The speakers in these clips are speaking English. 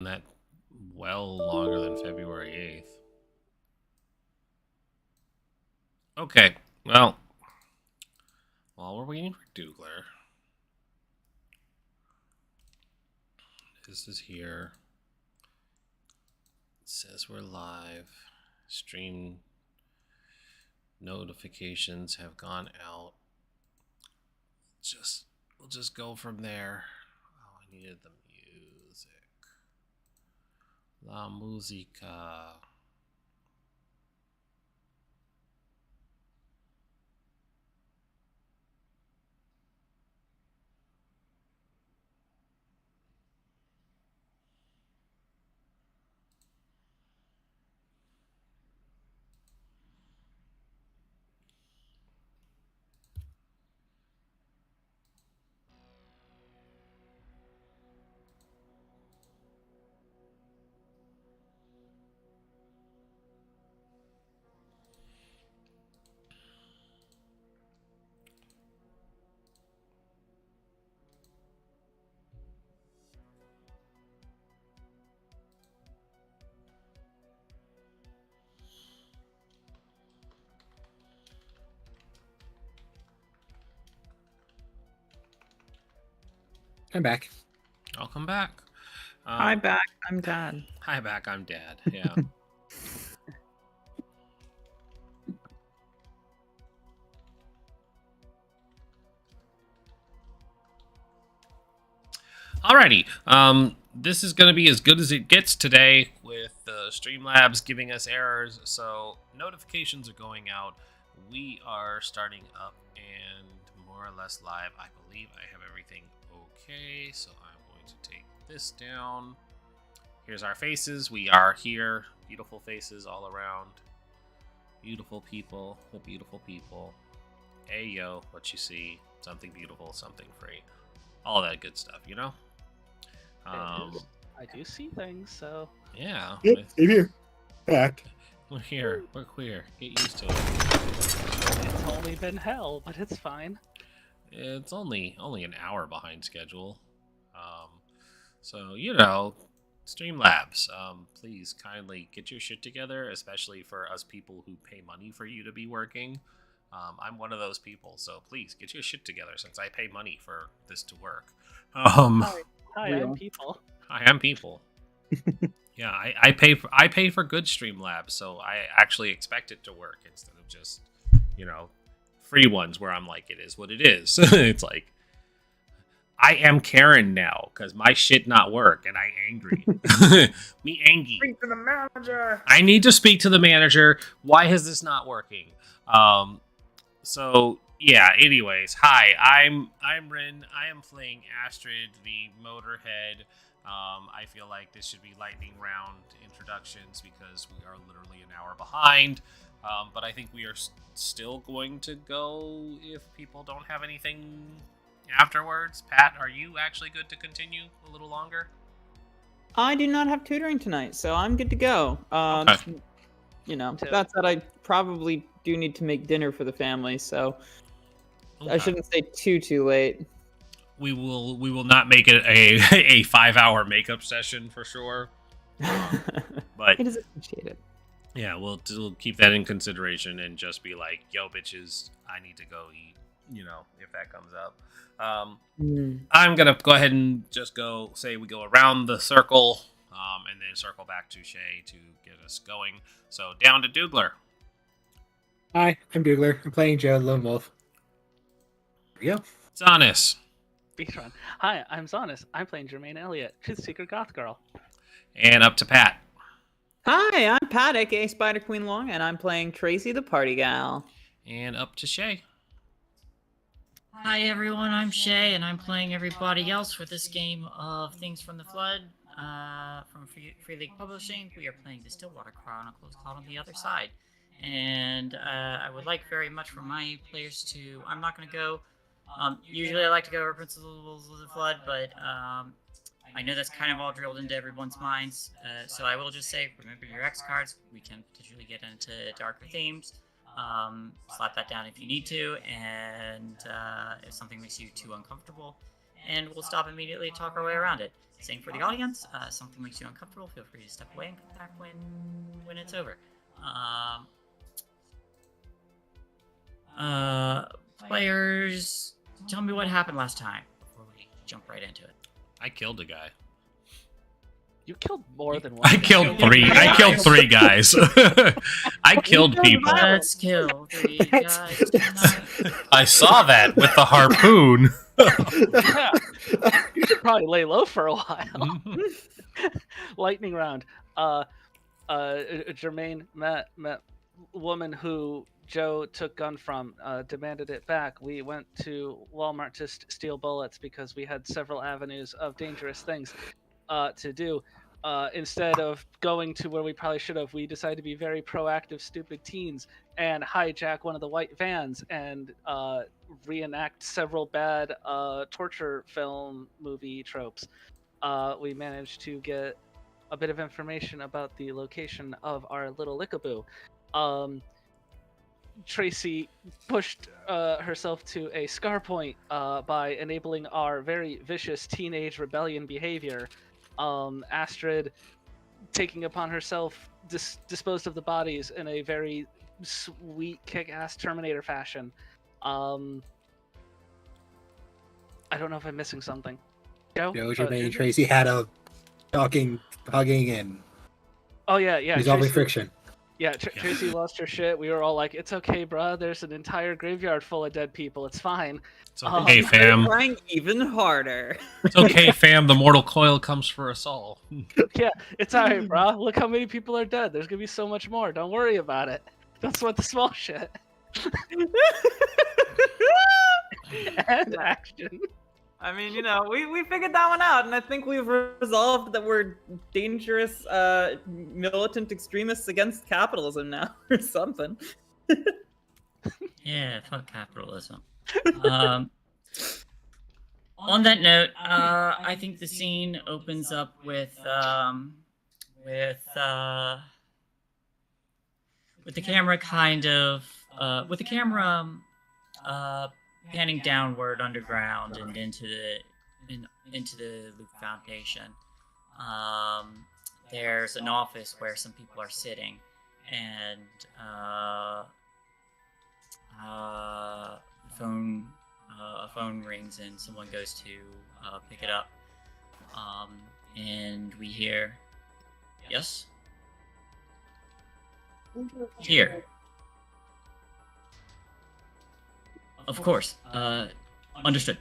That well longer than February 8th. Okay, well, while we're waiting for Dougler, this is here. It says we're live. Stream notifications have gone out. We'll just go from there. Oh, I needed the music. La musica. I'm back. I'll come back. Hi, back. I'm Dad. Hi, back. I'm Dad. Yeah. Alrighty. This is going to be as good as it gets today with Streamlabs giving us errors. So notifications are going out. We are starting up and more or less live. I believe I have everything okay. So I'm going to take this down. Here's our faces. We are here. Beautiful faces all around. Beautiful people. The beautiful people. Hey, yo, what you see. Something beautiful, something free. All that good stuff, you know? I do see things, so Yeah. Yep, same here. Back. We're here. We're queer. Get used to it. it's only been hell, but it's fine. It's only an hour behind schedule. So you know, Streamlabs, please kindly get your shit together, especially for us people who pay money for you to be working. I'm one of those people, so please get your shit together since I pay money for this to work. Hi, I'm people. I am people. Yeah, I pay for good Streamlabs, so I actually expect it to work instead of just, you know, free ones where I'm like, it is what it is. It's like I am Karen now because my shit not work and I angry. Me angry. Speak to the manager. I need to speak to the manager. Why is this not working? So yeah. Anyways, hi. I'm Rin. I am playing Astrid, the Motorhead. I feel like this should be lightning round introductions because we are literally an hour behind. But I think we are still going to go if people don't have anything afterwards. Pat, are you actually good to continue a little longer? I do not have tutoring tonight, so I'm good to go. Okay. You know, Too. that said, I probably do need to make dinner for the family, so I Okay. shouldn't stay too late. We will not make it a a 5 hour makeup session for sure. But It is appreciated. yeah, we'll keep that in consideration and just be like, yo, bitches, I need to go eat. You know, if that comes up. I'm gonna go ahead and just go say we go around the circle, and then circle back to Shay to get us going. So down to Dougler. Hi, I'm Dougler. I'm playing Joe Lone Wolf. Here we go. Zanis. Speedrun. Hi, I'm Zonis. I'm playing Jermaine Elliott, Truth Seeker Goth Girl. And up to Pat. Hi, I'm Pat, aka Spider Queen Long, and I'm playing Tracy the Party Gal. And up to Shay. Hi everyone, I'm Shay, and I'm playing everybody else for this game of Things from the Flood from Free League Publishing. We are playing the Stillwater Chronicles called On the Other Side. And I would like very much for my players to... I'm not going to go... usually I like to go over Principles of the Flood, but I know that's kind of all drilled into everyone's minds. So I will just say, remember your X cards. We can potentially get into darker themes. Slap that down if you need to, and if something makes you too uncomfortable. and we'll stop immediately to talk our way around it. Same for the audience. Something makes you uncomfortable, feel free to step away and come back when it's over. Players, tell me what happened last time before we jump right into it. I killed a guy. You killed more than one. I killed three. I killed three guys. I killed people. Let's kill 3 guys tonight. I saw that with the harpoon. Yeah. You should probably lay low for a while. Lightning round. Jermaine met woman who Joe took gun from, demanded it back. We went to Walmart to steal bullets because we had several avenues of dangerous things to do. Instead of going to where we probably should have, we decided to be very proactive, stupid teens and hijack one of the white vans and reenact several bad torture film movie tropes. We managed to get a bit of information about the location of our little Lickaboo. Tracy pushed herself to a scar point by enabling our very vicious teenage rebellion behavior. Astrid taking upon herself disposed of the bodies in a very sweet kick-ass Terminator fashion. I don't know if I'm missing something. Joe? Jermaine, Tracy had a talking, hugging, and resolving friction. Yeah, Tracy lost her shit. We were all like, "It's okay, bruh. There's an entire graveyard full of dead people. It's fine." It's okay, fam. Trying even harder. It's okay, fam. The mortal coil comes for us all. Yeah, it's alright, bruh. Look how many people are dead. There's gonna be so much more. Don't worry about it. Don't sweat the small shit. And action. I mean, we figured that one out, and I think we've resolved that we're dangerous, militant extremists against capitalism now, or something. Yeah, fuck capitalism. On that note, I think the scene opens up with the camera panning downward underground and into the Loop Foundation. There's an office where some people are sitting, and a phone rings and someone goes to pick it up. And we hear, yes? Here. Of course. Understood.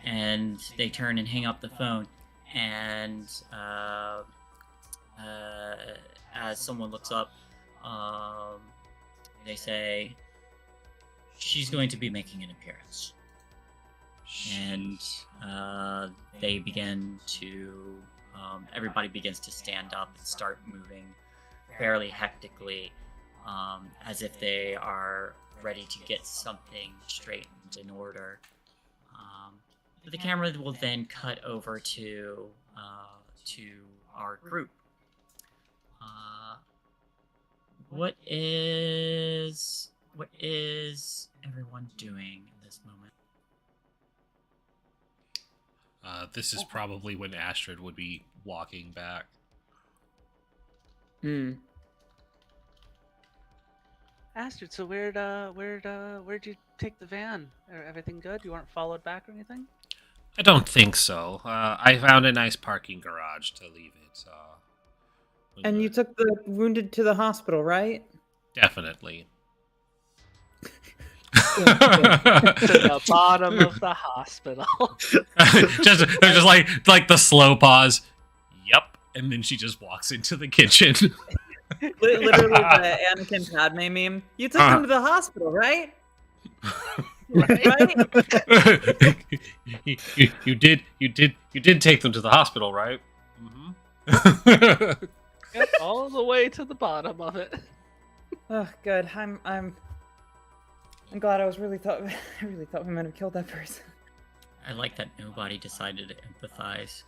And they turn and hang up the phone, and as someone looks up, they say, she's going to be making an appearance. And they begin to, everybody begins to stand up and start moving fairly hectically, as if they are ready to get something straightened in order. But the camera will then cut over to our group. What is everyone doing in this moment? This is probably when Astrid would be walking back. Astrid, so where'd you take the van? Everything good? You weren't followed back or anything? I don't think so. I found a nice parking garage to leave it. And you took the wounded to the hospital, right? Definitely. To the bottom of the hospital. just like the slow pause. Yup. And then she just walks into the kitchen. Literally the Anakin Padme meme. You took him to the hospital, right? Right? you did take them to the hospital, right? Mm-hmm. Yep, all the way to the bottom of it. Oh, good. I'm glad. I really thought we might have killed that person. I like that nobody decided to empathize.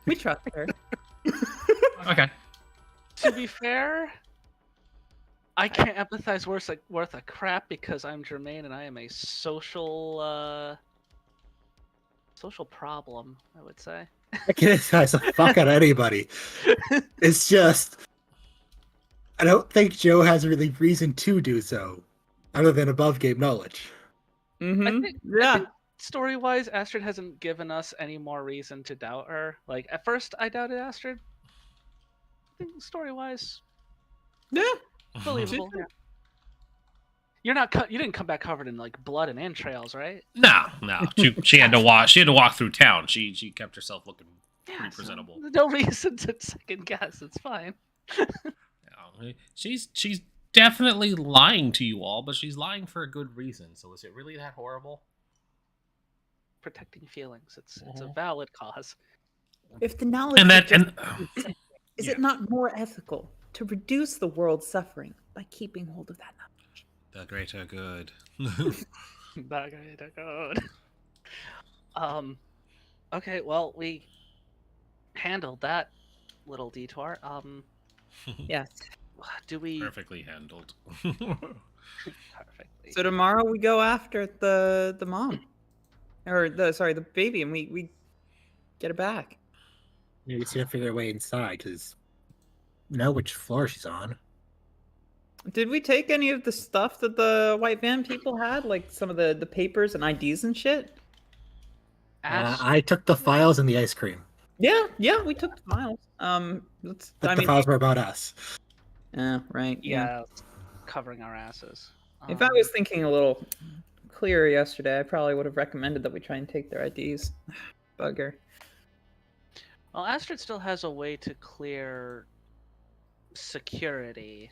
We trust her. Okay. To be fair, I can't empathize worth a crap because I'm Jermaine and I am a social problem, I would say. I can't empathize the fuck out of anybody. It's just, I don't think Joe has really reason to do so, other than above game knowledge. Mm-hmm. I think Yeah. story-wise, Astrid hasn't given us any more reason to doubt her. Like, at first, I doubted Astrid. I think story-wise, Yeah. believable. Yeah. You didn't come back covered in like blood and entrails, right? No. She had to walk. She had to walk through town. She kept herself looking pretty So presentable. no reason to second guess. It's fine. Yeah, she's definitely lying to you all, but she's lying for a good reason. So is it really that horrible? Protecting feelings. It's a valid cause. If the knowledge And that is just and is yeah. it not more ethical to reduce the world's suffering by keeping hold of that knowledge? The greater good. That greater good. Okay, well, we handled that little detour. Yes. Do we Perfectly handled. perfectly? So tomorrow we go after the mom, or the baby, and we get it back. You just gotta figure a way inside, because know which floor she's on. Did we take any of the stuff that the white van people had, like some of the papers and IDs and shit? I took the files and the ice cream. Yeah, we took the files. But the files were about us. Yeah, right. Yeah, covering our asses. If I was thinking a little clearer yesterday, I probably would have recommended that we try and take their IDs. Bugger. Well, Astrid still has a way to clear security.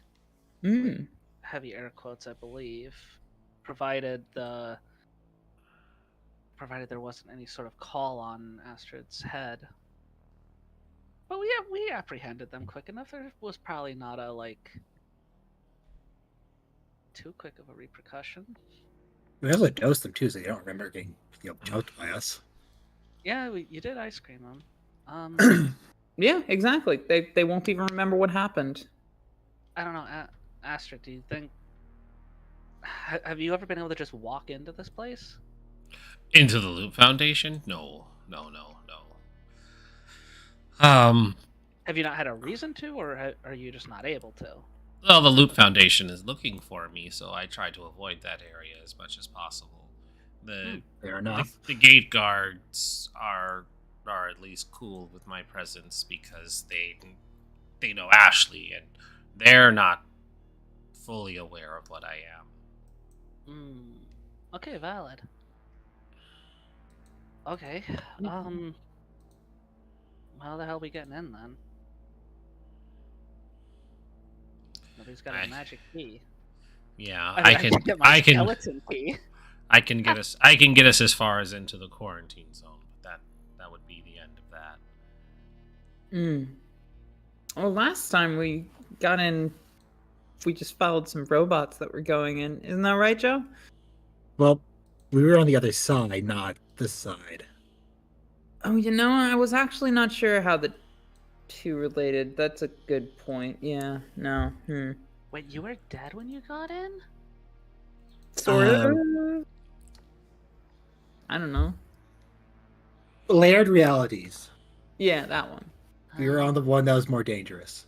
Mm. Heavy air quotes, I believe, provided there wasn't any sort of call on Astrid's head. But we apprehended them quick enough. There was probably not a too quick of a repercussion. We also dosed them too, so they don't remember getting choked by us. Yeah, you did ice cream them. Yeah, exactly. They won't even remember what happened. I don't know, Astrid. Do you think? Have you ever been able to just walk into this place? Into the Loop Foundation? No. Have you not had a reason to, or are you just not able to? Well, the Loop Foundation is looking for me, so I try to avoid that area as much as possible. Fair enough. The gate guards are at least cool with my presence because they know Ashley, and they're not fully aware of what I am. Okay, valid. Okay. How the hell are we getting in then? Nobody's got a magic key. Yeah, I can get my skeleton key. I can get us as far as into the quarantine zone. But that would be the end of that. Well, last time we got in, we just followed some robots that were going in. Isn't that right, Joe? Well, we were on the other side, not this side. Oh, I was actually not sure how the two related. That's a good point. Yeah, no. Wait, you were dead when you got in? Sort of. I don't know. Layered realities. Yeah, that one. We were on the one that was more dangerous.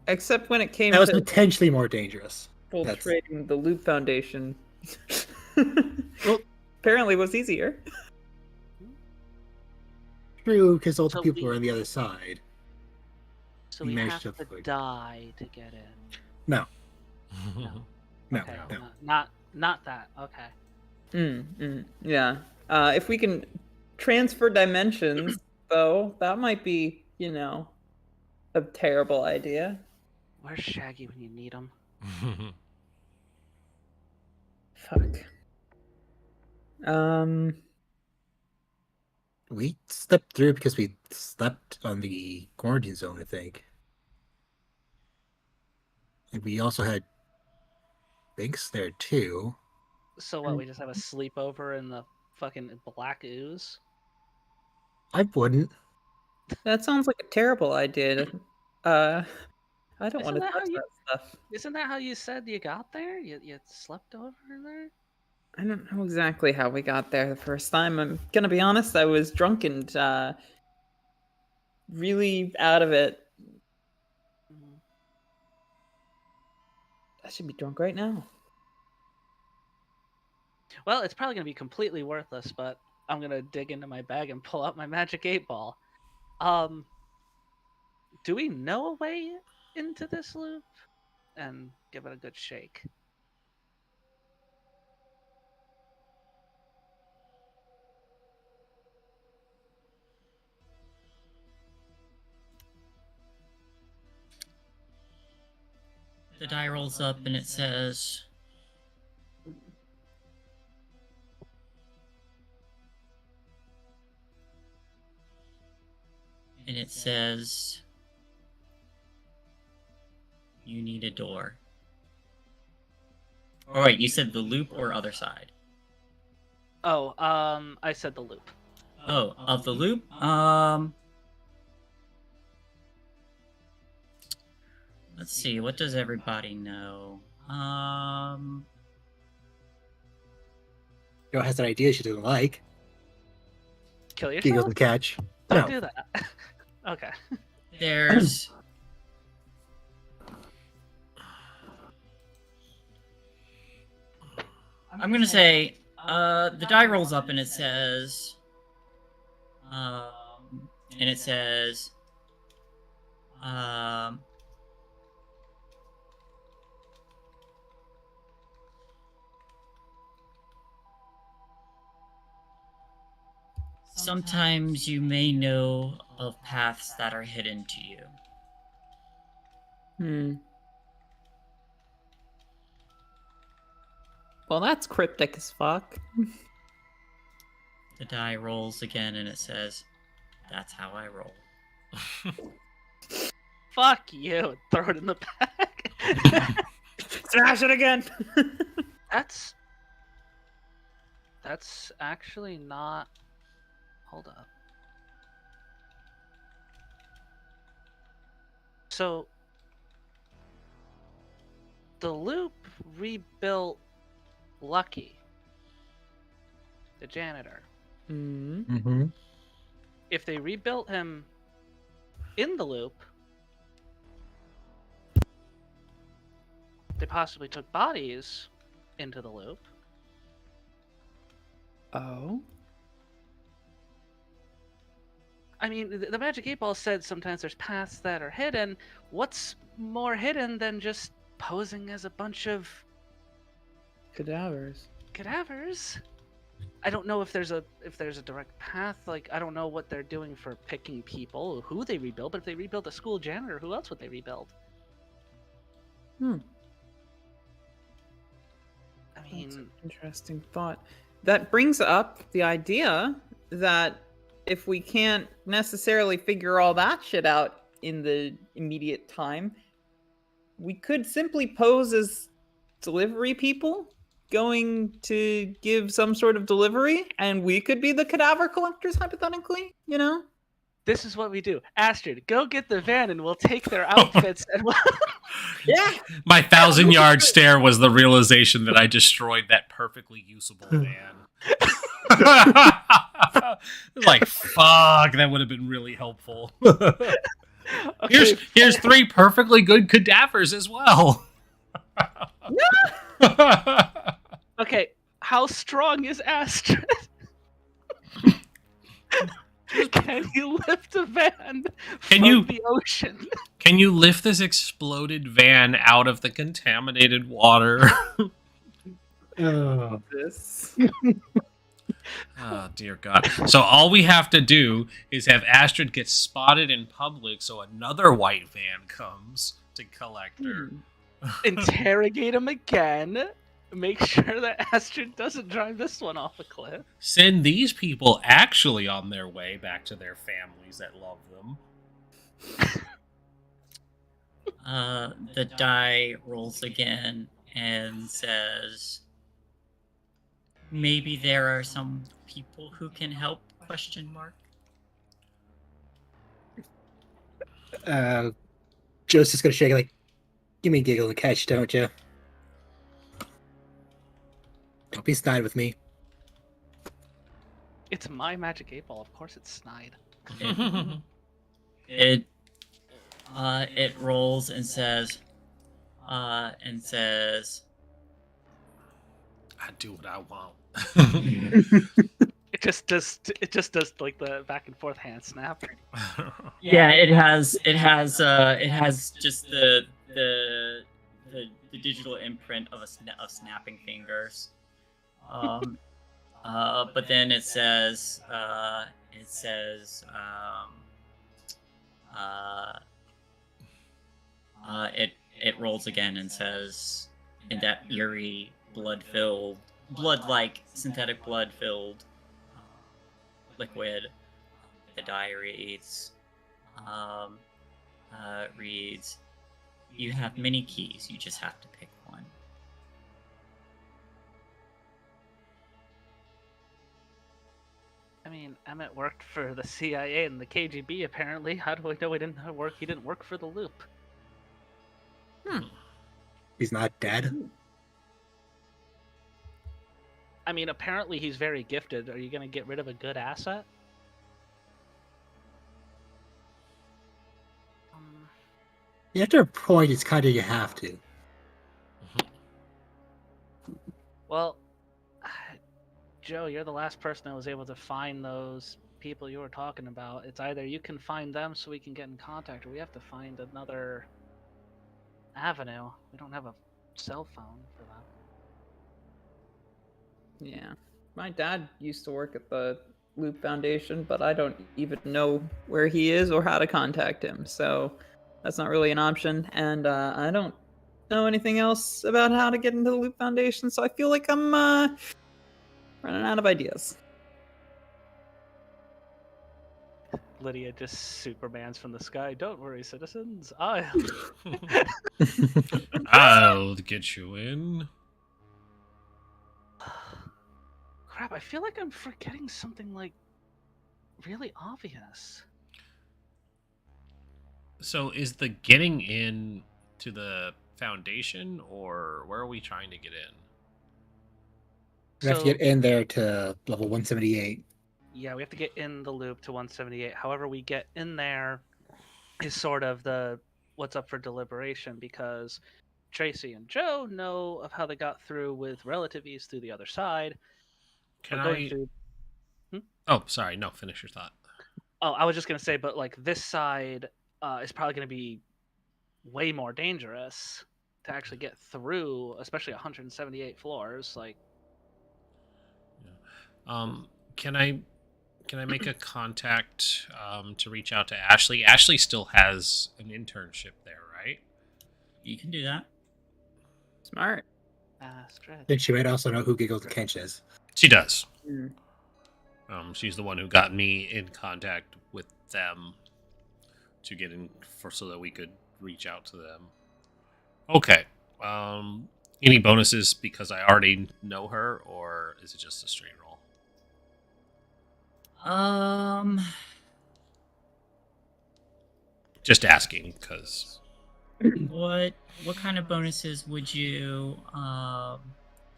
Except when it came That was to potentially more dangerous. infiltrating the Loop Foundation. Well, apparently was easier. True, because all the So people we- were on the other side. So You we managed have to to avoid. die to get in. No. No. No, Okay, no. not that. Okay. Yeah. If we can transfer dimensions, though, that might be, a terrible idea. Where's Shaggy when you need him? Fuck. We stepped through because we slept on the quarantine zone, I think. And we also had Binks there too. So what? We just have a sleepover in the fucking black ooze? I wouldn't. That sounds like a terrible idea. I don't want Isn't to that how touch you- that stuff. Isn't that how you said you got there? You slept over there? I don't know exactly how we got there the first time. I'm gonna be honest, I was drunk and really out of it. Mhm. I should be drunk right now. Well, it's probably going to be completely worthless, but I'm going to dig into my bag and pull out my magic 8-ball. Do we know a way into this loop? And give it a good shake. The die rolls up and it says, you need a door. Oh wait, you said the loop or other side? Oh, I said the loop. Oh, of the loop? Let's see, what does everybody know? Joe has an idea she doesn't like. Kill He yourself? doesn't catch. Don't No. do that. Okay. There's... I'm gonna say, the die rolls up and it says, sometimes you may know of paths that are hidden to you. Well, that's cryptic as fuck. The die rolls again and it says, that's how I roll. Fuck you. Throw it in the bag. Smash it again. That's actually not... Hold up. So, the loop rebuilt Lucky, the janitor. Mm-hmm. If they rebuilt him in the loop, they possibly took bodies into the loop. Oh. I mean, the Magic 8-Ball said sometimes there's paths that are hidden. What's more hidden than just posing as a bunch of Cadavers. cadavers? I don't know if there's a direct path. Like, I don't know what they're doing for picking people, who they rebuild. But if they rebuild a school janitor, who else would they rebuild? I That's mean, an interesting thought. That brings up the idea that if we can't necessarily figure all that shit out in the immediate time, we could simply pose as delivery people going to give some sort of delivery, and we could be the cadaver collectors, hypothetically, you know? this is what we do. Astrid, go get the van and we'll take their outfits and we'll... Yeah! My 1,000-yard stare was the realization that I destroyed that perfectly usable van. Like, fuck, that would have been really helpful. Okay, Here's 3 perfectly good cadavers as well. okay, how strong is Astrid? Can you lift a van from the ocean? Can you lift this exploded van out of the contaminated water? Oh. This. Oh, dear God. So all we have to do is have Astrid get spotted in public so another white van comes to collect her. Interrogate him again. Make sure that Astrid doesn't drive this one off a cliff. Send these people actually on their way back to their families that love them. The die rolls again and says, maybe there are some people who can help, question mark. Joe's just gonna shake it like, give me a giggle and catch, don't you? Don't be snide with me. It's my magic 8-ball. Of course, it's snide. It rolls and says, I do what I want. It just does like the back and forth hand snap. yeah, it has just the digital imprint of of snapping fingers. But then it says it rolls again and says, in that eerie blood-like synthetic blood-filled liquid, the diary reads, you have many keys, you just have to pick one. I mean, Emmett worked for the CIA and the KGB. Apparently, how do I know he didn't work? He didn't work for the Loop. He's not dead. I mean, apparently he's very gifted. Are you going to get rid of a good asset? After a point, it's kind of you have to. Well, Joe, you're the last person that was able to find those people you were talking about. It's either you can find them so we can get in contact, or we have to find another avenue. We don't have a cell phone for that. Yeah. My dad used to work at the Loop Foundation, but I don't even know where he is or how to contact him. So that's not really an option. And I don't know anything else about how to get into the Loop Foundation. So I feel like I'm running out of ideas. Lydia just Supermans from the sky. Don't worry, citizens. I'll get you in. Crap, I feel like I'm forgetting something like really obvious. So is the getting in to the foundation, or where are we trying to get in? We have to get in there to level 178. Yeah, we have to get in the loop to 178. However, we get in there is sort of the what's up for deliberation, because Tracy and Joe know of how they got through with relative ease through the other side. Can But I? Oh, sorry. No, finish your thought. Oh, I was just gonna say, but like this side is probably gonna be way more dangerous to actually get through, especially 178 floors. Like, Can I make a contact to reach out to Ashley? Ashley still has an internship there, right? You can do that. Smart. Then she might also know who Giggles and Kench is. She does. Mm. She's the one who got me in contact with them to get in so that we could reach out to them. Okay. Any bonuses because I already know her, or is it just a straight roll? Just asking, because what kind of bonuses would you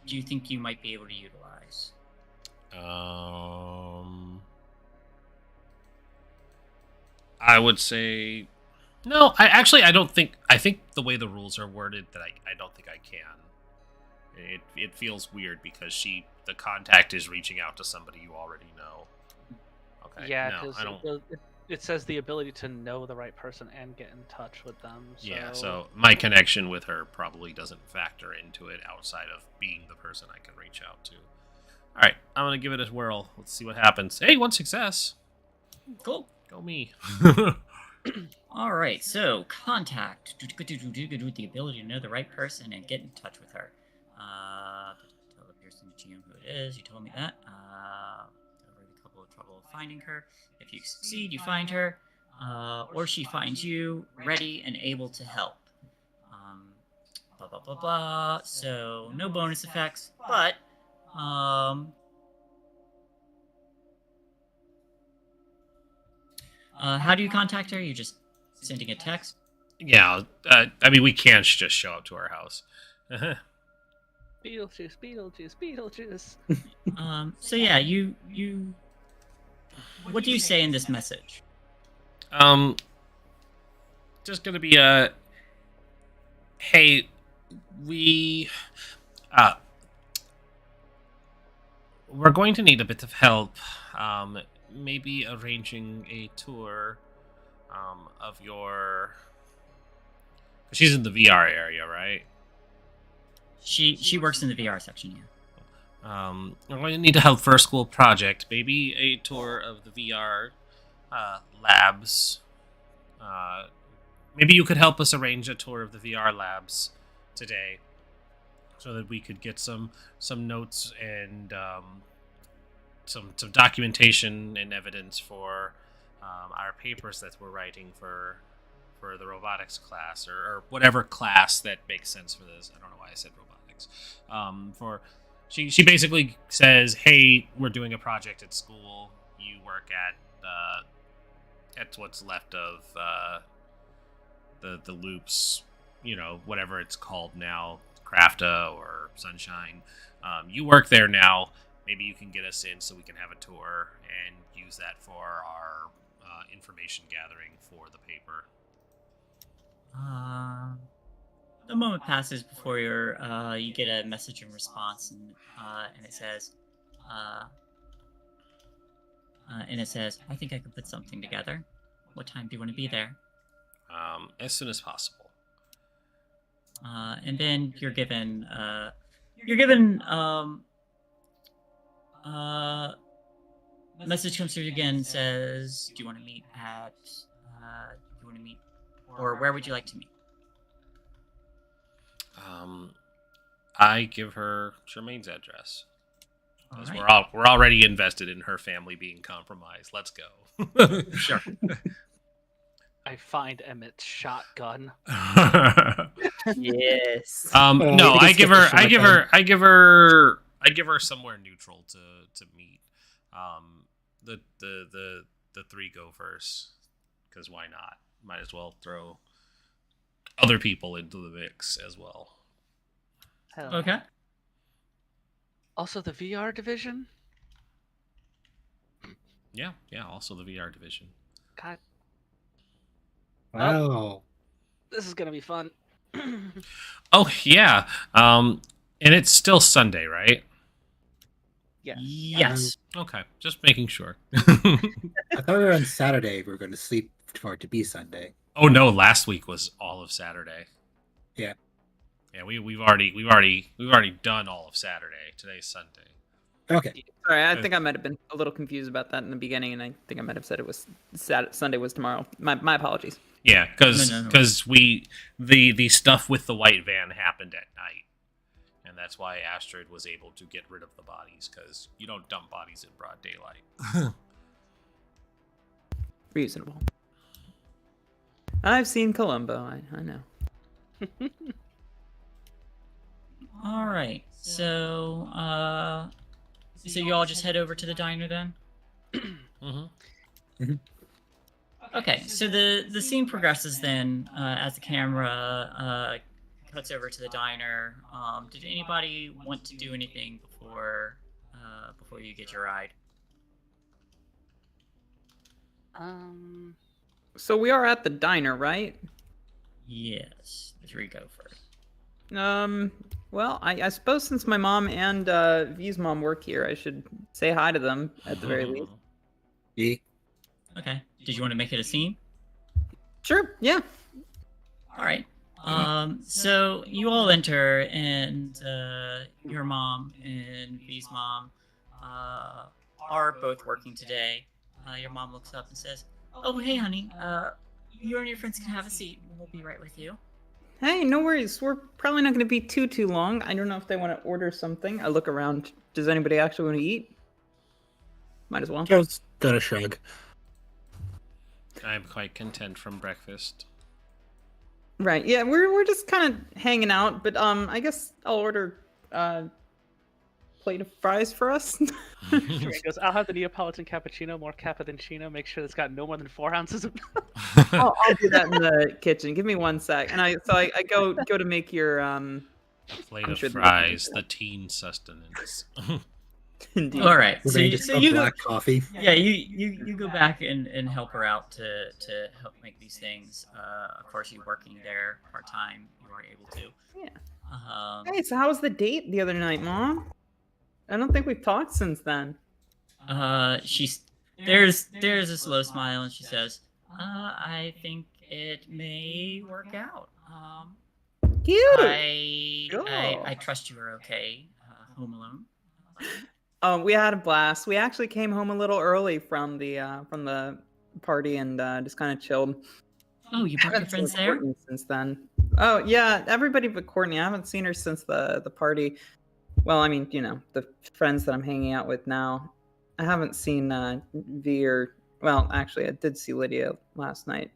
do you think you might be able to utilize? I would say no. I don't think. I think the way the rules are worded that I don't think I can. It feels weird because the contact is reaching out to somebody you already know. Okay. yeah, no, because I don't. it says the ability to know the right person and get in touch with them. So... Yeah, so my connection with her probably doesn't factor into it outside of being the person I can reach out to. All right, I'm gonna give it a whirl. Let's see what happens. Hey, one success. Cool. Go me. All right, so contact. The ability to know the right person and get in touch with her. Tell the person GM who it is. You told me that. Avoid a couple of trouble finding her. If you succeed, you find her, or she finds you ready and able to help. Blah blah blah blah. So no bonus effects, but how do you contact her? You just sending a text? Yeah, I mean, we can't just show up to our house. Beetlejuice, Beetlejuice, Beetlejuice. So yeah, you what do you say in this message? Just gonna be hey, we, uh, we're going to need a bit of help. Maybe arranging a tour, of your. She's in the VR area, right? She works in the VR section, yeah. We're going to need to help for a school project. Maybe a tour of the VR labs. Maybe you could help us arrange a tour of the VR labs today, so that we could get some notes and some documentation and evidence for our papers that we're writing for the robotics class, or whatever class that makes sense for this. I don't know why I said robotics. For she basically says, "Hey, we're doing a project at school. You work at what's left of the loops, whatever it's called now, Crafta or Sunshine. You work there now. Maybe you can get us in so we can have a tour and use that for our information gathering for the paper." The moment passes before you get a message in response, and it says, "I think I can put something together. What time do you want to be there?" As soon as possible. And then you're given message comes through again, says, "Do you want to meet or where would you like to meet?" I give her Jermaine's address. All Because right. we're already invested in her family being compromised. Let's go. Sure. I find Emmett's shotgun. Yes. No, you I just give get her, the I give her, I give her, I give her somewhere neutral to meet. The three go first, because why not? Might as well throw other people into the mix as well. Hell. Okay. Also, the VR division. Yeah. Also the VR division. God, Wow. this is gonna be fun. Oh yeah. And it's still Sunday, right? Yes. Yes. Okay, just making sure. I thought we were on Saturday. We were going to sleep for it to be Sunday. Oh no, last week was all of Saturday. Yeah. Yeah, we've already done all of Saturday. Today's Sunday. Okay. Sorry, I think I might have been a little confused about that in the beginning, and I think I might have said it was Sunday was tomorrow. My apologies. Yeah, No. the stuff with the white van happened at night, and that's why Astrid was able to get rid of the bodies, because you don't dump bodies in broad daylight. Reasonable. I've seen Columbo. I know. All right. So you all just head over to the diner then? Mm-hmm. Okay. So the scene progresses then as the camera cuts over to the diner. Did anybody want to do anything before you get your ride? So we are at the diner, right? Yes. The three go first. Well, I suppose since my mom and V's mom work here, I should say hi to them at the very least. Yeah. Okay. Did you want to make it a scene? Sure. Yeah. All right. So you all enter, and your mom and V's mom are both working today. Your mom looks up and says, "Oh, hey, honey. You and your friends can have a seat. We'll be right with you." Hey, no worries. We're probably not going to be too long. I don't know if they want to order something. I look around. Does anybody actually want to eat? Might as well. Joe's gonna shrug. I'm quite content from breakfast. Right. Yeah, we're just kind of hanging out, but I guess I'll order plate of fries for us? He goes, I'll have the Neapolitan cappuccino, more cappa than chino. Make sure it's got no more than 4 ounces of. I'll do that in the kitchen. Give me 1 sec. And I go to make your Plate I'm of sure they'll fries, do the teen sustenance. Indeed. All right, We're so, gonna you- get so some you go. black coffee. Yeah, you go back and help her out to help make these things. Of course, you working there part time, you are able to. Yeah. Hey, so how was the date the other night, Mom? I don't think we've talked since then. There's a slow smile, and she says, I think it may work out. Cute. I trust you are okay, home alone. We had a blast. We actually came home a little early from the party and just kind of chilled. Oh, you brought your Haven't friends seen there? Courtney since then. Oh yeah, everybody but Courtney. I haven't seen her since the party. Well, I mean, the friends that I'm hanging out with now. I haven't seen V or well, actually, I did see Lydia last night.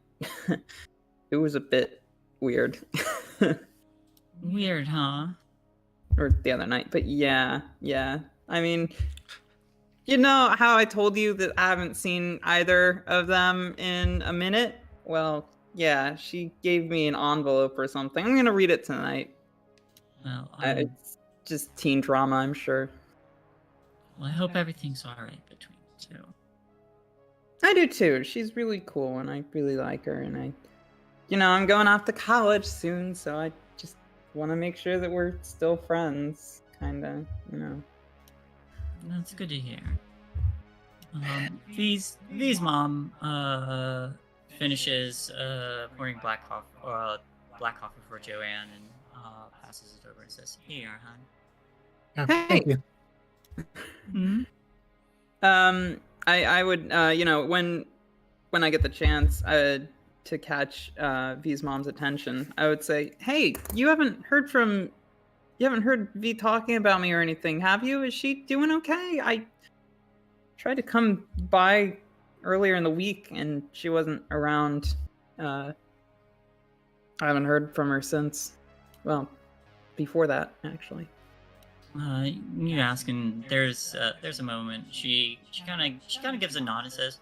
It was a bit weird. Weird, huh? Or the other night, but yeah. I mean, you know how I told you that I haven't seen either of them in a minute? Well, yeah, she gave me an envelope or something. I'm gonna read it tonight. Well, It's just teen drama, I'm sure. I hope everything's all right between the two. I do too. She's really cool, and I really like her. And I'm going off to college soon, so I just want to make sure that we're still friends, kind of. That's good to hear. V's mom finishes pouring black coffee for Joanne and passes it over and says, "Here, hon." Yeah, thank you. Hmm? I would, when I get the chance to catch V's mom's attention, I would say, "Hey, you haven't heard V talking about me or anything, have you? Is she doing okay? I tried to come by earlier in the week and she wasn't around. I haven't heard from her since. Well, before that, actually." You ask, and there's a moment. She kind of gives a nod and says,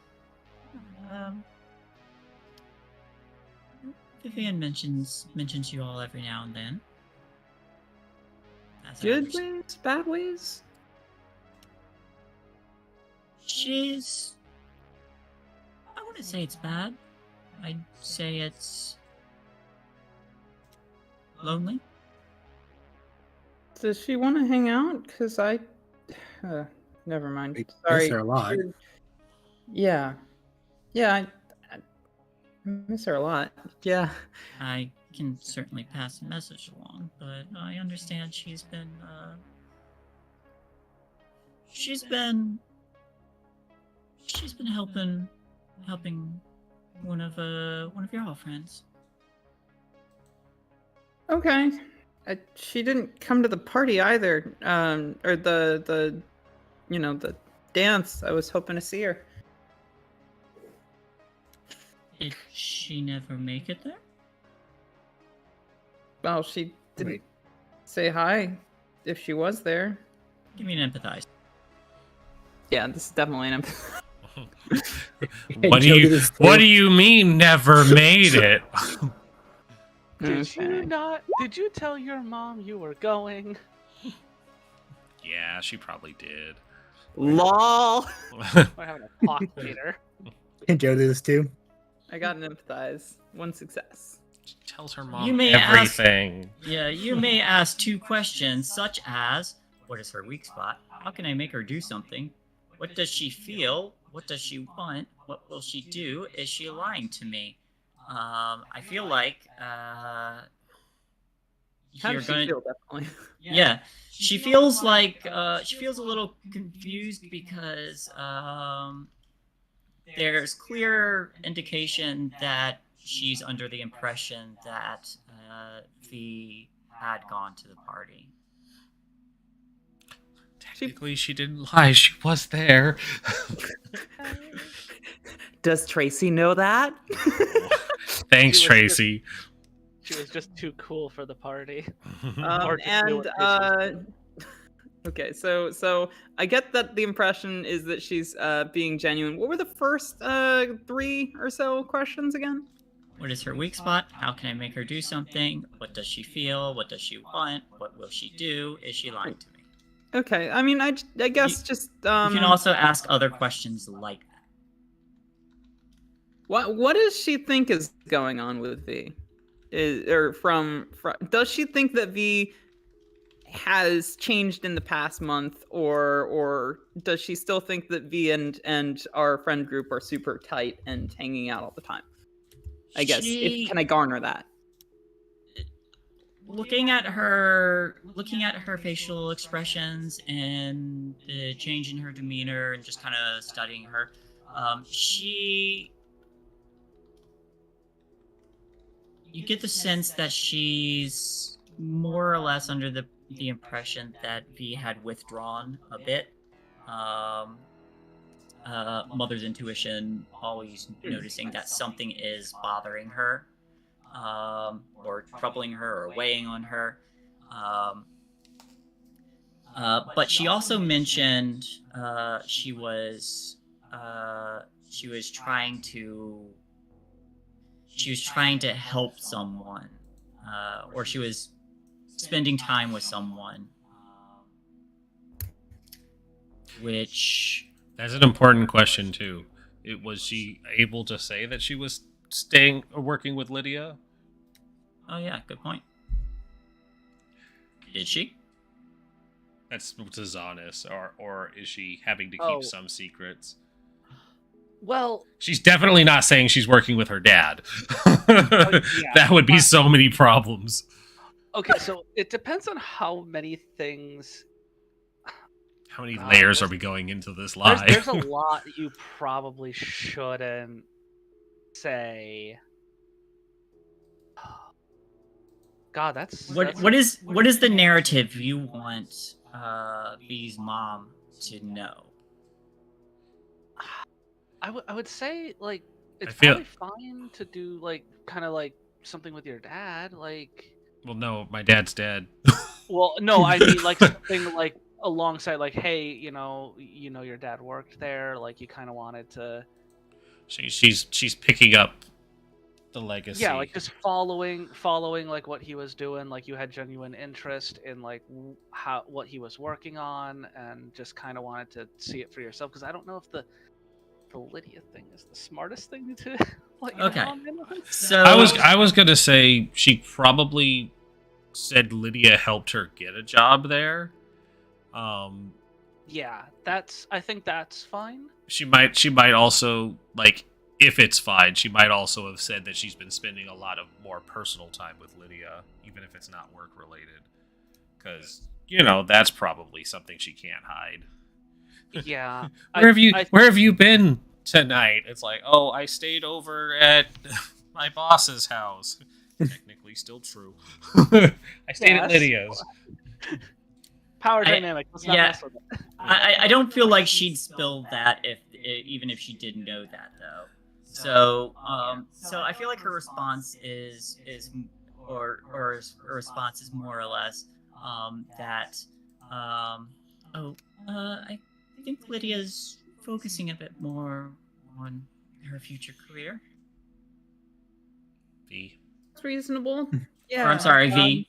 "Vivian mentions you all every now and then." As I Good understand- ways, bad ways? I wouldn't say it's bad. I'd say it's lonely. Does she want to hang out? Because never mind. We Sorry. miss her a lot. Yeah. I miss her a lot. Yeah. I can certainly pass the message along, but I understand she's been helping one of your all friends. Okay. She didn't come to the party either. Or the dance. I was hoping to see her. Did she never make it there? Well, she didn't Wait. say hi if she was there. Give me an empathize. Yeah, this is definitely an Hey, What do Joe, you this What too. do you mean never made it? Did you tell your mom you were going? Yeah, she probably did. LOL. We're having a talk later. Can Joe do this too? I got an empathize. 1 success. She tells her mom You may ask- everything. Yeah, you may ask 2 questions, such as, what is her weak spot? How can I make her do something? What does she feel? What does she want? What will she do? Is she lying to me? I feel like How you're does she going. feel? Definitely. Yeah, she feels like she feels a little confused because there's clear indication that she's under the impression that V had gone to the party. Technically, she didn't lie. She was there. Does Tracy know that? Thanks, She was Tracy. She was just too cool for the party. Um, Or to do and what Tracy was Okay, so I get that the impression is that she's being genuine. What were the first 3 or so questions again? What is her weak spot? How can I make her do something? What does she feel? What does she want? What will she do? Is she lying to me? Okay, I mean, I guess just You can also ask other questions like that. what does she think is going on with V? Does she think that V has changed in the past month, or does she still think that V and our friend group are super tight and hanging out all the time? I guess can I garner that? Looking at her facial expressions and the change in her demeanor and just kind of studying her, you get the sense that she's more or less under the impression that V had withdrawn a bit. Mother's intuition, always noticing that something is bothering her, or troubling her, or weighing on her. But she also mentioned she was trying to help someone, or she was spending time with someone, which... That's an important question, too. Was she able to say that she was working with Lydia? Oh, yeah, good point. Did she? That's dishonest, or is she having to keep some secrets? Well, she's definitely not saying she's working with her dad. That would be so many problems. Okay, so it depends on how many things... How many layers are we going into this lie? There's a lot you probably shouldn't say. God, what is the narrative you want V's mom to know? I would say, like, it's probably fine to do, like, kind of like something with your dad, like... Well, no, my dad's dead. Well, no, I mean, like, something like alongside, like, hey, you know your dad worked there, like, you kind of wanted to... She's picking up the legacy. Yeah, like, just following like what he was doing, like, you had genuine interest in, like, what he was working on, and just kind of wanted to see it for yourself, because I don't know if the Lydia thing is the smartest thing to let your mom in on. So I was gonna say she probably said Lydia helped her get a job there. Yeah, I think that's fine. She might also, like, if it's fine, she might also have said that she's been spending a lot of more personal time with Lydia, even if it's not work related, because that's probably something she can't hide. Yeah. Where have you been tonight? It's like, oh, I stayed over at my boss's house. Technically still true. I stayed at Lydia's. Power dynamic. Let's not mess with it. I don't feel like she'd spill that even if she didn't know that, though. So I feel like her response is her response is more or less that I think Lydia's focusing a bit more on her future career. V. That's reasonable. Yeah. Or, I'm sorry, V.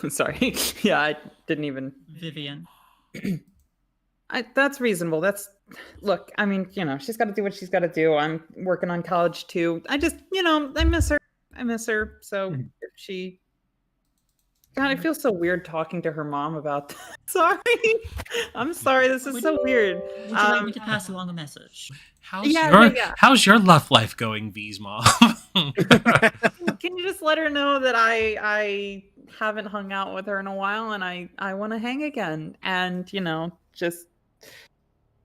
Sorry. Yeah, I didn't even... Vivian. That's reasonable. Look, I mean, she's got to do what she's got to do. I'm working on college, too. I just, I miss her. So if she... God, I feel so weird talking to her mom about that. Sorry. I'm sorry. This is so weird. Would you like me to pass along a message? How's your love life going, V's mom? Can you just let her know that I haven't hung out with her in a while and I want to hang again? And, just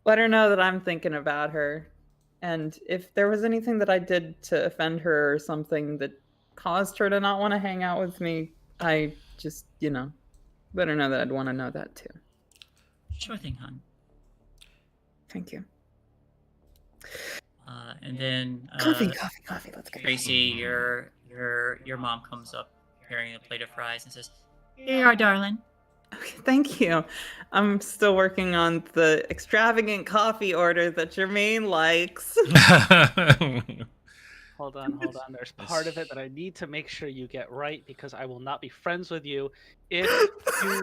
let her know that I'm thinking about her. And if there was anything that I did to offend her or something that caused her to not want to hang out with me, I just, let her know that I'd want to know that too. Sure thing, hon. Thank you. And then coffee. Let's go. Tracy, your mom comes up carrying a plate of fries and says, "Here you are, darling. Okay, thank you. I'm still working on the extravagant coffee order that Jermaine likes. Hold on. There's part of it that I need to make sure you get right because I will not be friends with you if you.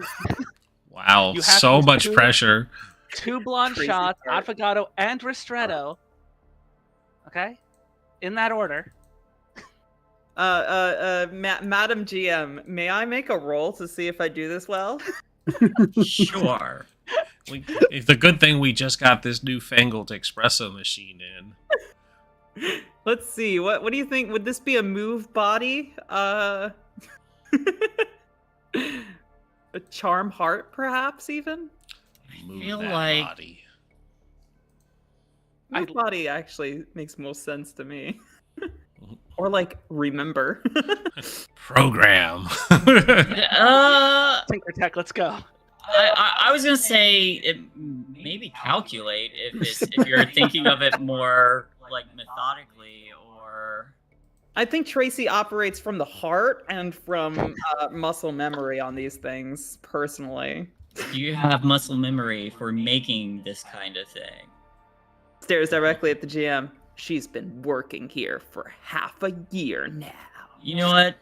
Wow, You have so these much two- pressure. 2 blonde Crazy shots, part. affogato, and ristretto. Okay, in that order. Madam GM, may I make a roll to see if I do this well? Sure. It's the good thing we just got this newfangled espresso machine in. Let's see. What do you think? Would this be a move body? A charm heart, perhaps even? Move feel that like- body. Move body actually makes most sense to me. Or like remember. Program. Tinker Tech, let's go. I was gonna say maybe calculate if you're thinking of it more like methodically or. I think Tracy operates from the heart and from muscle memory on these things, personally. Do you have muscle memory for making this kind of thing? Stares directly at the GM. She's been working here for half a year now. You know what?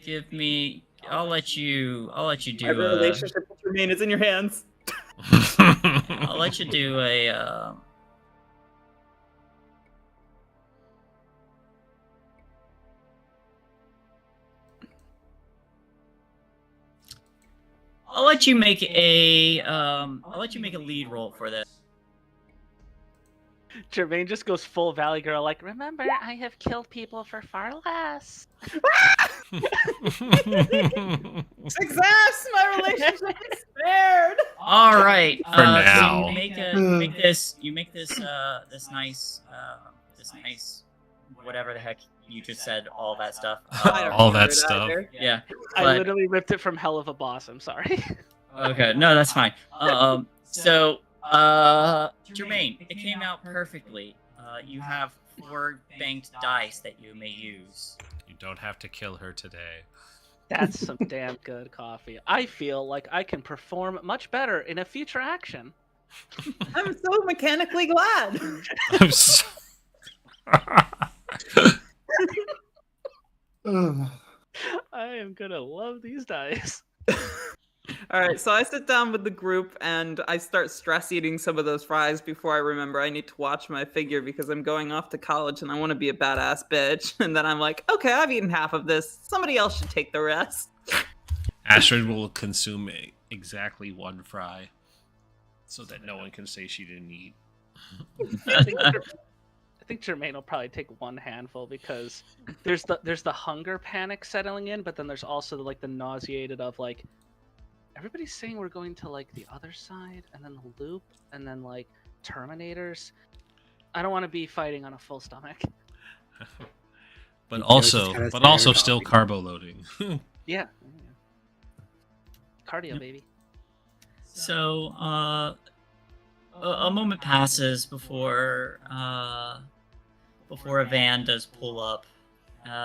Give me. I'll let you do. Every relationship with Jermaine is in your hands. I'll let you do a. I'll let you make a. I'll let you make a lead roll for this. Jermaine just goes full Valley Girl, like, remember, I have killed people for far less. Success! My relationship is spared! All right. For now. So you make this this nice whatever the heck you just said, all that stuff. I don't All that remember stuff. either. Yeah. I but- literally ripped it from Hell of a Boss. I'm sorry. Okay, no, that's fine. So Jermaine, it came out perfectly. You have 4 banked dice that you may use. You don't have to kill her today. That's some damn good coffee. I feel like I can perform much better in a future action. I'm so mechanically glad. I'm so... Ugh. I am gonna love these dice. All right, so I sit down with the group and I start stress eating some of those fries before I remember I need to watch my figure because I'm going off to college and I want to be a badass bitch. And then I'm like, okay, I've eaten half of this. Somebody else should take the rest. Astrid will consume exactly 1 fry so that no one can say she didn't eat. I think Jermaine will probably take 1 handful because there's the hunger panic settling in, but then there's also the nauseated of like everybody's saying we're going to like the other side and then the loop and then like Terminators. I don't want to be fighting on a full stomach. But Yeah, also, just kinda but also standard still coffee. carbo loading. Yeah. Cardio, baby. So a moment passes before a van does pull up.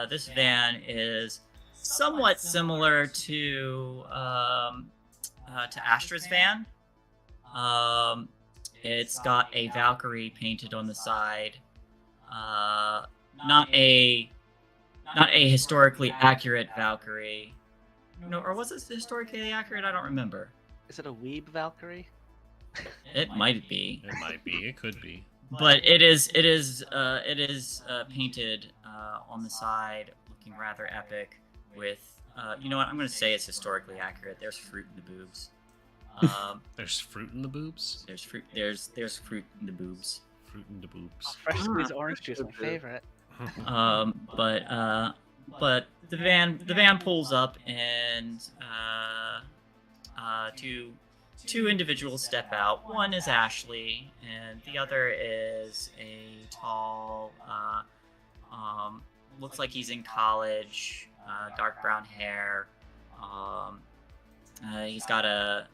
This van is somewhat similar to Astra's van. It's got a Valkyrie painted on the side. Not a historically accurate Valkyrie. No, or was it historically accurate? I don't remember. Is it a weeb Valkyrie? It might be. It might be. It could be. But it is painted on the side, looking rather epic. With you know what? I'm going to say it's historically accurate. There's fruit in the boobs. There's fruit in the boobs. There's fruit. There's fruit in the boobs. Fruit in the boobs. Fresh squeezed orange juice, my favorite. But the van pulls up and two individuals step out. One is Ashley, and the other is a tall, looks like he's in college, dark brown hair. He's got a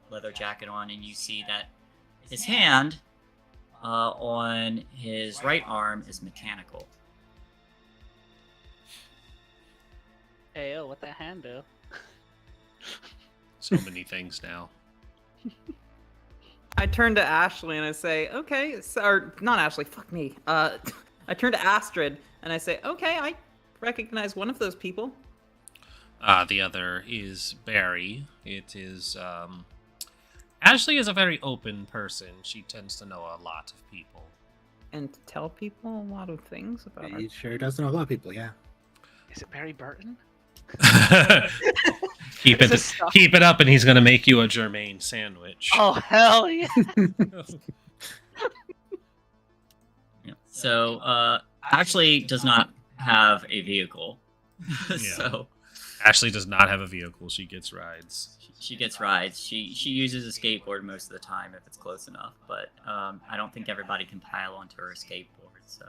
leather jacket on, and you see that his hand on his right arm is mechanical. Ayo, what that hand do? So many things now. I turn to Ashley and I say, okay, or not Ashley, fuck me. I turn to Astrid and I say, okay, I recognize one of those people. The other is Barry. It is, Ashley is a very open person. She tends to know a lot of people. And to tell people a lot of things about He sure does know a lot of people, yeah. Is it Barry Burton? Keep it up, and he's gonna make you a Germain sandwich. Oh hell yeah! Yeah. So, Ashley does not have a vehicle. Yeah. So Ashley does not have a vehicle. She gets rides. she gets rides. She uses a skateboard most of the time if it's close enough, but I don't think everybody can pile onto her skateboard. So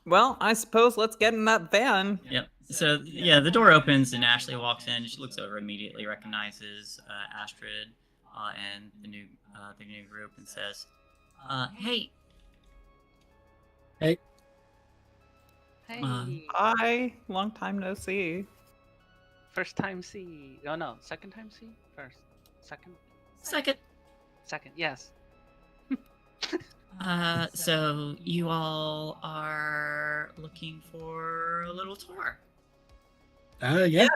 Well, I suppose let's get in that van. yep. So yeah, the door opens and Ashley walks in. She looks over, immediately recognizes Astrid and the new group, and says, "Hey, Hey, Hey, Hi, long time no see. first time see. Oh no, second time see. First, second, second. Yes. So you all are looking for a little tour." yeah.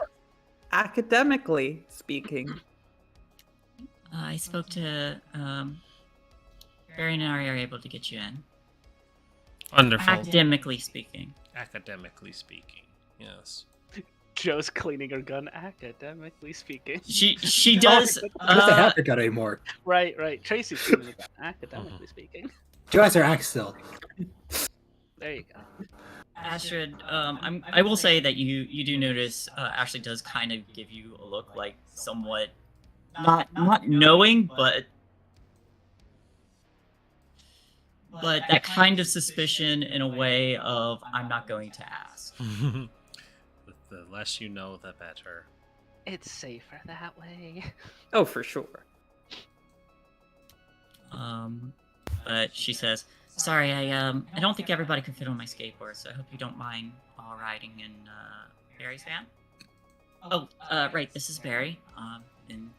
Academically speaking. I spoke to Barry and I are able to get you in. Wonderful. Academically speaking. Academically speaking, yes. Joe's cleaning her gun. Academically speaking. She does. She doesn't have her gun anymore. Right. Tracy's cleaning her gun. Academically speaking. Joe has her axe still. There you go. Astrid, I will say that you do notice Ashley does kind of give you a look like somewhat not knowing, but that kind of suspicion in a way of I'm not going to ask. The less you know, the better. It's safer that way. Oh, for sure. But she says, "Sorry, I don't think everybody can fit on my skateboard, so I hope you don't mind all riding in Barry's van." Oh, right, this is Barry. And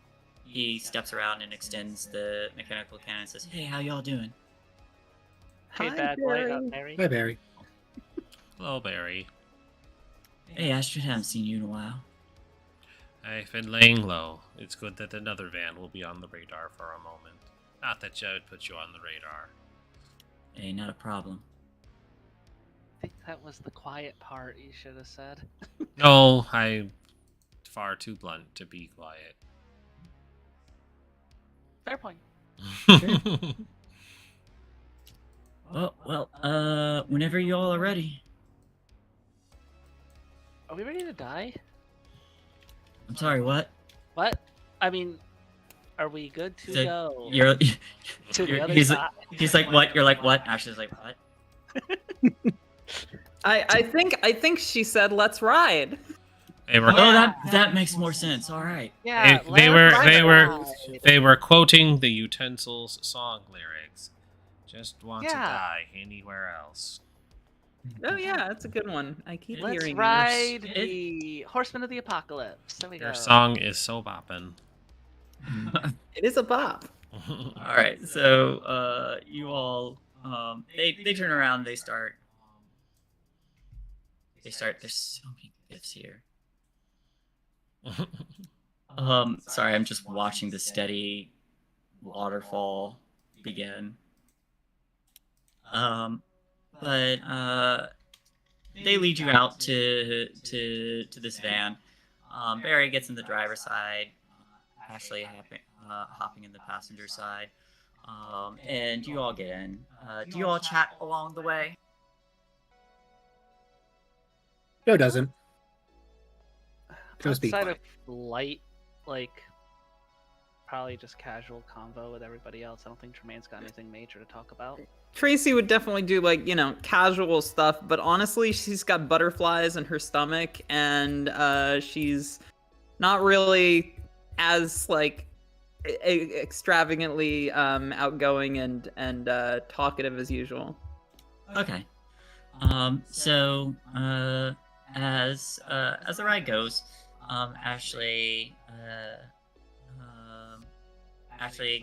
he steps around and extends the mechanical cannon and says, "Hey, how y'all doing?" Hey, Hi, bad boy, Barry. Barry. Hi, Barry. Hello, Barry. "Hey, Astrid, haven't seen you in a while." I've been laying low. It's good that another van will be on the radar for a moment. Not that Joe would put you on the radar. "Hey, not a problem." I think that was the quiet part you should have said. No, I'm far too blunt to be quiet. Fair point. Well, whenever you all are ready. Are we ready to die? I'm sorry, what? What? I mean, are we good to The- go? You're, to the other he's side? he's like, "What?" You're like, "What?" Ashley's like, "What?" I think she said let's ride. They were Oh, that makes more sense. All right. Yeah, they let's were ride. they were quoting the Utensils song lyrics. Just want to Yeah. die anywhere else. Oh yeah, that's a good one. I keep Let's hearing ride It- the Horsemen of the Apocalypse. There we go. Their song is so boppin'. it. It is a bop. All right. So, you all, they turn around. They start. There's so many gifts here. Sorry, I'm just watching the steady waterfall begin. But they lead you out to this van. Barry gets in the driver's side. Ashley hopping in the passenger side. And you all get in. Do you all chat along the way? Joe doesn't. Joe speaks. Outside of light, like, probably just casual convo with everybody else. I don't think Tremaine's got anything major to talk about. Tracy would definitely do like, casual stuff, but honestly, she's got butterflies in her stomach and she's not really as like extravagantly outgoing and talkative as usual. Okay. So as the ride goes, Ashley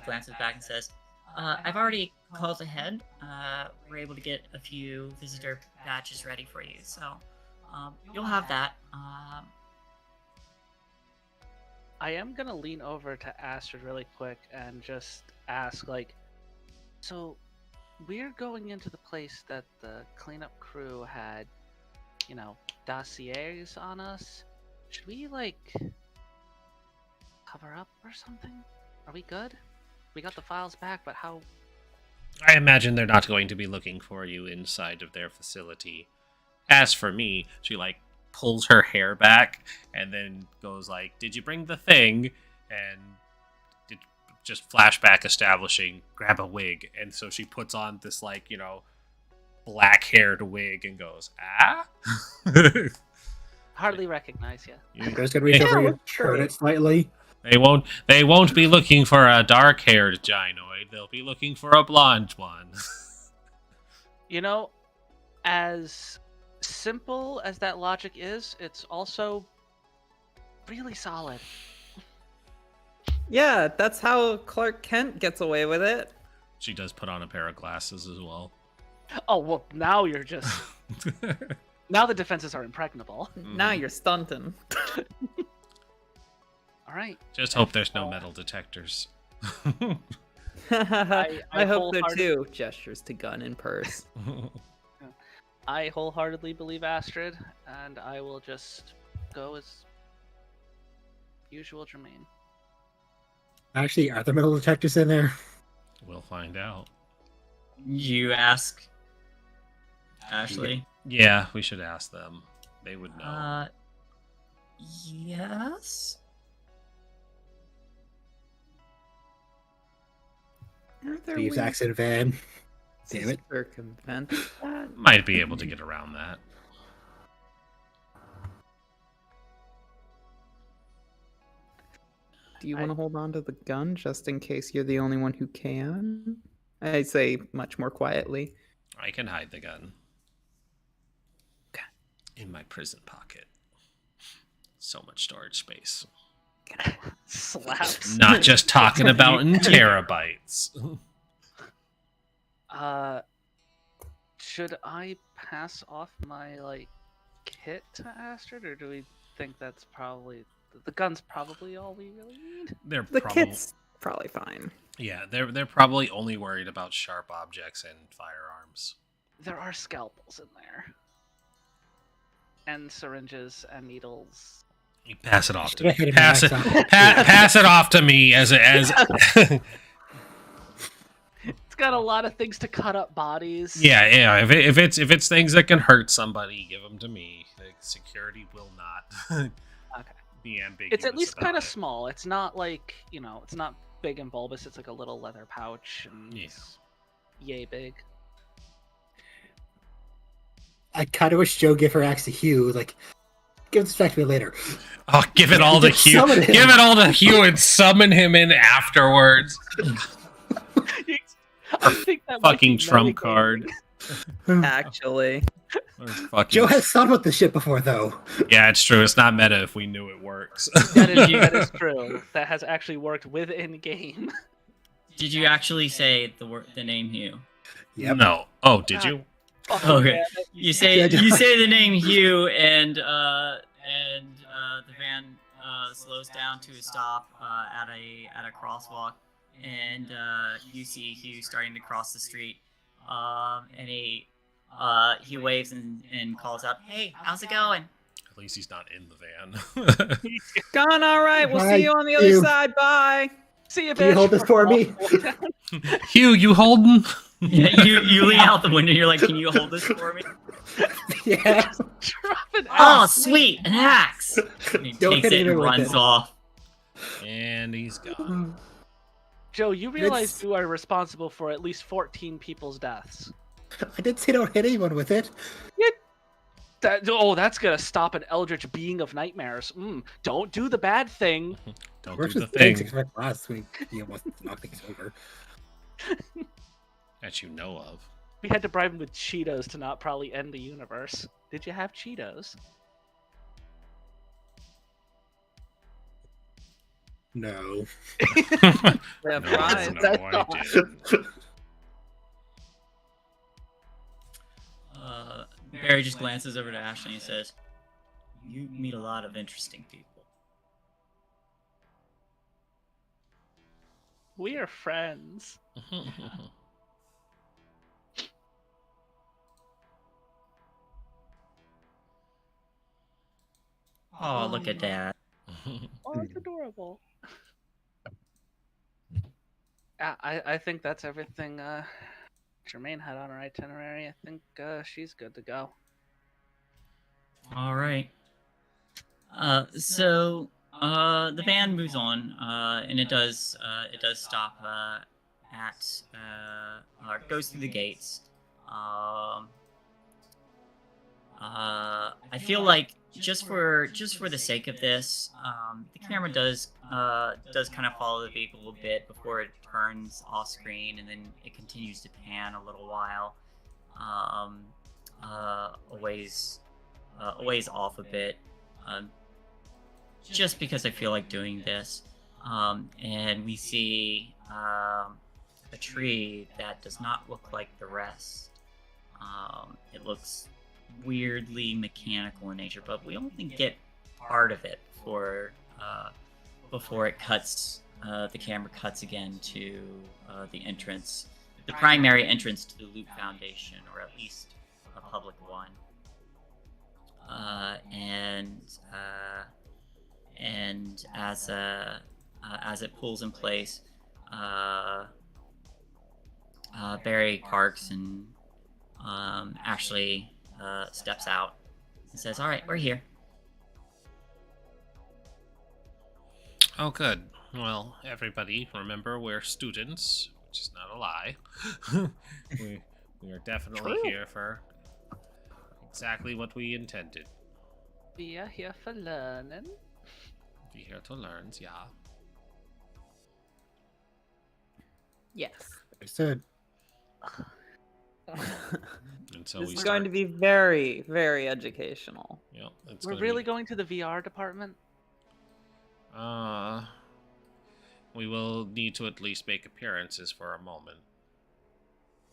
glances back and says, "I've already called ahead. We're able to get a few visitor badges ready for you, so you'll have that." I am gonna lean over to Astrid really quick and just ask, like, so we're going into the place that the cleanup crew had, dossiers on us. Should we, like, cover up or something? Are we good? We got the files back, but how? I imagine they're not going to be looking for you inside of their facility. As for me, she pulls her hair back and then goes "Did you bring the thing?" And just flashback establishing, grab a wig, and so she puts on this black-haired wig and goes, "Ah." Hardly recognize you. There's gonna reach over and turn it slightly. They won't be looking for a dark-haired gynoid. They'll be looking for a blonde one. As simple as that logic is, it's also really solid. Yeah, that's how Clark Kent gets away with it. She does put on a pair of glasses as well. Oh, well, now you're just... Now the defenses are impregnable. Now you're stunting. All right. Just hope there's no metal detectors. I hope so too. Gestures to gun and purse. I wholeheartedly believe Astrid, and I will just go as usual, Jermaine. Actually, are there metal detectors in there? We'll find out. You ask Ashley. Yeah, we should ask them. They would know. Yes. Thieves accident van. Damn it. Circumvent that. Might be able to get around that. Do you want to hold on to the gun just in case you're the only one who can? I say much more quietly. I can hide the gun. In my prison pocket. So much storage space. Slaps. Not just talking about in terabytes. Should I pass off my kit to Astrid, or do we think that's probably the gun's probably all we really need? The kit's probably fine. Yeah, they're probably only worried about sharp objects and firearms. There are scalpels in there, and syringes and needles. You pass it off to me. Pass it off to me as. It's got a lot of things to cut up bodies. Yeah. If it's things that can hurt somebody, give them to me. The security will not be ambiguous. It's at least kind of small. It's not it's not big and bulbous. It's like a little leather pouch, and it's yay big. I kind of wish Joe gave her axe to Hugh. Give this back to me later. Oh, give it all to Hugh. Give it all to Hugh and summon him in afterwards. I think that fucking trump card. Actually. Joe has thought about this shit before, though. Yeah, it's true. It's not meta if we knew it works. That is true. That has actually worked within game. Did you actually say the name Hugh? Yep. No. Oh, did you? Okay. You say the name Hugh, and the van slows down to a stop at a crosswalk, and you see Hugh starting to cross the street, and he waves and calls out, "Hey, how's it going?" At least he's not in the van. Gone all right. We'll see you on the other side. Bye. See you, bitch. Can you hold this for me? Hugh, you holding? Yeah, you lean out the window. You're like, "Can you hold this for me?" Yeah. Drop an Oh, axe. sweet, an axe. And he Don't takes hit it and him with runs it. off. And he's gone. Joe, you realize you are responsible for at least 14 people's deaths. I did say don't hit anyone with it. That's gonna stop an eldritch being of nightmares. Don't do the bad thing. Don't Works do the with things thing except last week. He almost knocked things over. that you know of. We had to bribe him with Cheetos to not probably end the universe. Did you have Cheetos? No. Yeah, No, fries. no, I didn't. Barry just glances over to Ashley and says, "You meet a lot of interesting people." We are friends. Oh, look at that. Oh, it's adorable. I think that's everything Jermaine had on her itinerary. I think she's good to go. All right. So the band moves on, and it does stop at or it goes through the gates. I feel like just for the sake of this, the camera does kind of follow the vehicle a bit before it turns off screen, and then it continues to pan a little while, a ways off a bit, just because I feel like doing this. And we see a tree that does not look like the rest. It looks weirdly mechanical in nature, but we only get part of it before it cuts. The camera cuts again to the entrance, the primary entrance to the Loop Foundation, or at least a public one. And as it pulls in place, Barry parks and Ashley steps out and says, "All right, we're here." Oh, good. Well, everybody, remember we're students, which is not a lie. we are definitely here for exactly what we intended. We are here for learning. Be here to learn, yeah. Yes. I said. And so This we is start. going to be very, very educational. Yep, it's We're gonna really be, going to the VR department? we will need to at least make appearances for a moment.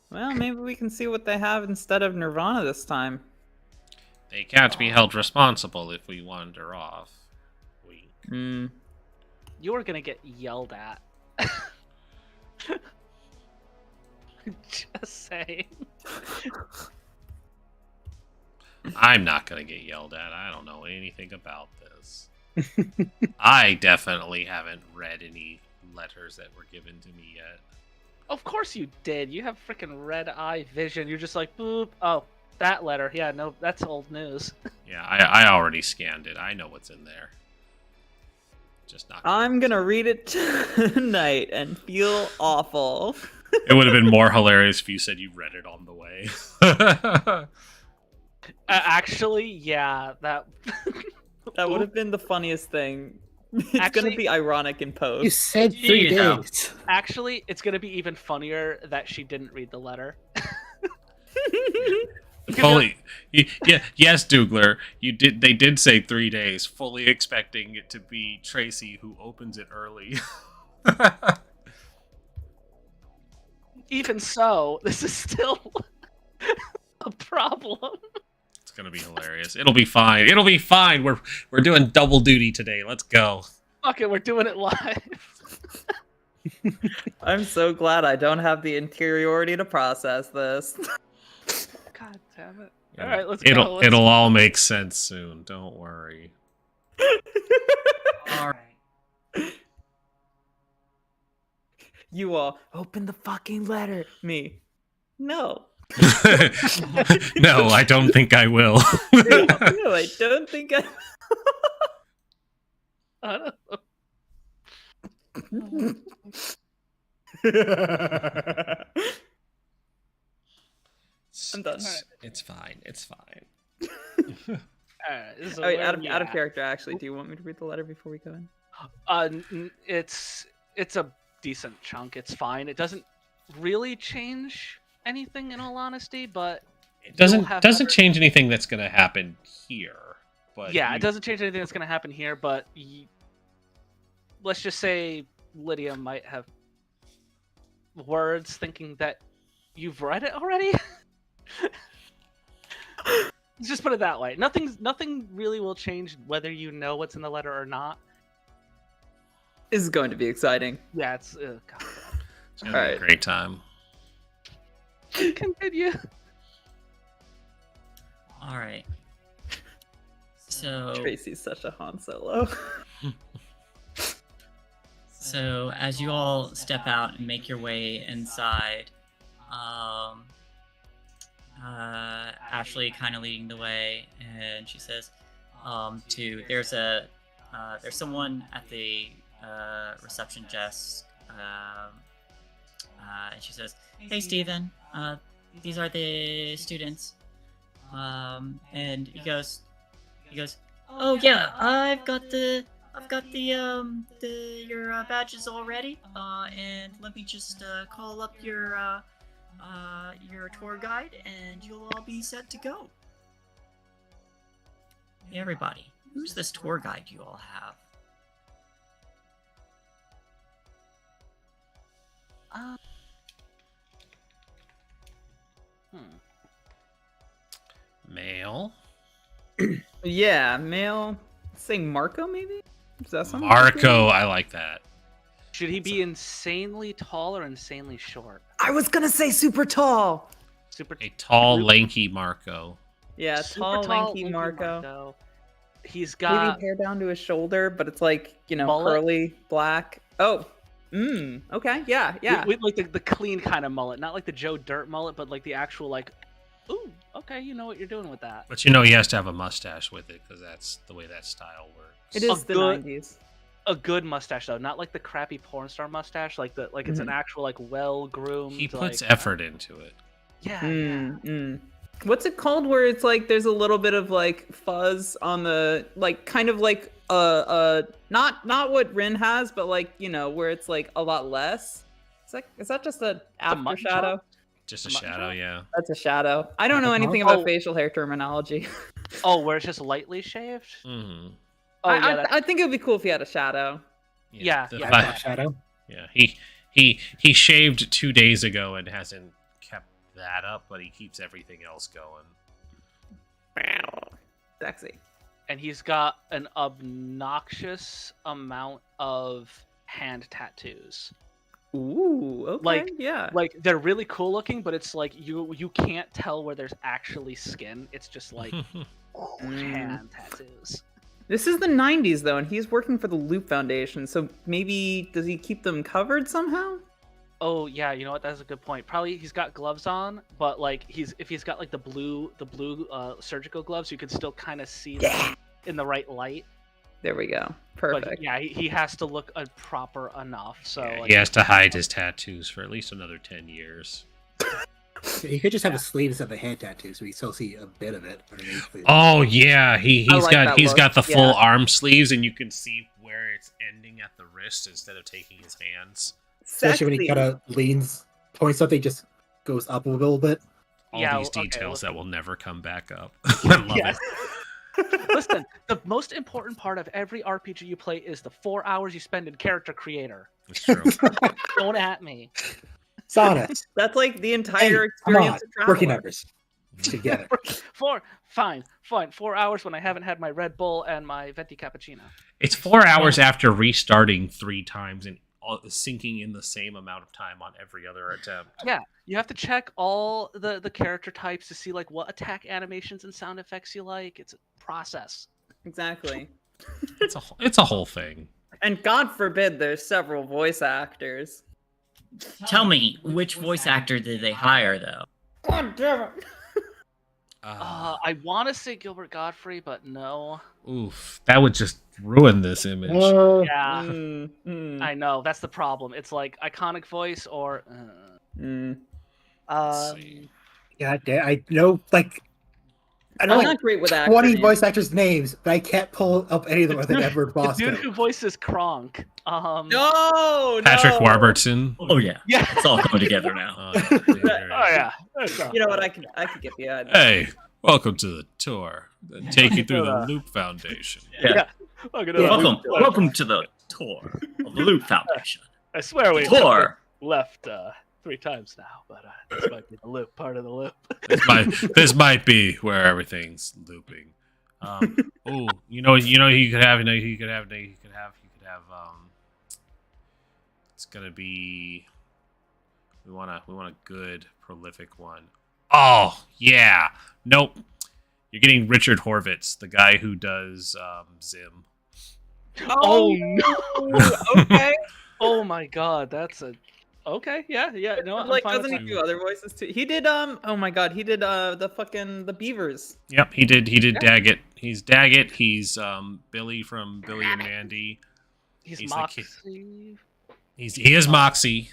Well, maybe we can see what they have instead of Nirvana this time. They can't be held responsible if we wander off. We You're gonna get yelled at. Just saying. I'm not gonna get yelled at. I don't know anything about this. I definitely haven't read any letters that were given to me yet. Of course you did. You have freaking red eye vision. You're just like, boop. Oh, that letter. Yeah, no, that's old news. Yeah, I already scanned it. I know what's in there. Just not. I'm gonna read it tonight and feel awful. It would have been more hilarious if you said you read it on the way. Actually, yeah, that. That would have been the funniest thing. It's Actually- gonna be ironic in post. You said 3 You know. days. Actually, it's gonna be even funnier that she didn't read the letter. Fully, yeah, yes, Dougler. You did. They did say 3 days, fully expecting it to be Tracy who opens it early. Even so, this is still a problem. It's gonna be hilarious. It'll be fine. It'll be fine. We're doing double duty today. Let's go. Fuck it, we're doing it live. I'm so glad I don't have the interiority to process this. God damn it. Yeah, All right, let's it'll go. Let's... it'll all make sense soon. Don't worry. All right. You all open the fucking letter. Me. No. No, I don't think I will. No, I don't think I. I don't know. I'm done. It's fine. It's fine. Alright, this is Oh, wait, where out we of at. character, actually. Do you want me to read the letter before we go in? It's a decent chunk. It's fine. It doesn't really change anything, in all honesty, but It you'll have doesn't change anything that's going to happen here. But yeah, it doesn't change anything that's going to happen here. But let's just say Lydia might have words thinking that you've read it already. Let's just put it that way. Nothing really will change whether you know what's in the letter or not. This is going to be exciting. Yeah, it's God. It's going to be a Alright. great time. Continue. All right. So, Tracy's such a Han Solo. so as you all step out and make your way inside, Ashley kind of leading the way, and she says, there's someone at the reception desk, and she says, "Hey, Steven, these are the students." And he goes, "Oh yeah, I've got your badges already. And let me just call up your tour guide, and you'll all be set to go." Hey, everybody, who's this tour guide you all have? Male. Yeah, male. Say Marco, maybe? Is that something? Marco, I like that. Should he be insanely tall or insanely short? I was gonna say super tall. Super A tall, lanky Marco. Yeah, super tall, lanky Marco. He's got Maybe hair down to his shoulder, but it's like, mullet? curly, black. Oh, okay, yeah. with like the clean kind of mullet, not like the Joe Dirt mullet, but like the actual like, ooh, okay, you know what you're doing with that. But you know he has to have a mustache with it because that's the way that style works. It is the 90s. A good mustache though, not like the crappy porn star mustache, like it's an actual like well groomed. He puts like, effort into it. Yeah. What's it called where it's like there's a little bit of like fuzz on the like kind of like not what Rin has, but like where it's like a lot less. Is that just a after shadow? Just a shadow, yeah. That's a shadow. I don't know anything about facial hair terminology. Oh, where it's just lightly shaved? Mm-hmm. Oh, I think it would be cool if he had a shadow. Yeah. Shadow. Yeah, he shaved 2 days ago and hasn't kept that up, but he keeps everything else going. Sexy. And he's got an obnoxious amount of hand tattoos. Ooh, okay, yeah. Like they're really cool looking, but it's like you can't tell where there's actually skin. It's just like hand tattoos. This is the 90s though, and he's working for the Loop Foundation, so maybe does he keep them covered somehow? Oh yeah, you know what? That's a good point. Probably he's got gloves on, but like if he's got like the blue surgical gloves, you can still kind of see them in the right light. There we go. Perfect. But yeah, he has to look proper enough. So Yeah, like, he has to hide his tattoos for at least another 10 years. You could just have the sleeves of the hand tattoo, so we still see a bit of it underneath. Oh yeah, he's like got the full arm sleeves, and you can see where it's ending at the wrist instead of taking his hands. Especially when he kind of points something, just goes up a little bit. All these details that will never come back up. I love it. Listen, the most important part of every RPG you play is the 4 hours you spend in character creator. It's true. Don't at me. Sonic. That's like the entire Come on, experience of travel. rookie numbers together. 4 hours when I haven't had my Red Bull and my venti cappuccino. It's 4 hours after restarting 3 times and sinking in the same amount of time on every other attempt. Yeah, you have to check all the character types to see like what attack animations and sound effects you like. It's a process. Exactly. It's a whole thing. And God forbid there's several voice actors. Tell me, which voice actor did they hire, though? God damn it. I want to say Gilbert Godfrey, but no. Oof, that would just ruin this image. Yeah, Mm. I know. That's the problem. It's like iconic voice or. Let's see. Yeah, I know. Like I know I'm like not great with 20 acronyms. voice actors' names, but I can't pull up any of them other than Edward The dude Bosco. who voices Kronk. No, Patrick no. Warburton. Oh yeah, Yeah. it's all coming together now. Oh, yeah. Oh yeah. That's You know what? I could get behind. Hey, welcome to the tour. Take you through the Loop Foundation. Yeah. Look at that. Welcome to the tour of the Loop Foundation. I swear we Tour. left 3 times now, but this might be the loop, part of the loop. This might be where everything's looping. Oh, you know, you could have. It's gonna be. We want a good, prolific one. Oh yeah. Nope. You're getting Richard Horvitz, the guy who does Zim. Oh no! Okay. Oh my god, that's a. Okay, yeah. No, I'm Like, fine with doesn't he that. do other voices too? He did. Oh my god, he did. The Beavers. Yep, he did Yeah. Daggett. He's Daggett. He's Billy from Billy and Mandy. He's He's the kid. Moxie. He is Moxie.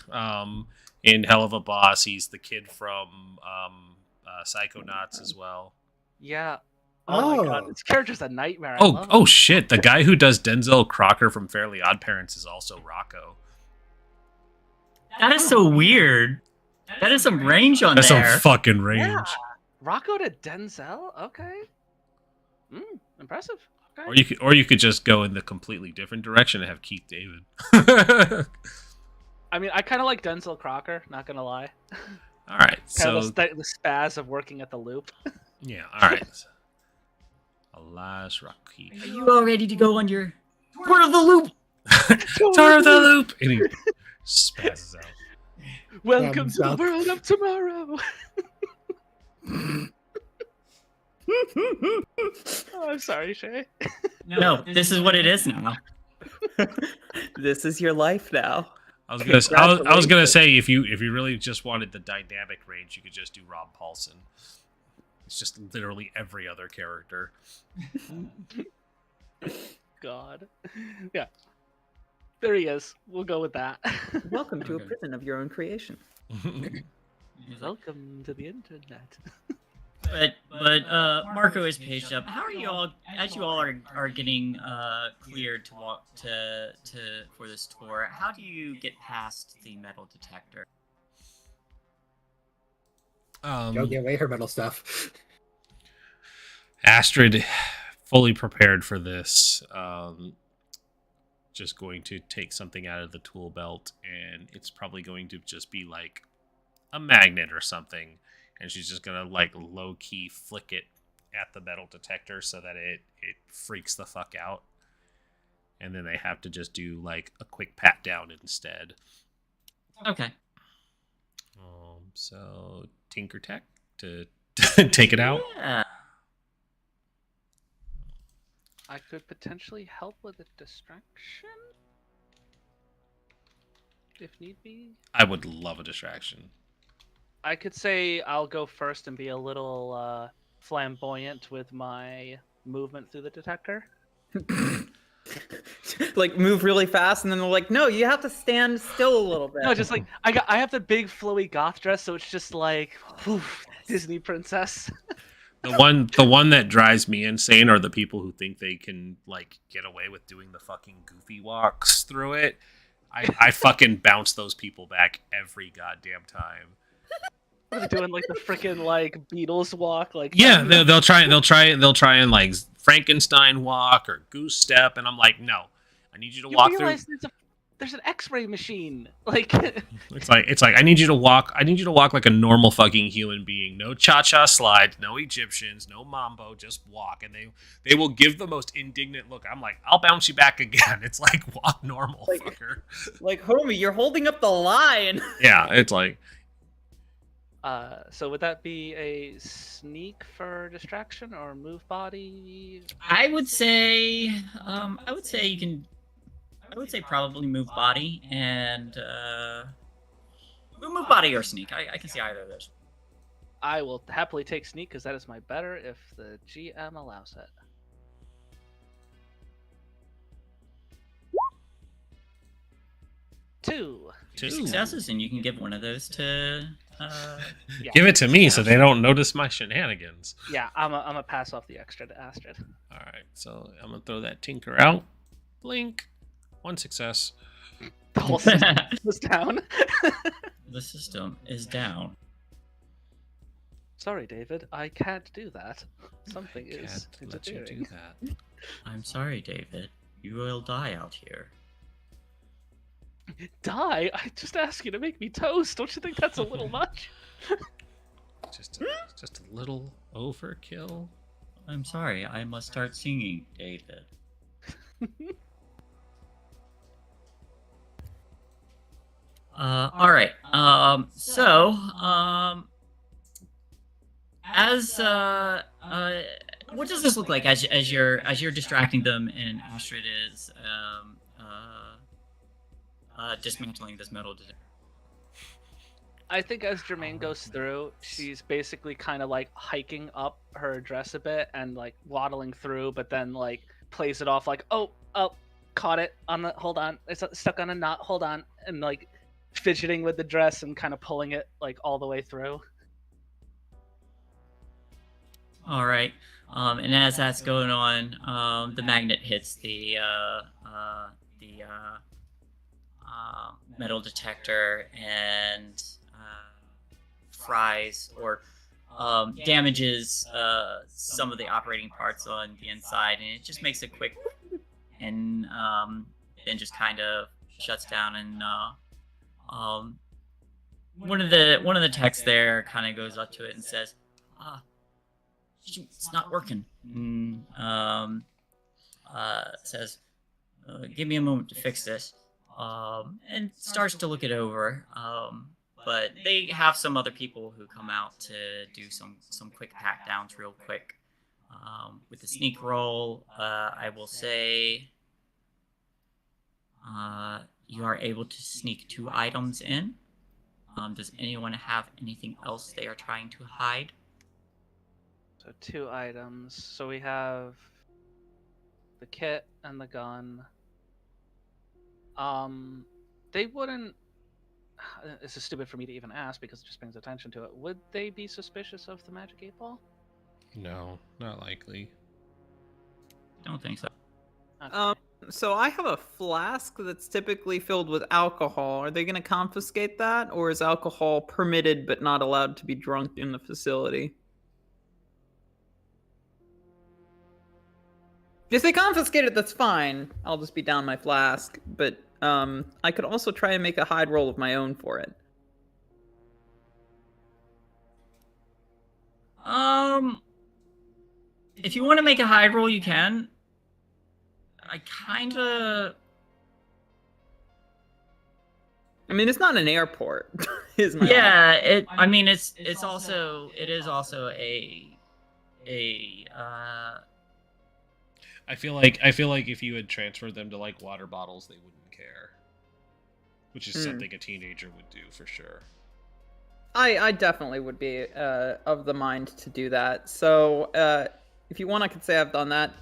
In Hell of a Boss, he's the kid from Psychonauts as well. Yeah. Oh my god, Oh. this character's a nightmare. I love Oh him. shit! The guy who does Denzel Crocker from Fairly Odd Parents is also Rocco. That is so weird. That is some range on That's there. some fucking range. Yeah. Rocco to Denzel? Okay. Impressive. Okay. Or you could just go in the completely different direction and have Keith David. I mean, I kind of like Denzel Crocker, not gonna lie. All right, Kind of so the spaz of working at the loop. yeah, all right. Alas, Rocky. Are you all ready to go on your tour of the loop? Tour of the Loop. And he spazzes out. Welcome to the up. world of tomorrow. Oh, I'm sorry, Shay. No, this is what it is now. This is your life now. I was gonna say if you really just wanted the dynamic range, you could just do Rob Paulson. It's just literally every other character. God. Yeah. There he is. We'll go with that. Welcome to a Okay. prison of your own creation. Welcome to the internet. But Marco is paged up. How are you all, as you all are getting cleared to walk to for this tour? How do you get past the metal detector? Don't get away her metal stuff. Astrid, fully prepared for this. Just going to take something out of the tool belt, and it's probably going to just be like a magnet or something. And she's just gonna like low key flick it at the metal detector so that it freaks the fuck out. And then they have to just do like a quick pat down instead. Okay. So Tinker Tech to take it out. Yeah. I could potentially help with a distraction. If need be. I would love a distraction. I could say I'll go first and be a little flamboyant with my movement through the detector. Like move really fast, and then they're like, "No, you have to stand still a little bit." No, just like I have the big flowy goth dress, so it's just like oof, Disney princess. The one that drives me insane are the people who think they can like get away with doing the fucking goofy walks through it. I fucking bounce those people back every goddamn time. They're doing like the freaking like Beatles walk, like Yeah, they'll try and like Frankenstein walk or goose step, and I'm like, no, I need you to You walk through. realize there's an X-ray machine, like It's like I need you to walk like a normal fucking human being. No cha-cha slides, no Egyptians, no mambo, just walk. And they will give the most indignant look. I'm like, I'll bounce you back again. It's like walk normal, Like- fucker. Like, homie, you're holding up the line. Yeah, it's like so would that be a sneak for distraction or move body? I would say you can. I would say probably move body and move body or sneak. I can see either of those. I will happily take sneak because that is my better if the GM allows it. 2. Two successes, and you can give one of those to. Yeah. Give it to me so they don't notice my shenanigans. Yeah, I'm a pass off the extra to Astrid. All right, so I'm gonna throw that tinker out. Blink. 1 success. The whole system was down. The system is down. Sorry, David, I can't do that. Something I is can't let you interfering. do that. I'm sorry, David. You will die out here. Die? I just asked you to make me toast. Don't you think that's a little much? Just a little overkill. I'm sorry. I must start singing, David. All right. What does this look like as you're distracting them and Astrid is dismantling this metal detector? I think as Jermaine goes through, she's basically kind of like hiking up her dress a bit and like waddling through, but then like plays it off like, oh, caught it on the, hold on, it's stuck on a knot, hold on, and like fidgeting with the dress and kind of pulling it like all the way through. All right. And as that's going on, the magnet hits the metal detector and fries or damages some of the operating parts on the inside, and it just makes it quick and then just kind of shuts down. And one of the techs there kind of goes up to it and says, shoot, it's not working. Says, give me a moment to fix this. And starts to look it over. But they have some other people who come out to do some quick pat downs real quick. With the sneak roll, I will say you are able to sneak 2 items in. Does anyone have anything else they are trying to hide? So 2 items. So we have the kit and the gun. They wouldn't. This is stupid for me to even ask because it just brings attention to it. Would they be suspicious of the magic 8-ball? No, not likely. Don't think so. Okay. So I have a flask that's typically filled with alcohol. Are they going to confiscate that, or is alcohol permitted but not allowed to be drunk in the facility? If they confiscate it, that's fine. I'll just be down my flask. But I could also try and make a hide roll of my own for it. If you want to make a hide roll, you can. I mean, it's not an airport. Is my yeah. It is also a I feel like if you had transferred them to like water bottles, they wouldn't care. Which is something a teenager would do for sure. I definitely would be of the mind to do that. So if you want, I could say I've done that.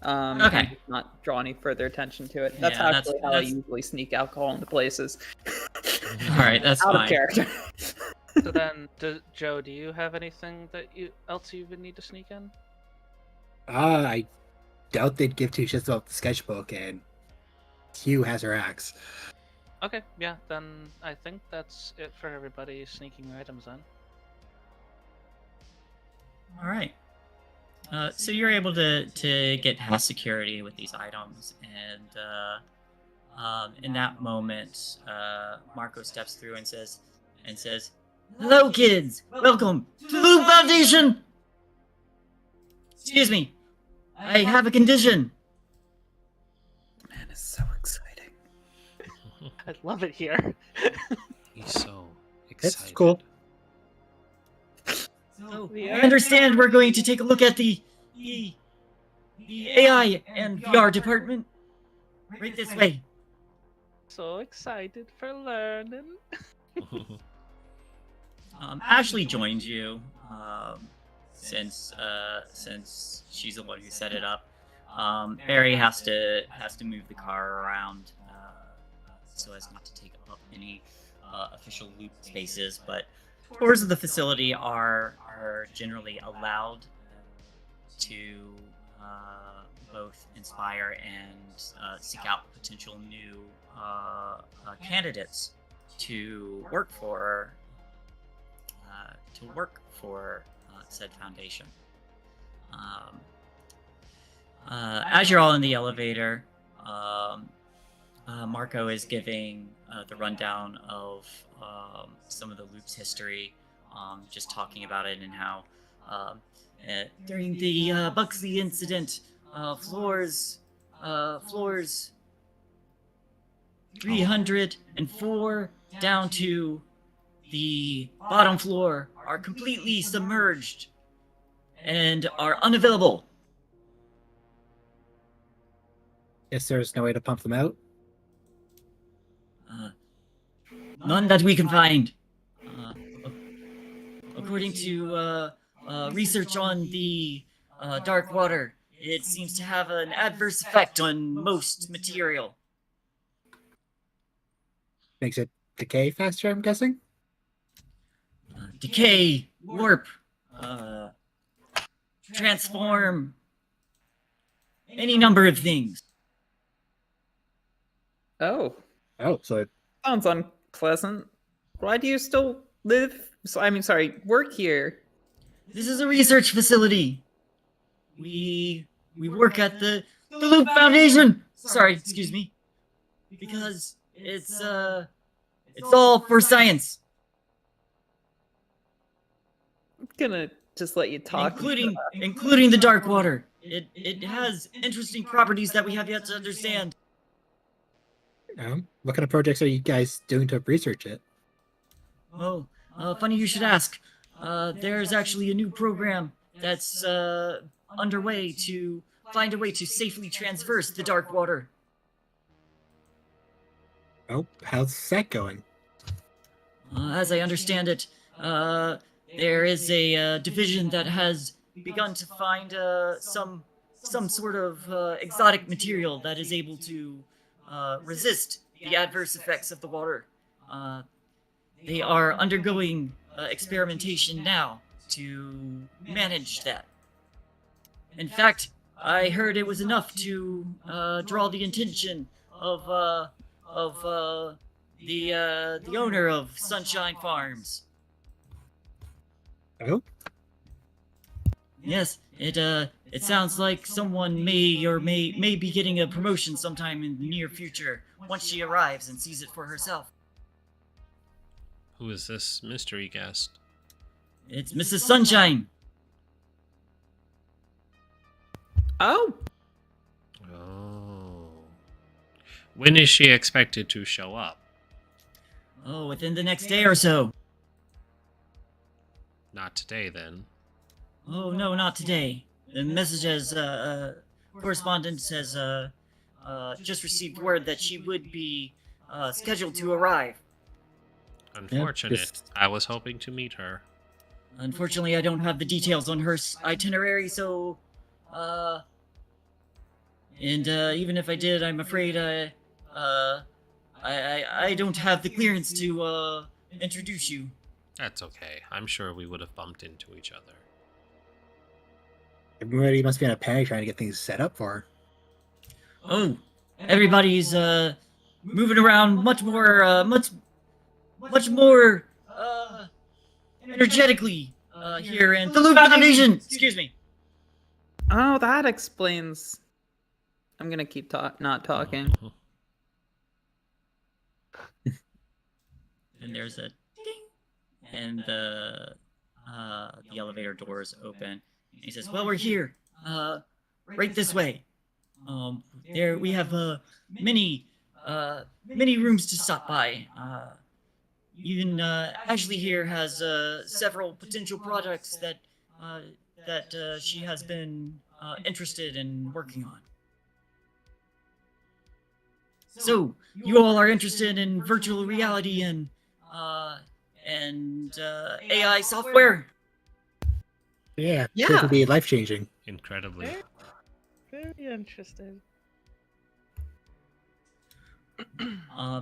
Okay. And not draw any further attention to it. That's Yeah, actually how I usually sneak alcohol into places. All right, that's Out fine. of character. So then, Joe, do you have anything that else you would need to sneak in? I doubt they'd give 2 shits about the sketchbook, and Hugh has her axe. Okay, yeah, then I think that's it for everybody sneaking items in. All right. So you're able to get past security with these items, and in that moment, Marco steps through and says, "Hello, kids. Welcome to the Loop Foundation. Excuse me, I have a condition." Man, it's so exciting. I love it here. He's so excited. It's cool. So I understand we're going to take a look at the AI and VR department. Right this way. So excited for learning. Ashley joins you, since she's the one who set it up. Barry has to move the car around so as not to take up any official loop spaces, but tours of the facility are generally allowed to both inspire and seek out potential new candidates to work for said foundation. As you're all in the elevator, Marco is giving the rundown of some of the loop's history, just talking about it and how during the Buxley incident, floors 304 down to the bottom floor are completely submerged and are unavailable. Yes, there's no way to pump them out. None that we can find. According to research on the dark water, it seems to have an adverse effect on most material. Makes it decay faster, I'm guessing? Decay, warp, transform, any number of things. Oh, Oh, so it, sounds unpleasant. Why do you still work here? This is a research facility. We work at the Loop Foundation. Sorry, excuse me. Because it's all for science, I'm gonna just let you talk. including the dark water. It has interesting properties that we have yet to understand. what kind of projects are you guys doing to research it? Oh, funny you should ask. There's actually a new program that's underway to find a way to safely traverse the dark water. Oh, how's that going? As I understand it, there is a division that has begun to find some sort of exotic material that is able to resist the adverse effects of the water. They are undergoing experimentation now to manage that. In fact, I heard it was enough to draw the attention of the owner of Sunshine Farms. Oh? Yes, it sounds like someone may be getting a promotion sometime in the near future once she arrives and sees it for herself. Who is this mystery guest? It's Mrs. Sunshine. Oh, Oh. When is she expected to show up? Oh, within the next day or so. Not today, then. Oh, no, not today. The message has, correspondence has, just received word that she would be, scheduled to arrive. Unfortunate. just- I was hoping to meet her. Unfortunately, I don't have the details on her itinerary, so, even if I did, I'm afraid, I don't have the clearance to, introduce you. That's okay. I'm sure we would have bumped into each other. Everybody must be in a panic trying to get things set up for her. Oh, everybody's, moving around much more, much more, energetically, here in the Loop Foundation! Excuse me. oh, that explains. I'm gonna keep not talking. And there's a ding, and the elevator doors open. And he says, "Well, we're here, right this way. There we have many rooms to stop by. Even Ashley here has several potential products that she has been interested in working on. So you all are interested in virtual reality and AI software? Yeah, Yeah. It could be life-changing. Incredibly. Very interesting.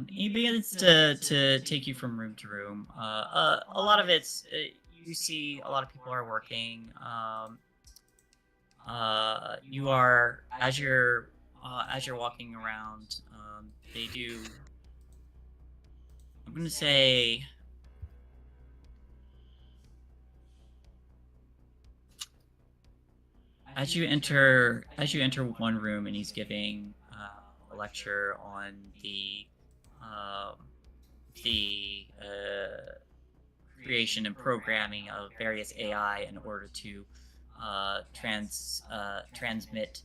He begins to take you from room to room. A lot of it's you see a lot of people are working. You are as you're walking around. They do. I'm gonna say. As you enter one room, and he's giving a lecture on the creation and programming of various AI in order to transmit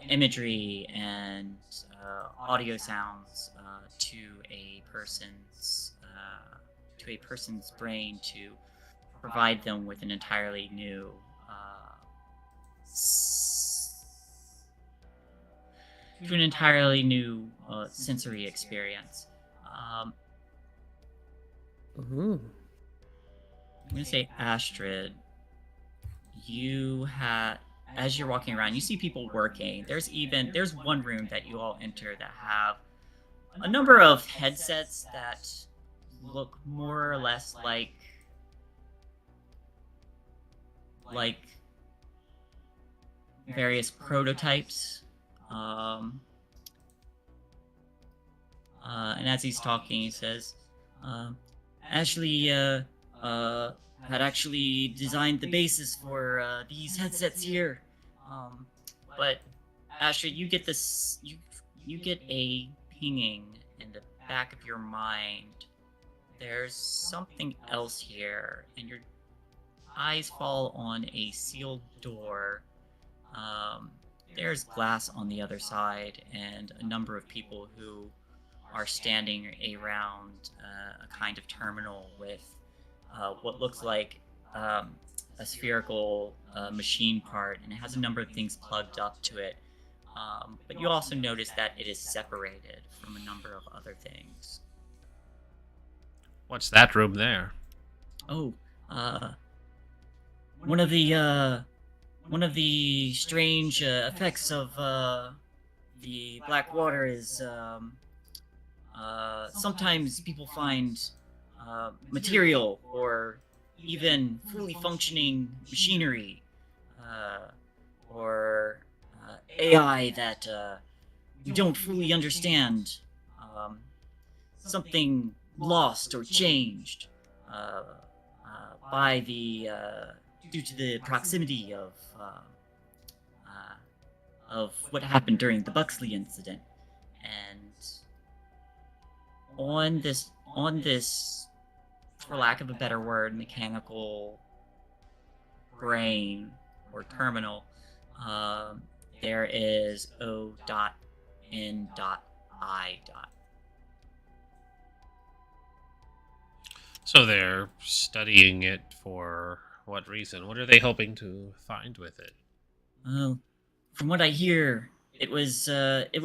imagery and audio sounds to a person's brain to provide them with an entirely new sensory experience. Ooh. I'm gonna say, Astrid, as you're walking around, you see people working. There's one room that you all enter that have a number of headsets that look more or less like various prototypes. And as he's talking, he says, Ashley had actually designed the basis for these headsets here. But Ashley, you get this. You get a pinging in the back of your mind. There's something else here, and your eyes fall on a sealed door. There's glass on the other side, and a number of people who are standing around a kind of terminal with what looks like a spherical machine part, and it has a number of things plugged up to it. But you also notice that it is separated from a number of other things. What's that room there? Oh, one of the strange effects of the black water is sometimes people find material or even fully functioning machinery or AI that we don't fully understand. Something lost or changed by due to the proximity of what happened during the Buxley incident. And on this, for lack of a better word, mechanical brain or terminal, there is O.N.I. So they're studying it for what reason? What are they hoping to find with it? Well, from what I hear, it was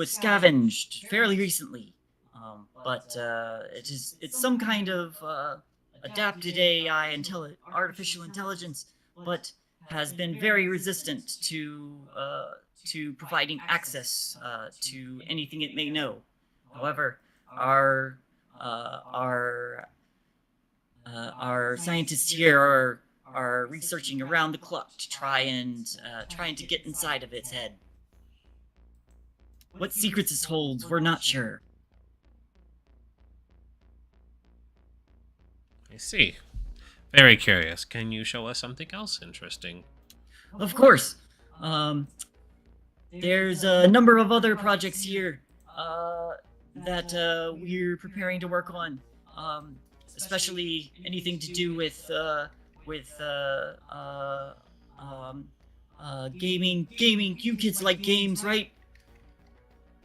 scavenged fairly recently, but it's some kind of adapted AI artificial intelligence, but has been very resistant to providing access to anything it may know. However, our scientists here are researching around the clock to trying to get inside of its head. What secrets it holds, we're not sure. I see. Very curious. Can you show us something else interesting? Of course. There's a number of other projects here that we're preparing to work on. Especially anything to do with gaming. You kids like games, right?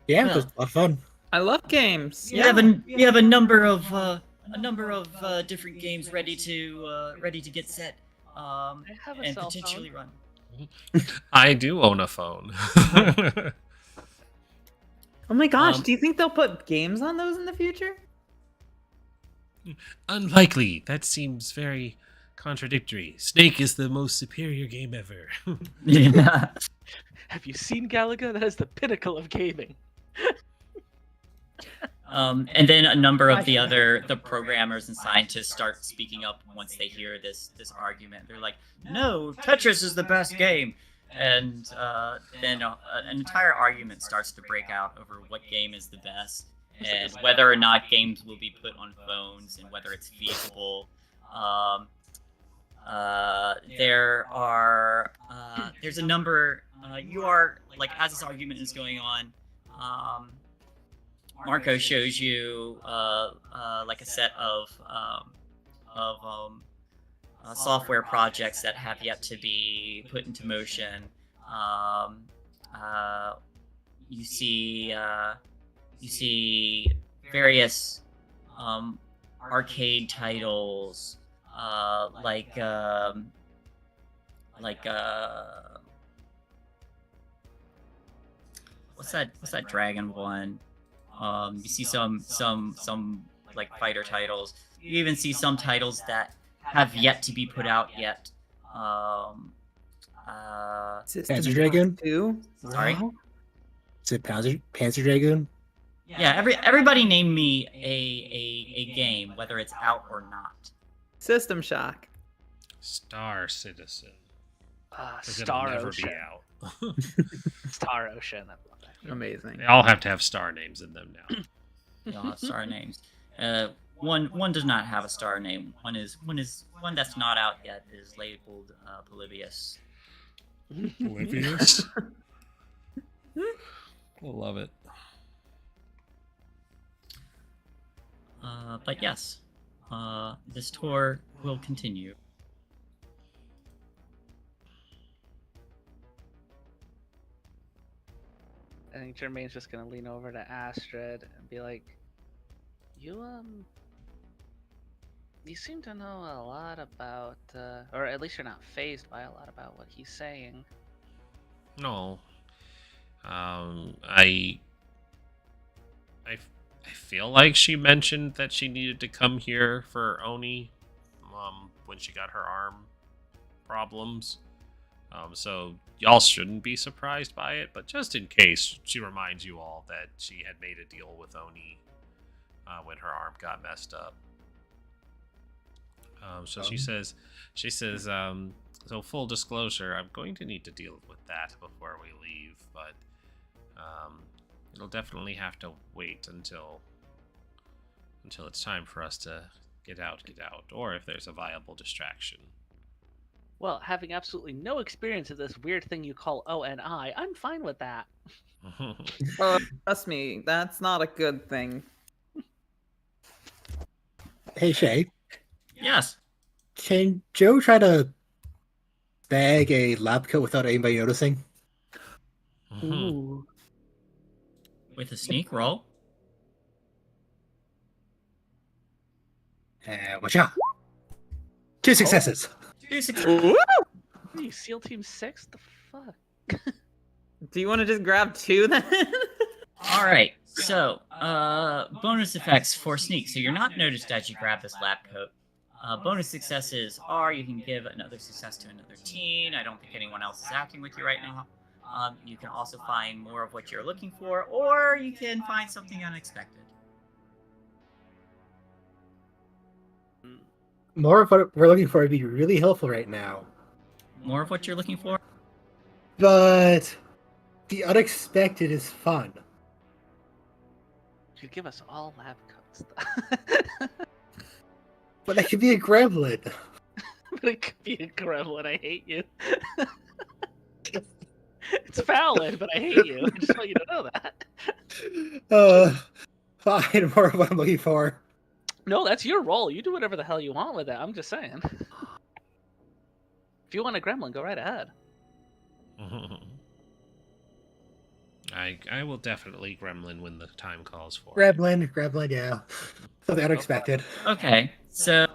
Yeah, Well, it's a lot of fun. I love games. We have a number of different games ready to get set I have a and cell potentially phone. run. I do own a phone. Oh my gosh, Um, do you think they'll put games on those in the future? Unlikely. That seems very contradictory. Snake is the most superior game ever. Yeah. Have you seen Galaga? That is the pinnacle of gaming. And then a number of the programmers and scientists start speaking up once they hear this argument. They're like, "No, Tetris is the best game." And then an entire argument starts to break out over what game is the best, and whether or not games will be put on phones, and whether it's feasible. There's a number. You are like, as this argument is going on, Marco shows you like a set of software projects that have yet to be put into motion. You see various arcade titles, like what's that dragon one? You see some like fighter titles. You even see some titles that have yet to be put out yet. Panzer Dragoon? Sorry? Is it Panzer Dragoon? Yeah, everybody name me a game, whether it's out or not. System Shock. Star Citizen. 'Cause Star it'll never Ocean. be out. Star Ocean. Amazing. They all have to have star names in them now. They all have star names. One does not have a star name. One that's not out yet is labeled Polybius. Oblivious. I love it. But yes, this tour will continue. I think Jermaine's just gonna lean over to Astrid and be like, "You you seem to know a lot about, or at least you're not fazed by a lot about what he's saying." No. I feel like she mentioned that she needed to come here for Oni, when she got her arm problems. So y'all shouldn't be surprised by it, but just in case, she reminds you all that she had made a deal with Oni when her arm got messed up. She says, so full disclosure, I'm going to need to deal with that before we leave, but it'll definitely have to wait until it's time for us to get out, or if there's a viable distraction. Well, having absolutely no experience of this weird thing you call ONI, I'm fine with that. Trust me, that's not a good thing. Hey, Shay, Yes. can Joe try to bag a lab coat without anybody noticing? Ooh. With a sneak roll. Watch out! 2 successes. 2 successes. What are you, SEAL Team 6? The fuck? Do you want to just grab 2 then? All right. So, bonus effects for sneak. So you're not noticed as you grab this lab coat. Bonus successes are you can give another success to another teen. I don't think anyone else is acting with you right now. You can also find more of what you're looking for, or you can find something unexpected. More of what we're looking for would be really helpful right now. More of what you're looking for? But the unexpected is fun. You give us all lab coats. But that could be a gremlin. But it could be a gremlin. I hate you. It's valid, but I hate you. I just want you to know that. Fine, more of what I'm looking for. No, that's your role. You do whatever the hell you want with it. I'm just saying. If you want a gremlin, go right ahead. I will definitely gremlin when the time calls for it. Gremlin, yeah. Something unexpected. Okay, so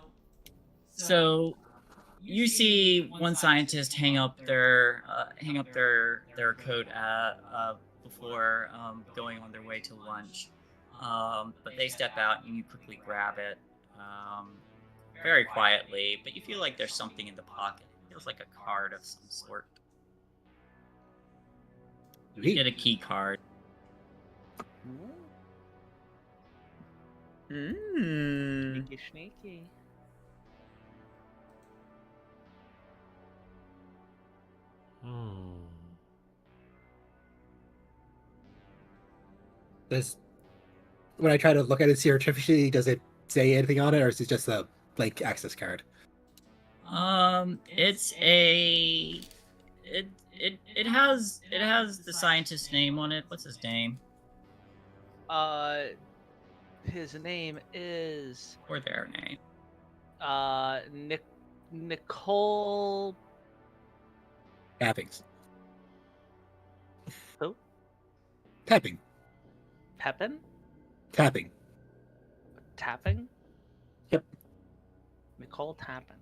you see one scientist hang up their coat before going on their way to lunch. But they step out and you quickly grab it very quietly. But you feel like there's something in the pocket. It feels like a card of some sort. You get a key card. Mm. Sneaky, sneaky. When I try to look at it surreptitiously, does it say anything on it, or is it just a blank access card? It's a it has the scientist's name on it. What's his name? His name is Or their name. Nicole. Tappings. Who? Tapping. Pepin? Tapping. Tapping? Yep. Nicole Tappin.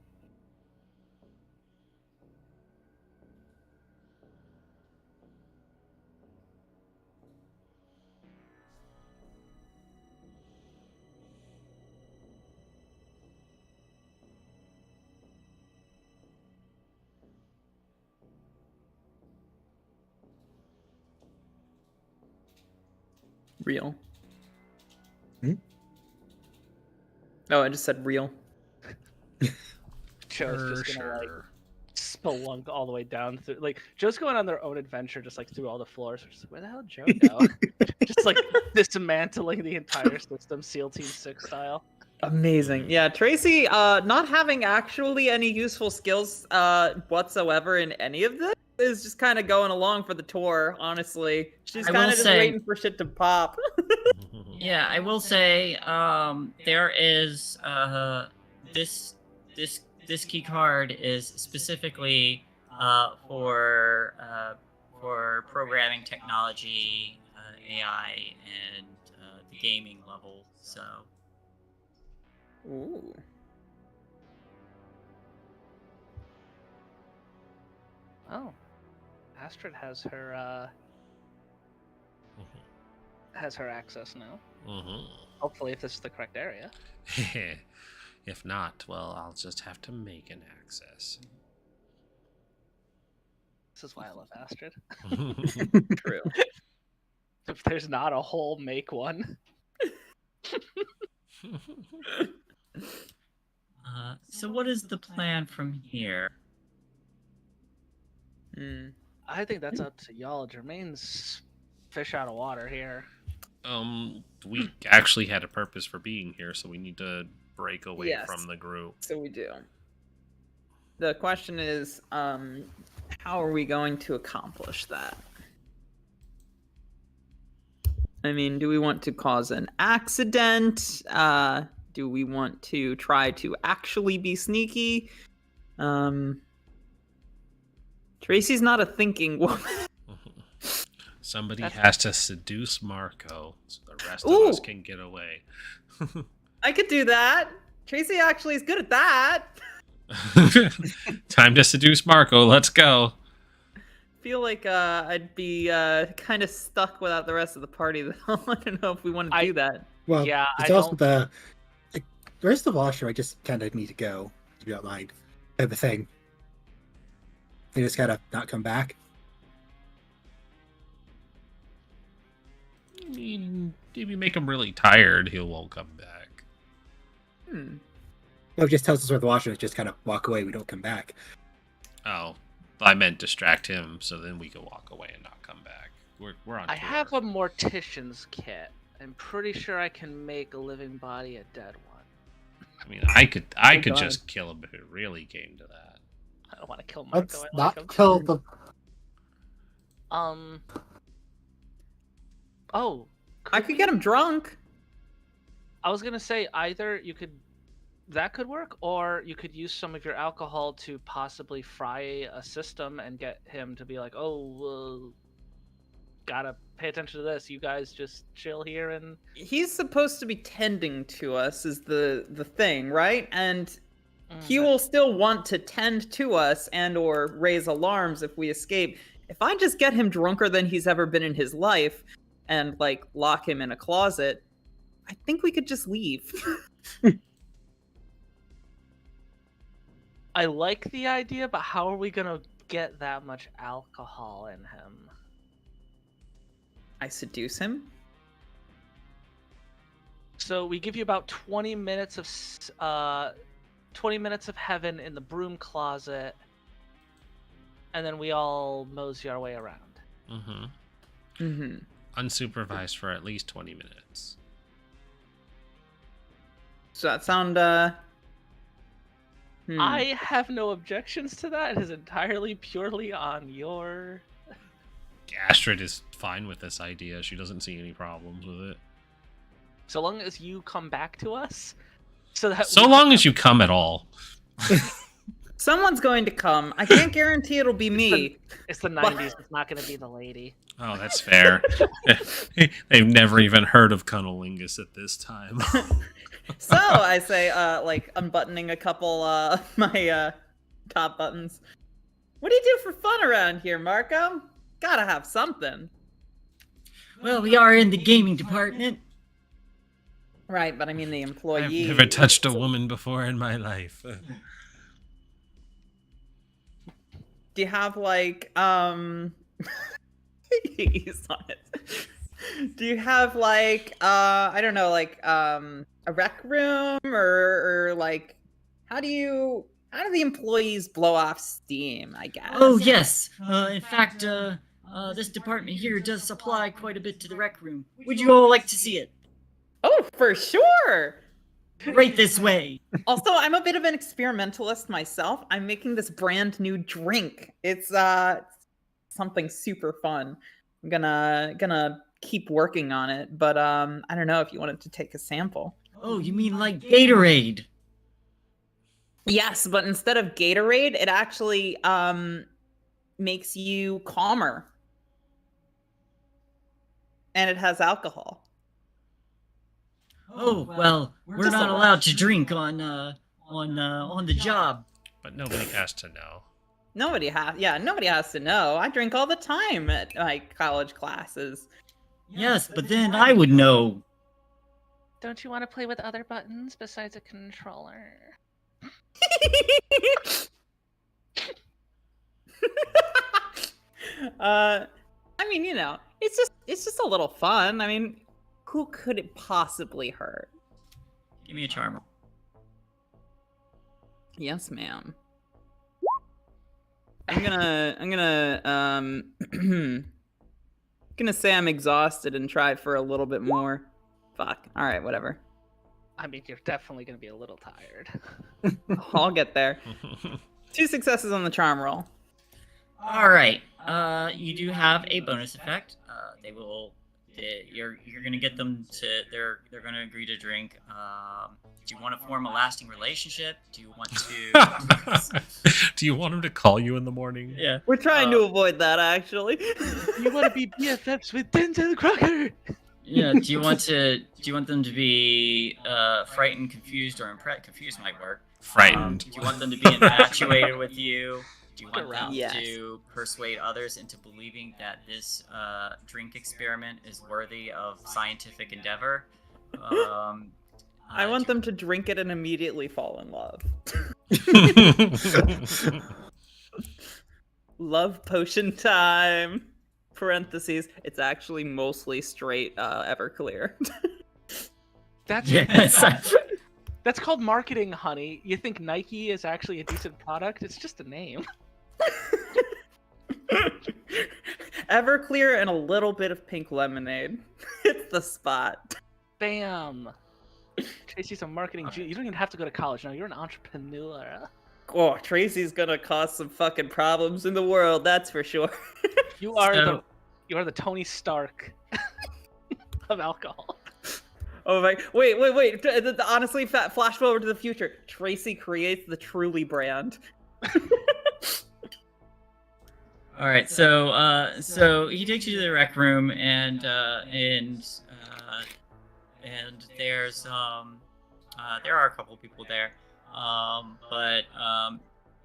Real. Hmm? Oh, I just said real. Joe's just gonna like spelunk all the way down through. Like Joe's going on their own adventure, just like through all the floors. We're just like, where the hell did Joe go? Just like dismantling the entire system, SEAL Team 6 style. Amazing. Yeah, Tracy, not having actually any useful skills whatsoever in any of this is just kind of going along for the tour, honestly. She's I kind will of just say- waiting for shit to pop. Yeah, I will say there is this key card is specifically for programming technology, AI, and the gaming level. So Ooh. Oh, Astrid has her access now. Hopefully, if this is the correct area. If not, well, I'll just have to make an access. This is why I love Astrid. True. If there's not a hole, make one. so what is the plan from here? Hmm. I think that's up to y'all. Jermaine's fish out of water here. We actually had a purpose for being here, so we need to break away Yes. from the group. So we do. The question is, how are we going to accomplish that? I mean, do we want to cause an accident? Do we want to try to actually be sneaky? Tracy's not a thinking woman. Somebody That's- has to seduce Marco so the rest of Ooh. us can get away. I could do that. Tracy actually is good at that. Time to seduce Marco. Let's go. Feel like I'd be kind of stuck without the rest of the party, though. I don't know if we want to do that. Well, Yeah, it's I also don't- the rest of Osher. I just kind of need to go, if you don't mind. Type of thing. They just gotta not come back. I mean, if you make him really tired, he won't come back. Hmm. Well, it just tells us where the Washer is. Just kind of walk away. We don't come back. Oh, I meant distract him, so then we can walk away and not come back. We're on. I tour. have a mortician's kit. I'm pretty sure I can make a living body a dead one. I mean, I could God. just kill him if it really came to that. I don't want to kill Marco. Let's I like not him. kill the. Oh, I could get him drunk. I was gonna say either that could work, or you could use some of your alcohol to possibly fry a system and get him to be like, "Oh, gotta pay attention to this. You guys just chill here and." He's supposed to be tending to us, is the thing, right? And he will still want to tend to us and or raise alarms if we escape. If I just get him drunker than he's ever been in his life and like lock him in a closet, I think we could just leave. I like the idea, but how are we gonna get that much alcohol in him? I seduce him. So we give you about 20 minutes of 20 minutes of heaven in the broom closet, and then we all mosey our way around. Unsupervised for at least 20 minutes. Does that sound I have no objections to that. It is entirely purely on your... Astrid is fine with this idea. She doesn't see any problems with it. So long as you come back to us, so long as you come at all. Someone's going to come. I can't guarantee it'll be me. It's the 90s. It's not going to be the lady. Oh, that's fair. They've never even heard of cunnilingus at this time. So I say, like unbuttoning a couple my top buttons. What do you do for fun around here, Marco? Gotta have something. Well, we are in the gaming department. Right, but I mean the employee. I've never touched a woman before in my life. Do you have like he's on it. Do you have like I don't know, like a rec room or like how do the employees blow off steam, I guess? Oh, yes. In fact, this department here does supply quite a bit to the rec room. Would you all like to see it? Oh, for sure. Right this way. Also, I'm a bit of an experimentalist myself. I'm making this brand new drink. It's something super fun. I'm gonna keep working on it, but I don't know if you wanted to take a sample. Oh, you mean like Gatorade? Yes, but instead of Gatorade, it actually makes you calmer. And it has alcohol. Oh, well, we're not allowed to drink on the job. But nobody has to know. Nobody has to know. I drink all the time at my college classes. Yes, but then I would know. Don't you want to play with other buttons besides a controller? I mean, you know, it's just a little fun. I mean, who could it possibly hurt? Give me a charm roll. Yes, ma'am. I'm gonna gonna say I'm exhausted and try for a little bit more. Fuck. All right, whatever. I mean, you're definitely going to be a little tired. I'll get there. 2 successes on the charm roll. All right. You do have a bonus effect. You're gonna get them to. They're gonna agree to drink. Do you want to form a lasting relationship? Do you want to? Do you want him to call you in the morning? Yeah. We're trying to avoid that, actually. You want to be BFFs with Denzel Crocker? Yeah. Do you want them to be frightened, confused, or impressed? Confused might work. Frightened. Do you want them to be infatuated with you? Do you want them Yes. to persuade others into believing that this drink experiment is worthy of scientific endeavor? I want them to drink it and immediately fall in love. Love potion time. Parentheses. It's actually mostly straight Everclear. That's Yes. That's called marketing, honey. You think Nike is actually a decent product? It's just a name. Everclear and a little bit of pink lemonade. It's the spot. Bam. Tracy's a marketing genius. You don't even have to go to college now. You're an entrepreneur. Oh, Tracy's gonna cause some fucking problems in the world, that's for sure. You are the Tony Stark of alcohol. Oh my! Wait! Honestly, flash forward to the future. Tracy creates the Truly brand. All right, so he takes you to the rec room, and there's there are a couple people there, but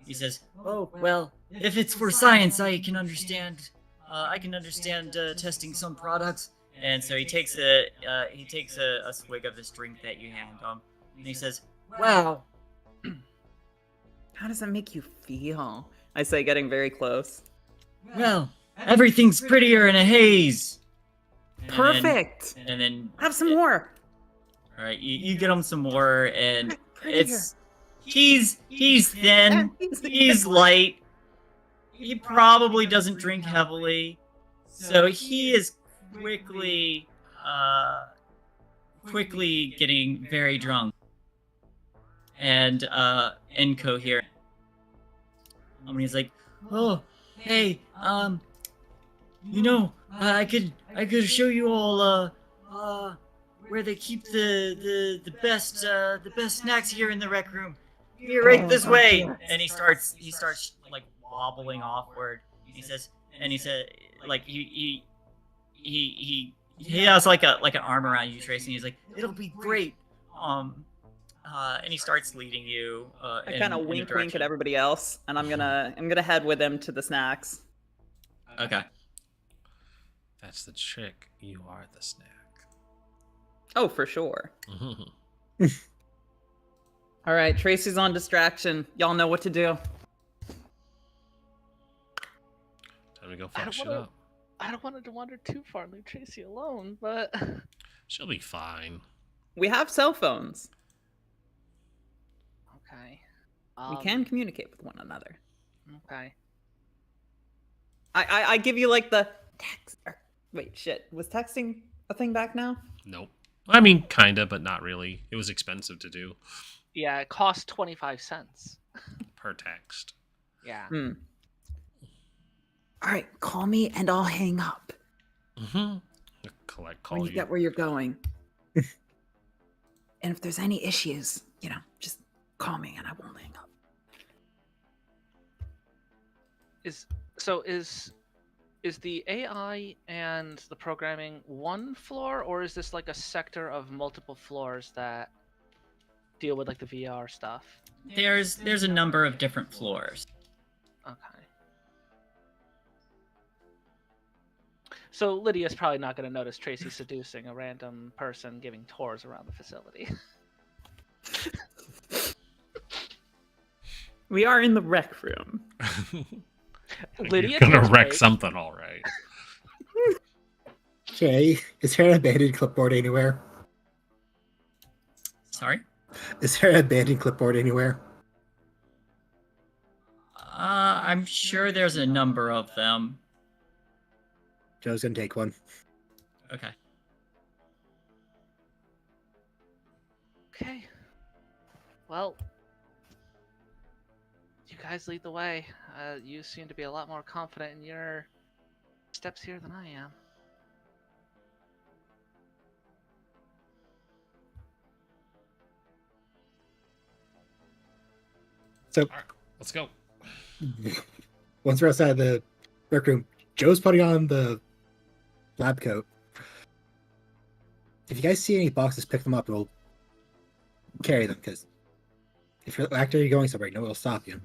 he says, "Oh well, if it's for science, I can understand. Testing some products." And so he takes a swig of this drink that you hand him, and he says, "Wow, How does that make you feel?" I say, getting very close. well, everything's prettier in a haze." Perfect. And then Have some more. All right, you get him some more, and it's he's thin, he's light. He probably doesn't drink heavily, so he is quickly getting very drunk and incoherent. He's like, "Oh, hey, I could show you all where they keep the best snacks here in the rec room. Here, right this way." And he starts like wobbling offward. He says, like he has like an arm around you, Tracy. And he's like, "It'll be great." And he starts leading you. I kind of wink at everybody else, and I'm gonna head with him to the snacks. Okay. That's the trick. You are the snack. Oh, for sure. All right, Tracy's on distraction. Y'all know what to do. Time to go fuck shit up. I don't want to wander too far and leave Tracy alone, but She'll be fine. We have cell phones. okay. We can communicate with one another. Okay. I give you like the text. Wait, shit. Was texting a thing back now? Nope. I mean, kinda, but not really. It was expensive to do Yeah, it cost 25 cents. per text. Yeah. All right, call me and I'll hang up Call when you you. get where you're going. And if there's any issues, just call me and I won't hang up. Is the AI and the programming one floor, or is this like a sector of multiple floors that deal with like the VR stuff? There's a number of different floors. Okay. So Lydia's probably not going to notice Tracy seducing a random person giving tours around the facility. We are in the rec room. Lydia You're gonna takes wreck breaks. something, all right. Jay, is there an abandoned clipboard anywhere? Sorry? Is there an abandoned clipboard anywhere? I'm sure there's a number of them. Joe's gonna take one. Okay. Okay. Well, you guys lead the way. You seem to be a lot more confident in your steps here than I am. So All right, let's go. once we're outside the rec room, Joe's putting on the lab coat. If you guys see any boxes, pick them up. We'll carry them, because if you're actually going somewhere, no one will stop you.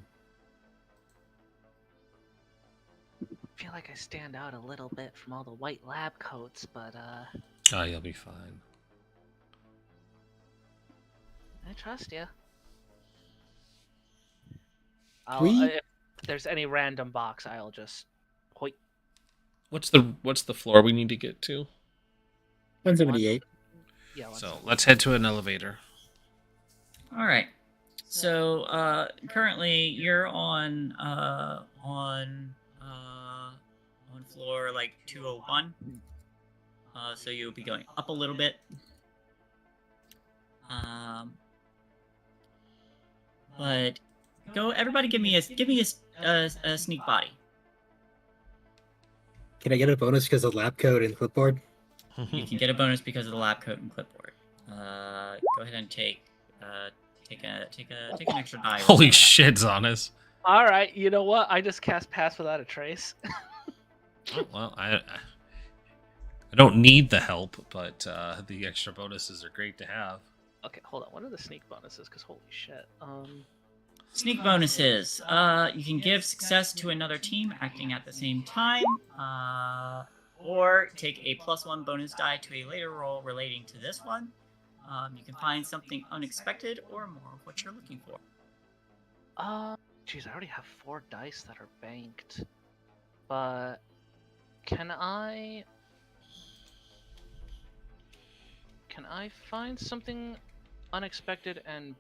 I feel like I stand out a little bit from all the white lab coats, but Oh, you'll be fine. I trust you. We- If there's any random box, I'll just hoit. What's the floor we need to get to? 178. Yeah. So let's head to an elevator. All right. So currently you're on floor like 201. So you'll be going up a little bit. But everybody give me a sneak body. Can I get a bonus because of lab coat and clipboard? You can get a bonus because of the lab coat and clipboard. Go ahead and take an extra die. Holy shit, Zanus. All right. You know what? I just cast Pass Without a Trace. Oh, well, I don't need the help, but the extra bonuses are great to have. Okay, hold on. What are the sneak bonuses? Because holy shit. Sneak bonuses. You can give success to another team acting at the same time, or take a +1 bonus die to a later roll relating to this one. You can find something unexpected or more of what you're looking for. Geez, I already have 4 dice that are banked. But can I can I find something unexpected and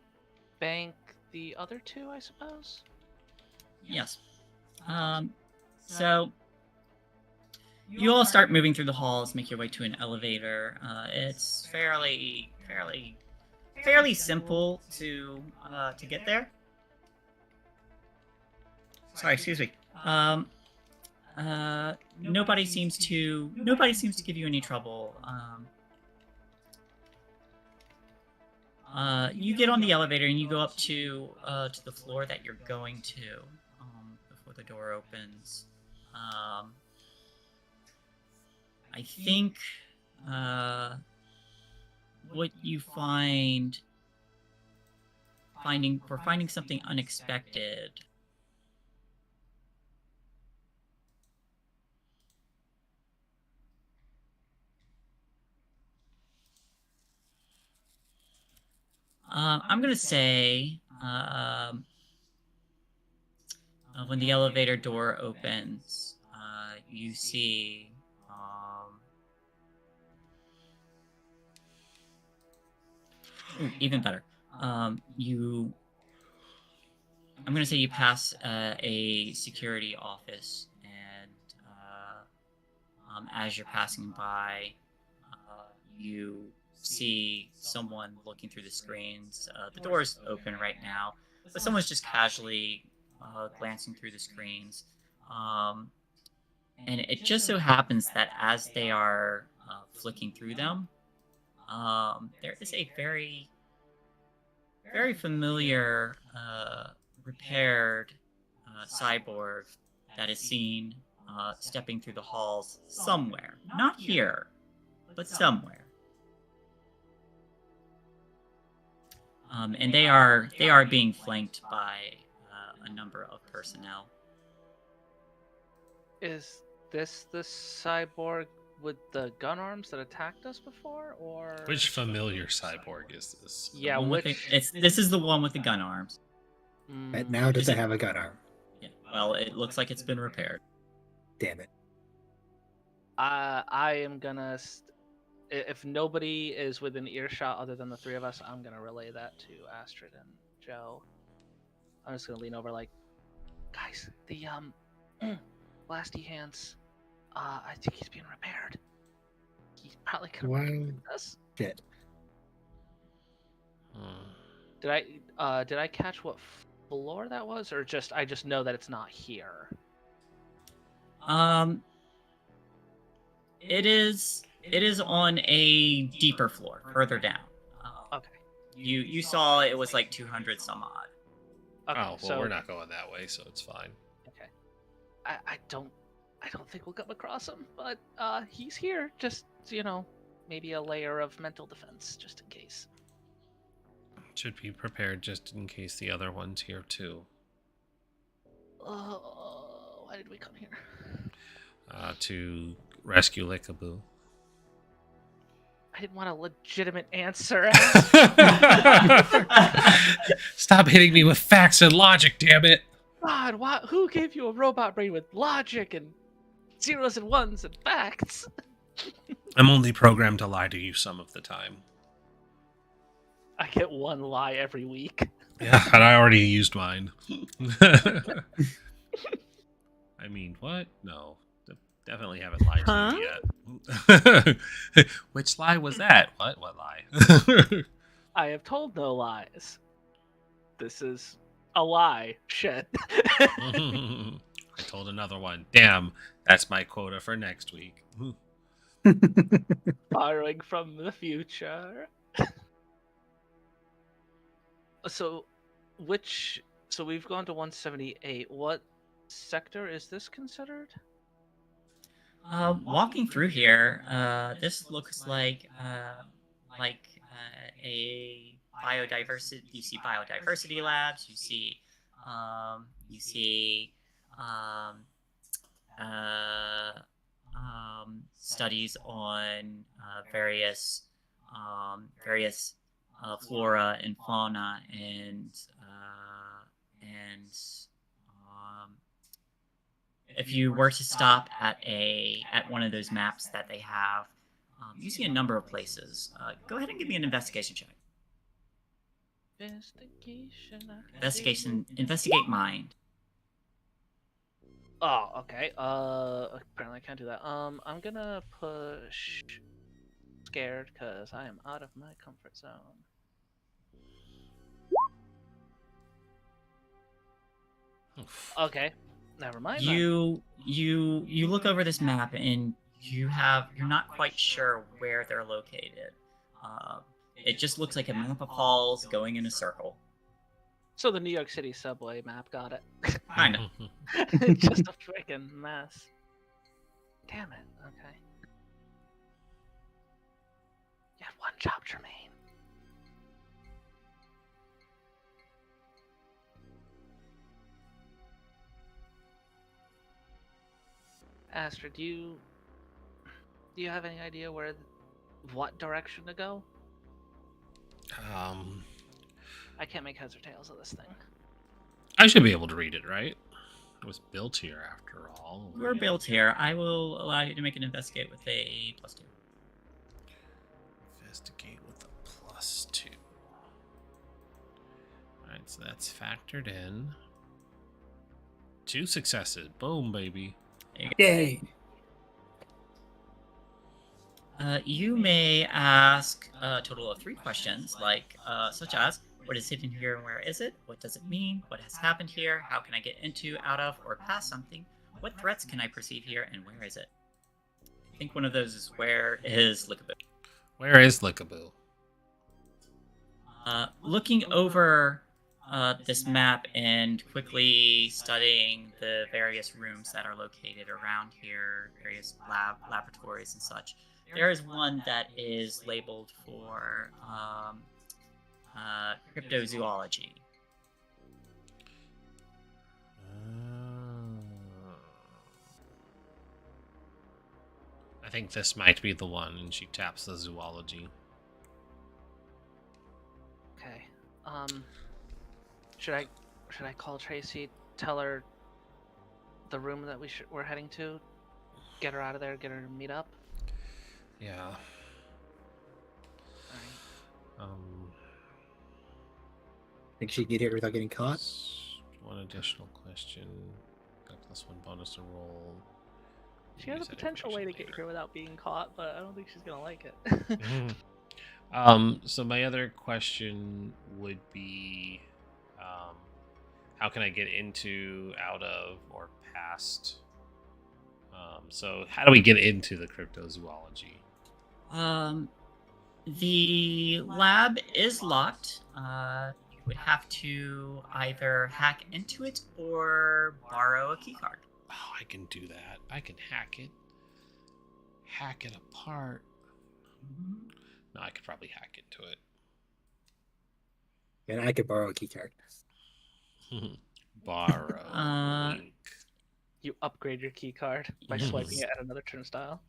bank the other two, I suppose? Yes. So you all start moving through the halls, make your way to an elevator. It's fairly simple to get there. Sorry, excuse me. Nobody seems to give you any trouble. You get on the elevator and you go up to the floor that you're going to before the door opens. I think what you finding something unexpected. I'm gonna say when the elevator door opens, you see even better. I'm gonna say you pass a security office, and as you're passing by, you see someone looking through the screens. The door is open right now, but someone's just casually glancing through the screens. And it just so happens that as they are flicking through them, there is a very, very familiar repaired cyborg that is seen stepping through the halls somewhere. Not here, but somewhere. And they are being flanked by a number of personnel. Is this the cyborg with the gun arms that attacked us before, or Which familiar cyborg is this? Yeah, This is the one with the gun arms. And now does it have a gun arm? Yeah. Well, it looks like it's been repaired. Damn it. I am gonna. If nobody is within earshot other than the three of us, I'm gonna relay that to Astrid and Joe. I'm just gonna lean over, like, guys, the blasty hands. I think he's being repaired. He's probably gonna Wow. us. Shit. Did I catch what floor that was, or I just know that it's not here? It is on a deeper floor, further down. Okay. You saw it was like 200 some odd. Okay, Oh, well, so we're not going that way, so it's fine. okay. I don't think we'll come across him, but he's here. Just maybe a layer of mental defense, just in case. Should be prepared just in case the other one's here too. Why did we come here? To rescue Lickaboo. I didn't want a legitimate answer. Stop hitting me with facts and logic, damn it! God, who gave you a robot brain with logic and zeros and ones and facts? I'm only programmed to lie to you some of the time. I get one lie every week. Yeah, and I already used mine. I mean, what? No. Definitely haven't lied to you yet. Which lie was that? What lie? I have told no lies. This is a lie. Shit. I told another one. Damn, that's my quota for next week. Borrowing from the future. So we've gone to 178. What sector is this considered? Walking through here, this looks like a biodiversity. You see biodiversity labs. You see studies on various flora and fauna, and if you were to stop at one of those maps that they have, You see a number of places. Go ahead and give me an investigation check. Investigate mind. Oh, okay. Apparently I can't do that. I'm gonna push scared because I am out of my comfort zone. Okay, never mind. You look over this map and you're not quite sure where they're located. It just looks like a map of halls going in a circle. So the New York City subway map, got it. Kinda. It's just a freaking mess. Damn it. Okay. You had one job, Jermaine. Astrid, do you have any idea what direction to go? I can't make heads or tails of this thing. I should be able to read it, right? It was built here after all. We're built here. I will allow you to make an investigate with a +2. Investigate with a +2. Alright, so that's factored in. 2 successes. Boom, baby. Yay! You may ask a total of 3 questions, such as, what is hidden here and where is it? What does it mean? What has happened here? How can I get into, out of, or past something? What threats can I perceive here, and where is it? I think one of those is, where is Lickaboo? Where is Lickaboo? Looking over this map and quickly studying the various rooms that are located around here, various laboratories and such, there is one that is labeled for cryptozoology. I think this might be the one, and she taps the zoology. Okay. Should I call Tracy, tell her the room that we're heading to, get her out of there, get her to meet up? Yeah. Alright. Think she'd get here without getting caught? One additional question. Got +1 bonus to roll. She has a potential way to get here without being caught, but I don't think she's gonna like it. So my other question would be, how can I get into, out of, or past? So how do we get into the cryptozoology? The lab is locked. You would have to either hack into it or borrow a keycard. Oh, I can do that. I can hack it. Hack it apart. No, I could probably hack into it. And I could borrow a keycard. Borrow. Link. You upgrade your key card by swiping it at another turnstile.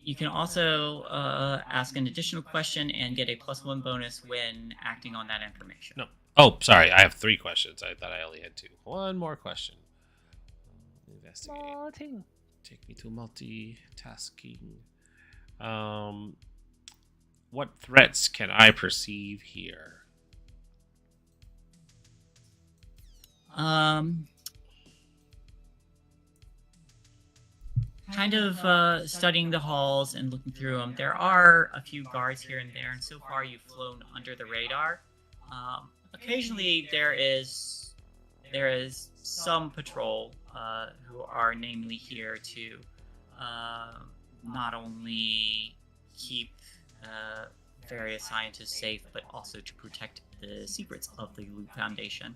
You can also ask an additional question and get a +1 bonus when acting on that information. No. Oh, sorry. I have 3 questions. I thought I only had 2. One more question. Investigate. Martin. Take me to multitasking. What threats can I perceive here? Kind of studying the halls and looking through them. There are a few guards here and there, and so far you've flown under the radar. Occasionally there is some patrol who are namely here to not only keep various scientists safe, but also to protect the secrets of the Loop Foundation.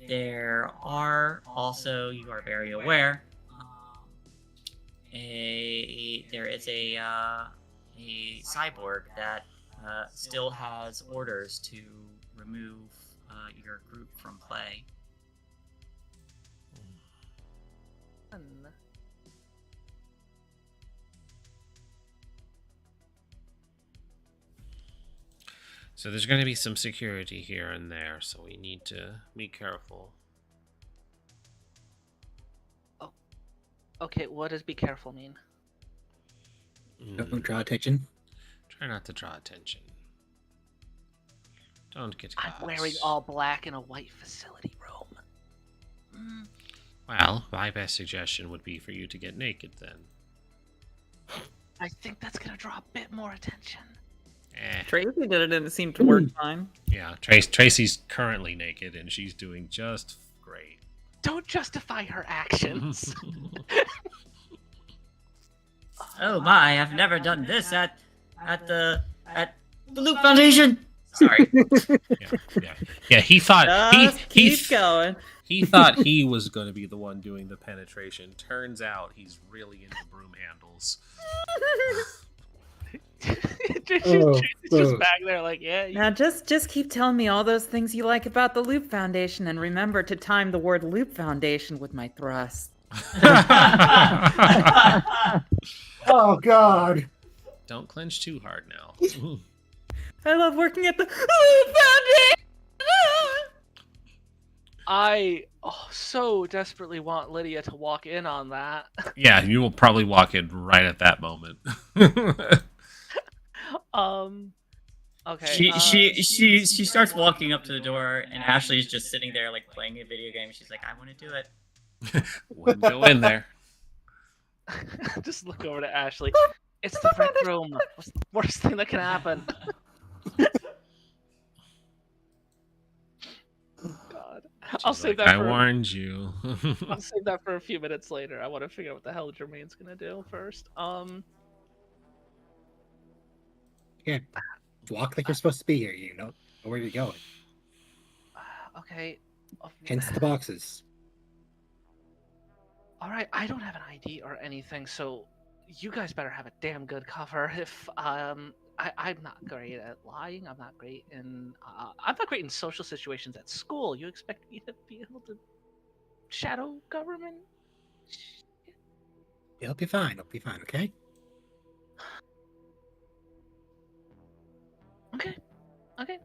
There are also, you are very aware, there is a cyborg that still has orders to remove your group from play. So there's going to be some security here and there, so we need to be careful. Okay, what does be careful mean? Don't draw attention. Try not to draw attention. Don't get I'm caught. wearing all black in a white facility room. Well, my best suggestion would be for you to get naked then. I think that's gonna draw a bit more attention. Tracy did it and it seemed to work fine. Yeah, Tracy's currently naked and she's doing just great. Don't justify her actions. Oh my, I've never done this at the Loop Foundation. Sorry. Yeah. He thought Just keep going. he thought he was going to be the one doing the penetration. Turns out he's really into broom handles. She's just back there like, yeah. Now just keep telling me all those things you like about the Loop Foundation, and remember to time the word Loop Foundation with my thrust. Oh God! Don't clench too hard now. I love working at the Loop Foundation. I so desperately want Lydia to walk in on that. Yeah, you will probably walk in right at that moment. Okay. She starts walking up to the door, and Ashley's just sitting there like playing a video game. She's like, I want to do it. Wouldn't go in there. Just look over to Ashley. It's the front room. What's the worst thing that can happen? God. I'll She's save like, that I for warned you. I'll save that for a few minutes later. I want to figure out what the hell Jermaine's gonna do first. Yeah, walk like you're supposed to be here. You know where you're going. Okay. Hence the boxes. All right. I don't have an ID or anything, so you guys better have a damn good cover. If I'm not great at lying. I'm not great in social situations at school. You expect me to be able to shadow government? It'll be fine. It'll be fine. Okay. Okay.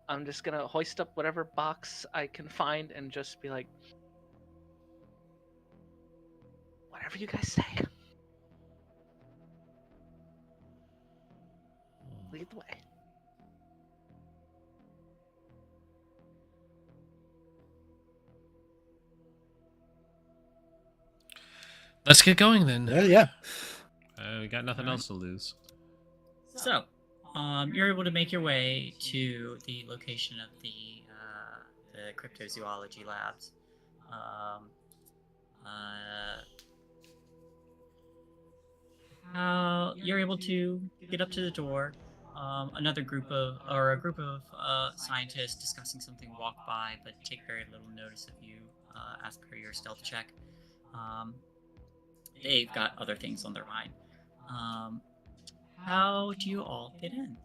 I'm just gonna hoist up whatever box I can find and just be like, whatever you guys say. Lead the way. Let's get going then. Yeah. We got nothing else to lose. So, you're able to make your way to the location of the cryptozoology labs. You're able to get up to the door. A group of scientists discussing something walk by, but take very little notice of you. As per your stealth check, they've got other things on their mind. How do you all get in?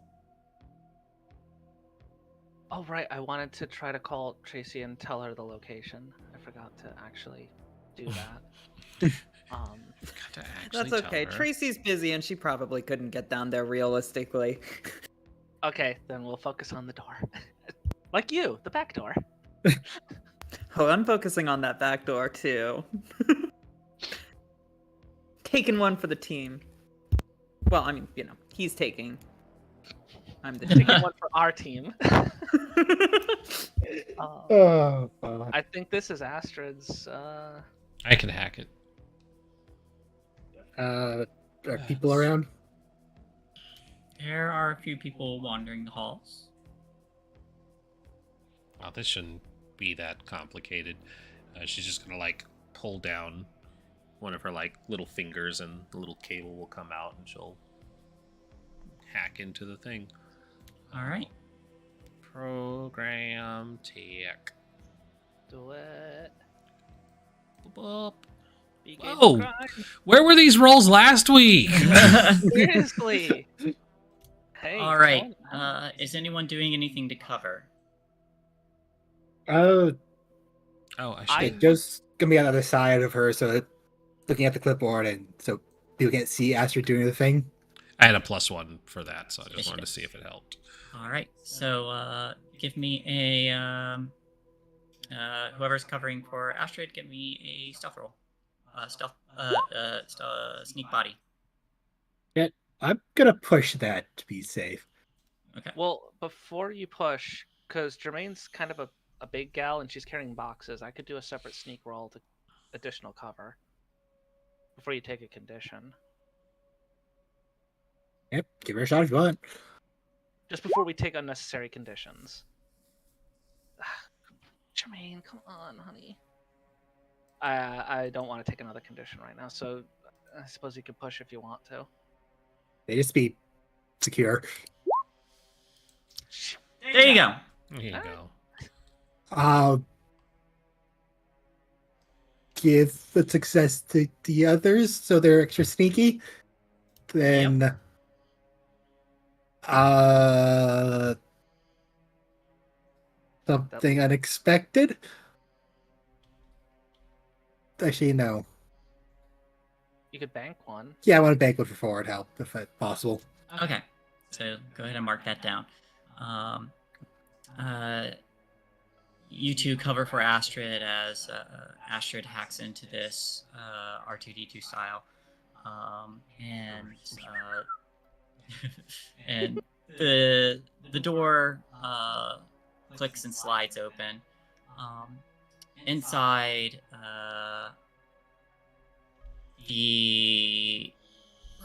Oh, right. I wanted to try to call Tracy and tell her the location. I forgot to actually do that. That's okay. Tracy's busy and she probably couldn't get down there realistically. Okay, then we'll focus on the door. Like you, the back door. Oh, I'm focusing on that back door too. Taking one for the team. Well, I mean, he's taking. I'm the Taking one for our team. Oh, God. I think this is Astrid's. I can hack it. Are people around? There are a few people wandering the halls. Well, this shouldn't be that complicated. She's just gonna pull down one of her little fingers, and the little cable will come out, and she'll hack into the thing. All right. Program tech. Do it. Boop. Begin Whoa! crime. Where were these rolls last week? Seriously. Hey. All right. Is anyone doing anything to cover? Oh, I should. Joe's gonna be on the other side of her, so looking at the clipboard, and so people can't see Astrid doing the thing. I had a +1 for that, so I just wanted to see if it helped. All right. So give me a whoever's covering for Astrid, give me a stealth roll. stealth, sneak body. I'm gonna push that to be safe. Okay. Well, before you push, because Jermaine's kind of a big gal and she's carrying boxes, I could do a separate sneak roll to additional cover before you take a condition. Yep, give her a shot if you want. Just before we take unnecessary conditions. Jermaine, come on, honey. I don't want to take another condition right now, so I suppose you could push if you want to. They just be secure. There you go. Here you go. I'll give the success to the others so they're extra sneaky. Then something unexpected. Actually, no. You could bank one. Yeah, I want to bank one for forward help if possible. Okay. So go ahead and mark that down. You two cover for Astrid as Astrid hacks into this R2D2 style, and the door clicks and slides open. Inside, the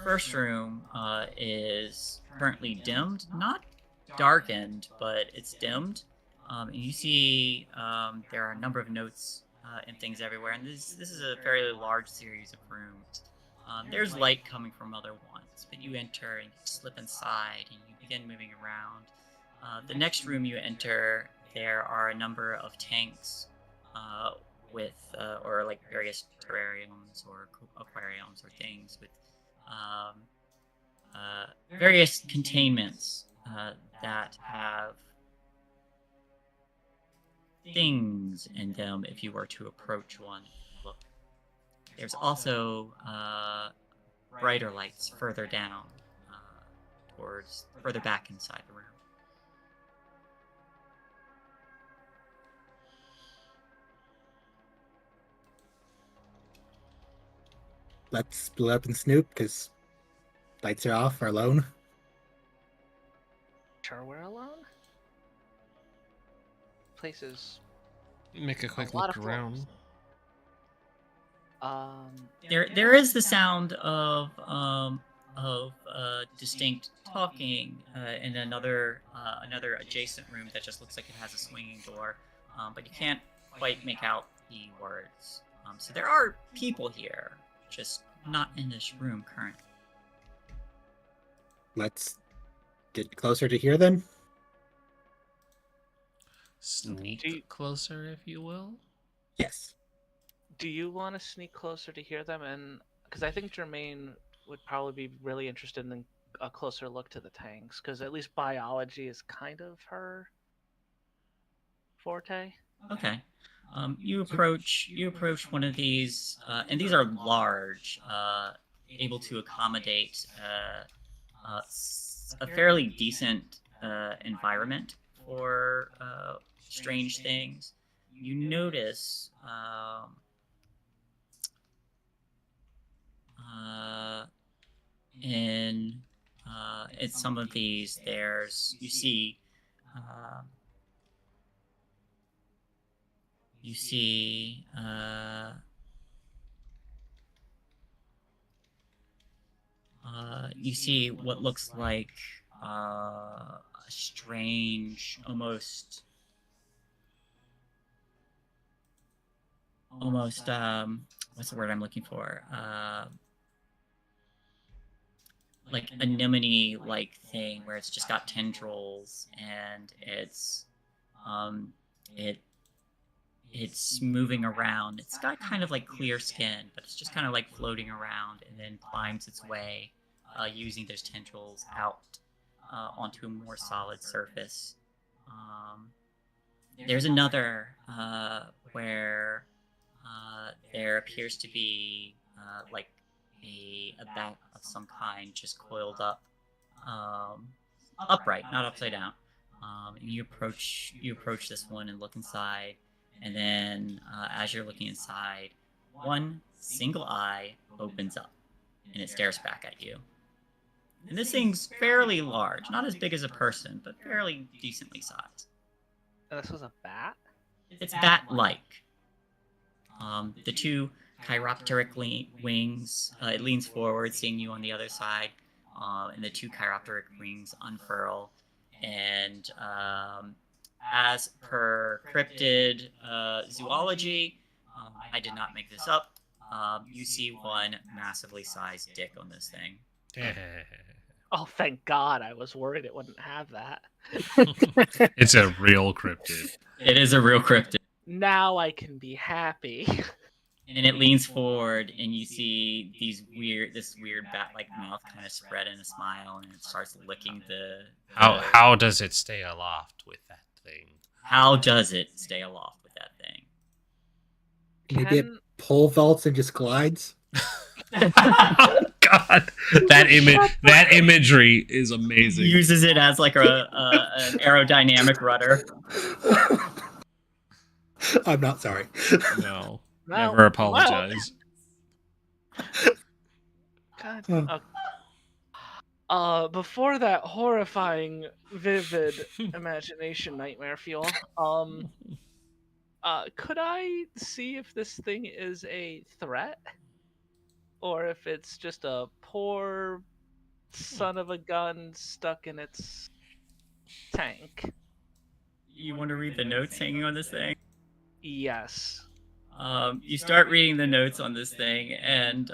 first room is currently dimmed, not darkened, but it's dimmed. And you see there are a number of notes and things everywhere, and this is a fairly large series of rooms. There's light coming from other ones, but you enter and you slip inside and you begin moving around. The next room you enter, there are a number of tanks with or like various terrariums or aquariums or things with various containments that have things in them if you were to approach one and look. There's also brighter lights further down towards further back inside the room. Let's split up and snoop because lights are off. We're alone. Sure, we're alone. Places. Make a quick lot look of around. There is the sound of distinct talking in another adjacent room that just looks like it has a swinging door, but you can't quite make out the words. So there are people here, just not in this room currently. Let's get closer to here then. Sneak closer, if you will. Yes. Do you want to sneak closer to hear them? And because I think Jermaine would probably be really interested in a closer look to the tanks, because at least biology is kind of her forte. Okay. You approach one of these, and these are large, able to accommodate a fairly decent environment for strange things. You notice in some of these, you see what looks like a strange, almost what's the word I'm looking for? Like anemone-like thing where it's just got tendrils and it's moving around. It's got kind of like clear skin, but it's just kind of like floating around and then climbs its way using those tendrils out onto a more solid surface. There's another where there appears to be like a bat of some kind just coiled up, upright, not upside down. And you approach this one and look inside, and then as you're looking inside, one single eye opens up, and it stares back at you. And this thing's fairly large, not as big as a person, but fairly decently sized. And this was a bat? It's bat-like. The two chiropteric wings, it leans forward, seeing you on the other side, and the two chiropteric wings unfurl. And as per cryptid zoology, I did not make this up, you see one massively sized dick on this thing. Oh, thank God. I was worried it wouldn't have that. It's a real cryptid. It is a real cryptid. Now I can be happy. And it leans forward, and you see this weird bat-like mouth kind of spread in a smile, and it starts licking the. How does it stay aloft with that thing? How does it stay aloft with that thing? Maybe it pole vaults and just glides. God, that imagery is amazing. Uses it as like an aerodynamic rudder. I'm not sorry. No, never apologize. God. Before that horrifying, vivid imagination nightmare fuel, could I see if this thing is a threat? Or if it's just a poor son of a gun stuck in its tank? You want to read the notes hanging on this thing? Yes. You start reading the notes on this thing, and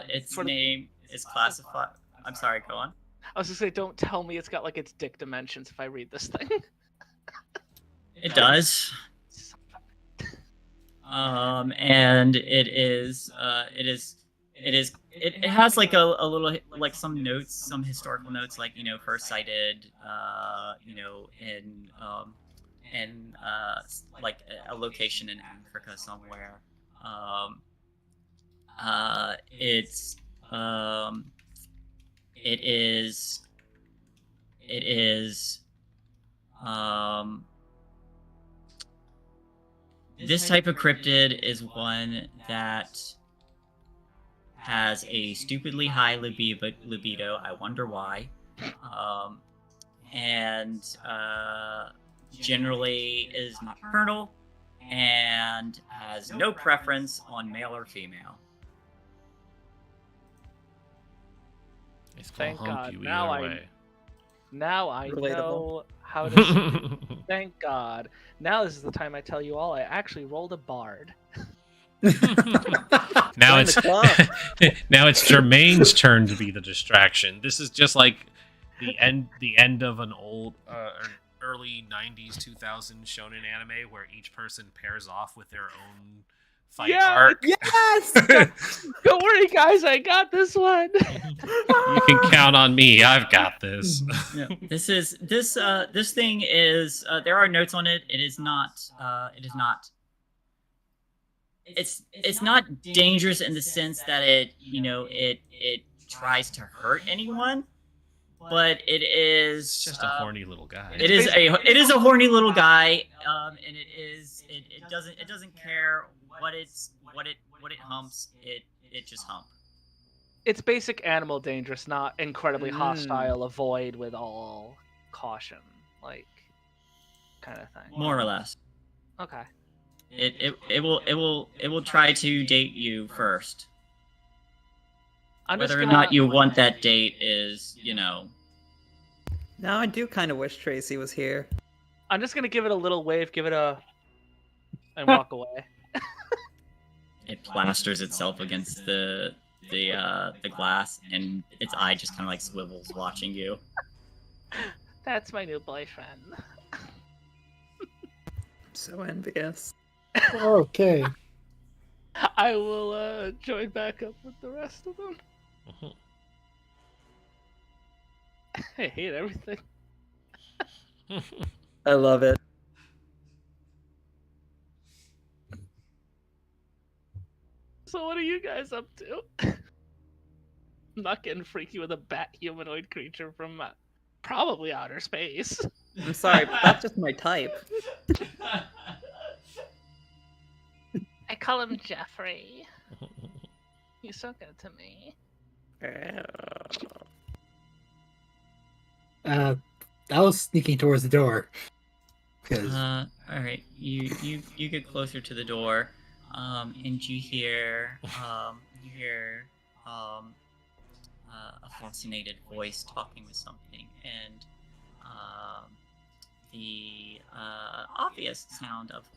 its name is classified. I'm sorry, go on. I was gonna say, don't tell me it's got like its dick dimensions if I read this thing. It does. And it has like a little, like some notes, some historical notes, like, you know, first sighted, you know, in like a location in Africa somewhere. This type of cryptid is one that has a stupidly high libido. I wonder why. And generally is nocturnal and has no preference on male or female. Thank God. Now I know how to. Thank God. Now this is the time I tell you all. I actually rolled a bard. Now it's Jermaine's turn to be the distraction. This is just like the end of an old early 90s 2000s shonen anime where each person pairs off with their own fight arc. Yes. Don't worry, guys. I got this one. You can count on me. I've got this. Yeah. This thing is there are notes on it. It's not dangerous in the sense that it tries to hurt anyone, but it is It's just a horny little guy. It is a horny little guy, and it doesn't care what it humps. It just hump. It's basic animal dangerous, not incredibly hostile. Avoid with all caution, like kind of thing. More or less. Okay. It will try to date you first. Whether or not you want that date is, you know. Now I do kind of wish Tracy was here. I'm just gonna give it a little wave, and walk away. It plasters itself against the glass, and its eye just kind of like swivels, watching you. That's my new boyfriend. So envious. Okay. I will join back up with the rest of them. I hate everything. I love it. So what are you guys up to? I'm not getting freaky with a bat humanoid creature from probably outer space. I'm sorry, but that's just my type. I call him Jeffrey. He's so good to me. I was sneaking towards the door. Because All right. You get closer to the door, and you hear a fascinated voice talking with something, and the obvious sound of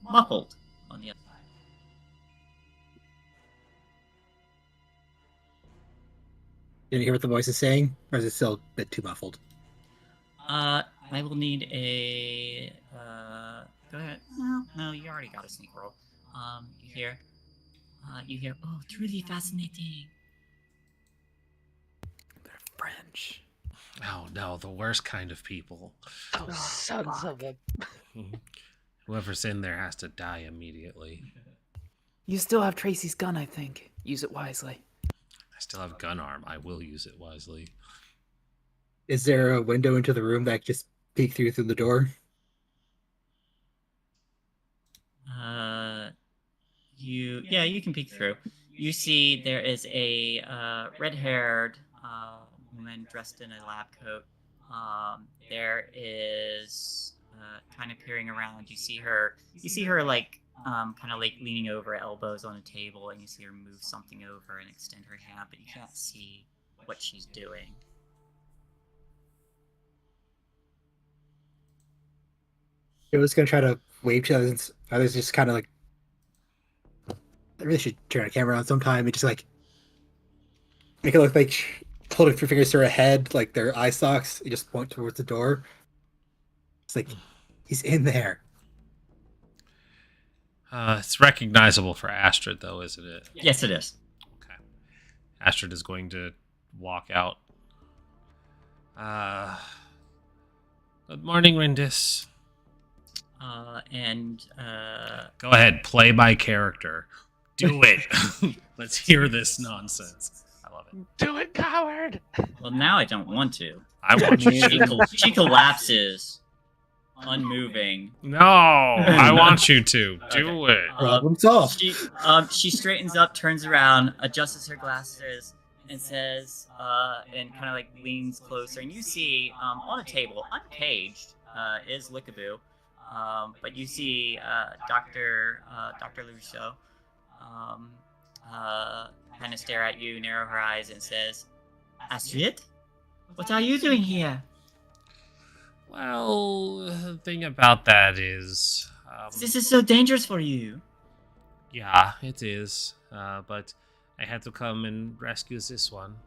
muffled on the other side. did you hear what the voice is saying? Or is it still a bit too muffled? I will need a. Go ahead. No, you already got a sneak roll. You hear. Oh, truly fascinating. They're French. Oh no, the worst kind of people. Those sons of a. Whoever's in there has to die immediately. You still have Tracy's gun, I think. Use it wisely. I still have gun arm. I will use it wisely. Is there a window into the room that I can just peek through the door? You can peek through. You see there is a red-haired woman dressed in a lab coat. There is kind of peering around. You see her like kind of like leaning over elbows on a table, and you see her move something over and extend her hand, but you can't see what she's doing. I was gonna try to wave to others. Others just kind of like. I really should turn the camera on sometime and just like make it look like holding three fingers to her head, like their eye stalks. You just point towards the door. It's like he's in there. It's recognizable for Astrid, though, isn't it? Yes, it is. Okay. Astrid is going to walk out. Good morning, Rindis. Go ahead, play my character. Do it. Let's hear this nonsense. I love it. Do it, coward! Well, now I don't want to. I want you to. She collapses, unmoving. No, I want you to. Do it. Problem solved. She straightens up, turns around, adjusts her glasses, and says, and kind of like leans closer. And you see on a table, uncaged, is Lickaboo. But you see Dr. Lucio kind of stare at you, narrow her eyes, and says, Astrid? What are you doing here? Well, the thing about that is... This is so dangerous for you. Yeah, it is. But I had to come and rescue this one.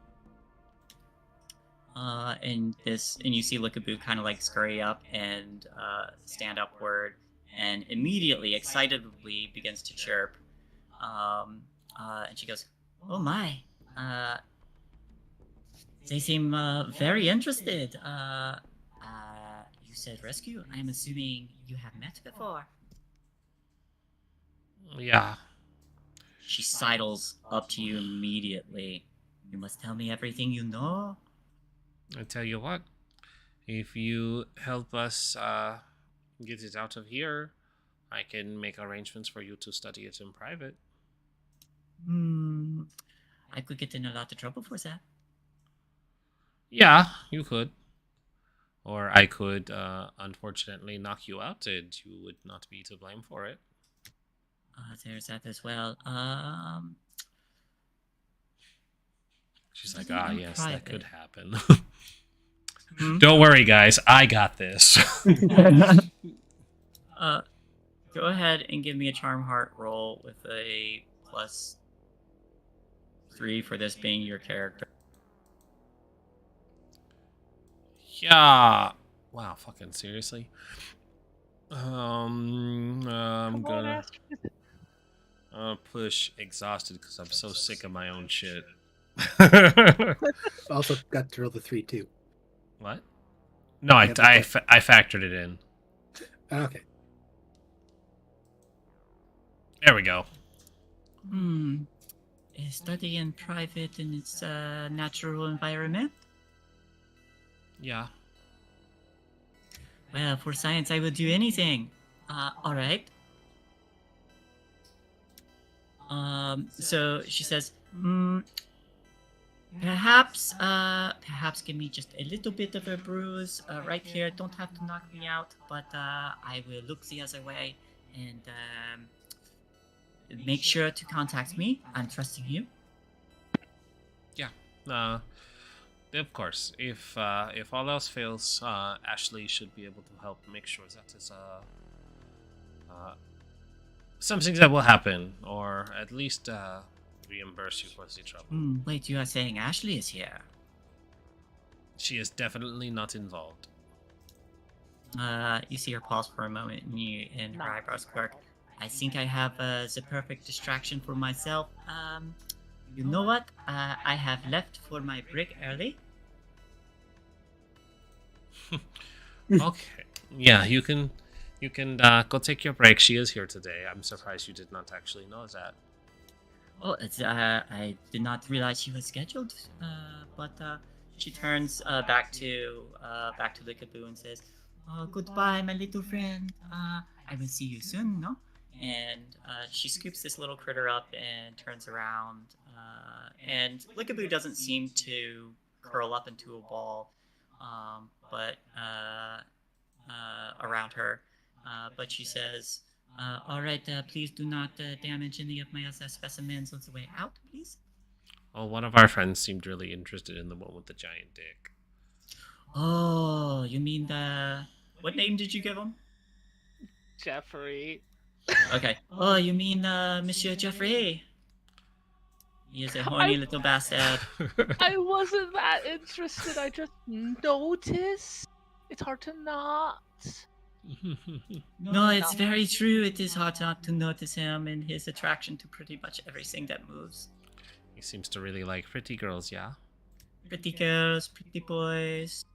And you see Lickaboo kind of like scurry up and stand upward, and immediately, excitedly begins to chirp. And she goes, "Oh my! They seem very interested. You said rescue. I'm assuming you have met before." Yeah. She sidles up to you immediately. You must tell me everything you know. I tell you what, if you help us get it out of here, I can make arrangements for you to study it in private. I could get in a lot of trouble for that. Yeah, you could. Or I could, unfortunately, knock you out, and you would not be to blame for it. There's that as well. She's like, yes, private. that could happen. Don't worry, guys. I got this. Go ahead and give me a charm heart roll with a +3 for this being your character. Yeah. Wow, fucking seriously? I'm gonna push exhausted because I'm so sick of my own shit. Also got to roll the 3 too. What? No, I factored it in. Okay. There we go. Study in private in its natural environment? Yeah. Well, for science, I would do anything. Alright. So she says, perhaps give me just a little bit of a bruise right here. Don't have to knock me out, but I will look the other way and make sure to contact me. I'm trusting you. Yeah. Of course. If all else fails, Ashley should be able to help make sure that is something that will happen, or at least reimburse you for the trouble. Wait, you are saying Ashley is here? She is definitely not involved. You see her pause for a moment, and her eyebrows quirk. I think I have the perfect distraction for myself. You know what? I have left for my break early. Okay. Yeah, you can go take your break. She is here today. I'm surprised you did not actually know that. Oh, I did not realize she was scheduled. But she turns back to Lickaboo and says, "Goodbye, my little friend. I will see you soon, no?" And she scoops this little critter up and turns around. And Lickaboo doesn't seem to curl up into a ball, but around her. But she says, "All right, please do not damage any of my other specimens on the way out, please." Oh, one of our friends seemed really interested in the one with the giant dick. Oh, you mean the... What name did you give him? Jeffrey. Okay. Oh, you mean Monsieur Jeffrey? He is a horny little bastard. I wasn't that interested. I just noticed. It's hard to not. No, it's very true. It is hard not to notice him and his attraction to pretty much everything that moves. He seems to really like pretty girls, yeah? Pretty girls, pretty boys.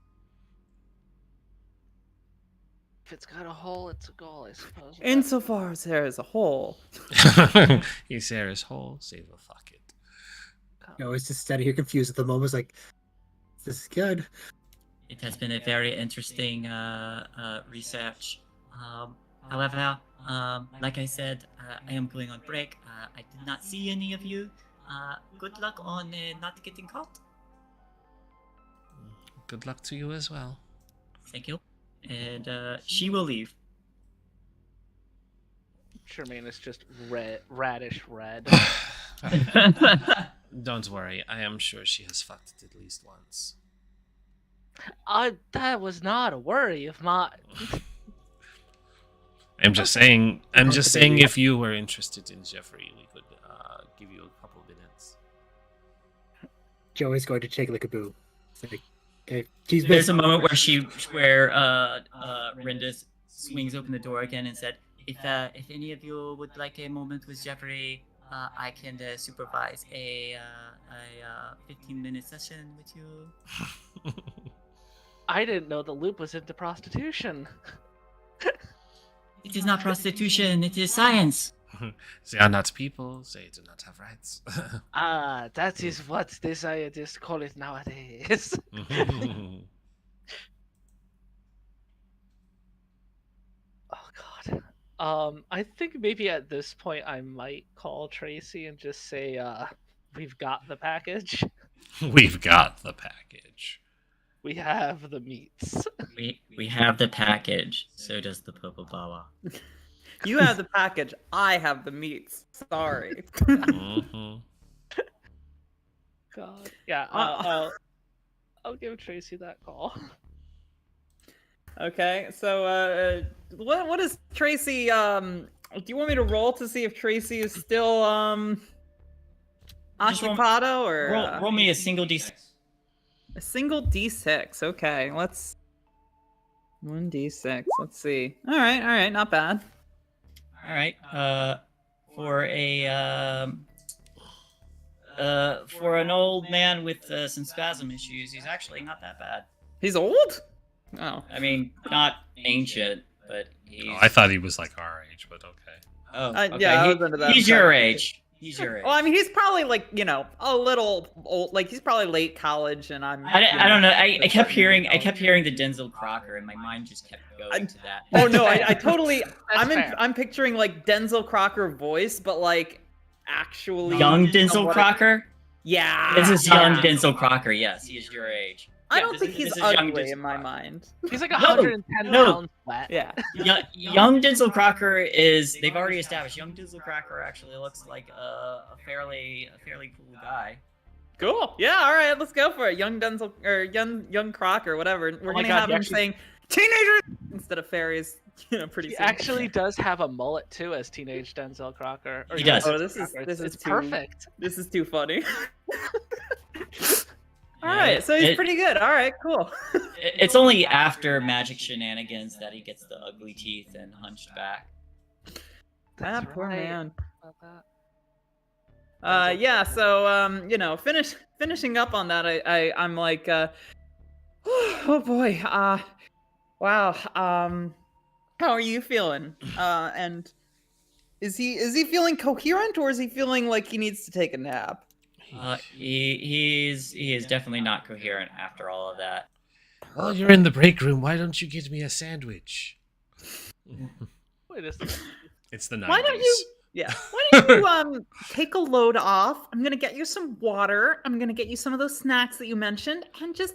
If it's got a hole, it's a goal, I suppose. Insofar as there is a hole. He's there his hole, save a fuck it. It's just standing here confused at the moment. It's like, this is good. It has been a very interesting research. However, like I said, I am going on break. I did not see any of you. Good luck on not getting caught. Good luck to you as well. Thank you. And she will leave. Charmaine is just radish red. Don't worry, I am sure she has fucked it at least once. That was not a worry of mine. I'm just saying. If you were interested in Jeffrey, we could give you a couple minutes. Joey's going to take Lickaboo. There's a moment where Rindis swings open the door again and said, "If any of you would like a moment with Jeffrey, I can supervise a 15-minute session with you." I didn't know the loop was into prostitution. It is not prostitution, it is science. They are not people, they do not have rights. That is what they scientists call it nowadays. Oh god. I think maybe at this point I might call Tracy and just say, we've got the package. We've got the package. We have the meats. We have the package. So does the Purple Bawa. You have the package. I have the meats. Sorry. God. Yeah. I'll give Tracy that call. Okay. So, what is Tracy? Do you want me to roll to see if Tracy is still occupado or roll me a single d6? A single d6. Okay, let's 1d6. Let's see. All right, not bad. All right. For an old man with some spasm issues, he's actually not that bad. He's old? Oh. I mean, not ancient, but he's... Oh, I thought he was like our age, but okay. Oh, okay. Yeah, I was into that. He's your age. He's your age. Well, I mean, he's probably like, a little old. Like, he's probably late college, and I'm. I don't know. I kept hearing the Denzel Crocker, and my mind just kept going to that. Oh no, I totally. I'm picturing like Denzel Crocker voice, but like actually Young Denzel somewhat- Crocker? Yeah. This is young yeah. Denzel Crocker, yes. He is your age. I Yeah, don't this think is- he's this is young ugly Denzel in my Crocker. mind. He's like No, 110 no. pounds flat. Yeah. Young Denzel Crocker is, they've already established, young Denzel Crocker actually looks like a fairly cool guy. Cool. Yeah. All right. Let's go for it. Young Denzel or young Croc or whatever. We're my gonna God, have he him actually- saying teenagers instead of fairies. Pretty He soon. actually does have a mullet too as teenage Denzel Crocker. He young does. Oh, Denzel this is- Crocker. this is It's too- perfect. This is too funny. All Yeah, right. So he's it- pretty good. All right. Cool. It's only after magic shenanigans that he gets the ugly teeth and hunched back. Ah, That's poor right. man. About that. Yeah, so finishing up on that, I'm like oh boy. Wow. How are you feeling? And is he feeling coherent, or is he feeling like he needs to take a nap? He is definitely not coherent after all of that. While you're in the break room, why don't you get me a sandwich? Wait a second. It's the 90s. Why don't you Yeah. Why don't you take a load off? I'm gonna get you some water. I'm gonna get you some of those snacks that you mentioned, and just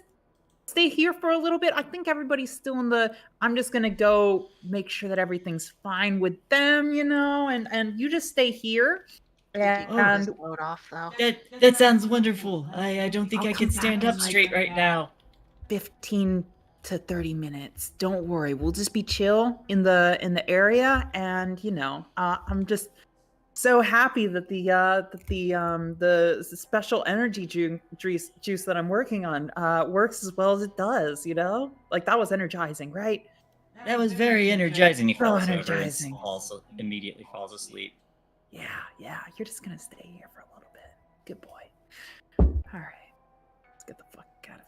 stay here for a little bit. I think everybody's still in the. I'm just gonna go make sure that everything's fine with them, and you just stay here. And Load off though. That sounds wonderful. I don't think I'll I come can stand back up in, like, straight right now. 15 to 30 minutes. Don't worry. We'll just be chill in the area, and I'm just so happy that the special energy juice that I'm working on works as well as it does. Like that was energizing, right? That was very energizing. He So falls over and energizing. also immediately falls asleep. Yeah. You're just gonna stay here for a little bit. Good boy. All right. Let's get the fuck out of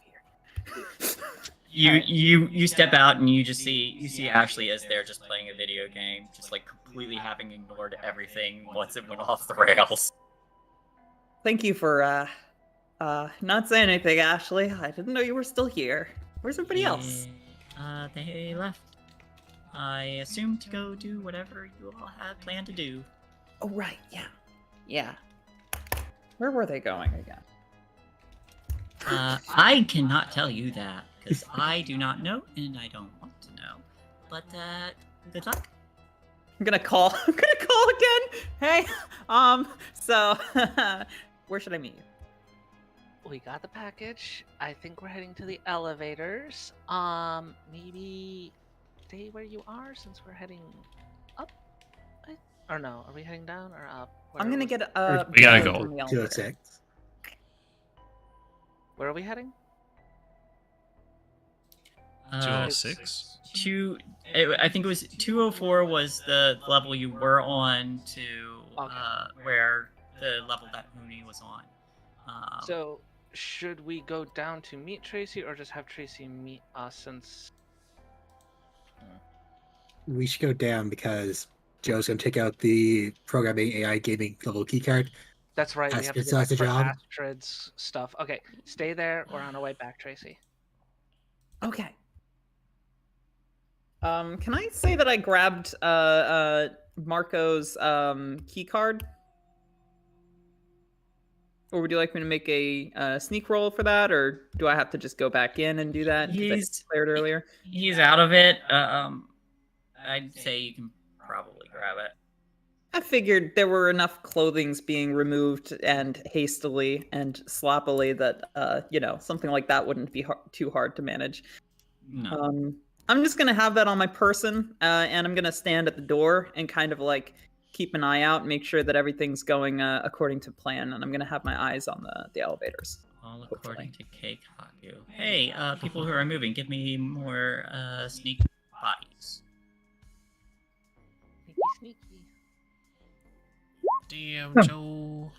here. You step out and you see Ashley as they're just playing a video game, just like completely having ignored everything once it went off the rails. Thank you for not saying anything, Ashley. I didn't know you were still here. Where's everybody else? They left. I assume to go do whatever you all had planned to do. Oh right, yeah. Where were they going again? I cannot tell you that because I do not know and I don't want to know. But good luck. I'm gonna call. I'm gonna call again. Hey, so where should I meet you? We got the package. I think we're heading to the elevators. Maybe stay where you are since we're heading up. Or no, are we heading down or up? I'm gonna get We gotta go. from the elevator. 206. Where are we heading? 206? I think it was 204 was the level you were on to Okay. where the level that Mooney was on. So, should we go down to meet Tracy or just have Tracy meet us since... We should go down because Joe's going to take out the programming AI gaming level keycard. That's right, we That's- have to it's go not back the for job. Astrid's stuff. Okay, stay there. We're on our way back, Tracy. Okay. Can I say that I grabbed Marco's key card? Or would you like me to make a sneak roll for that, or do I have to just go back in and do that? 'Cause I He's- declared earlier. He's out of it. I'd say you can probably grab it. I figured there were enough clothings being removed and hastily and sloppily that something like that wouldn't be too hard to manage. No. I'm just gonna have that on my person, and I'm gonna stand at the door and kind of like keep an eye out, make sure that everything's going according to plan, and I'm gonna have my eyes on the elevators. All according to Keikaku. Hey, people who are moving, give me more sneak bodies. Sneaky. Damn, Joe.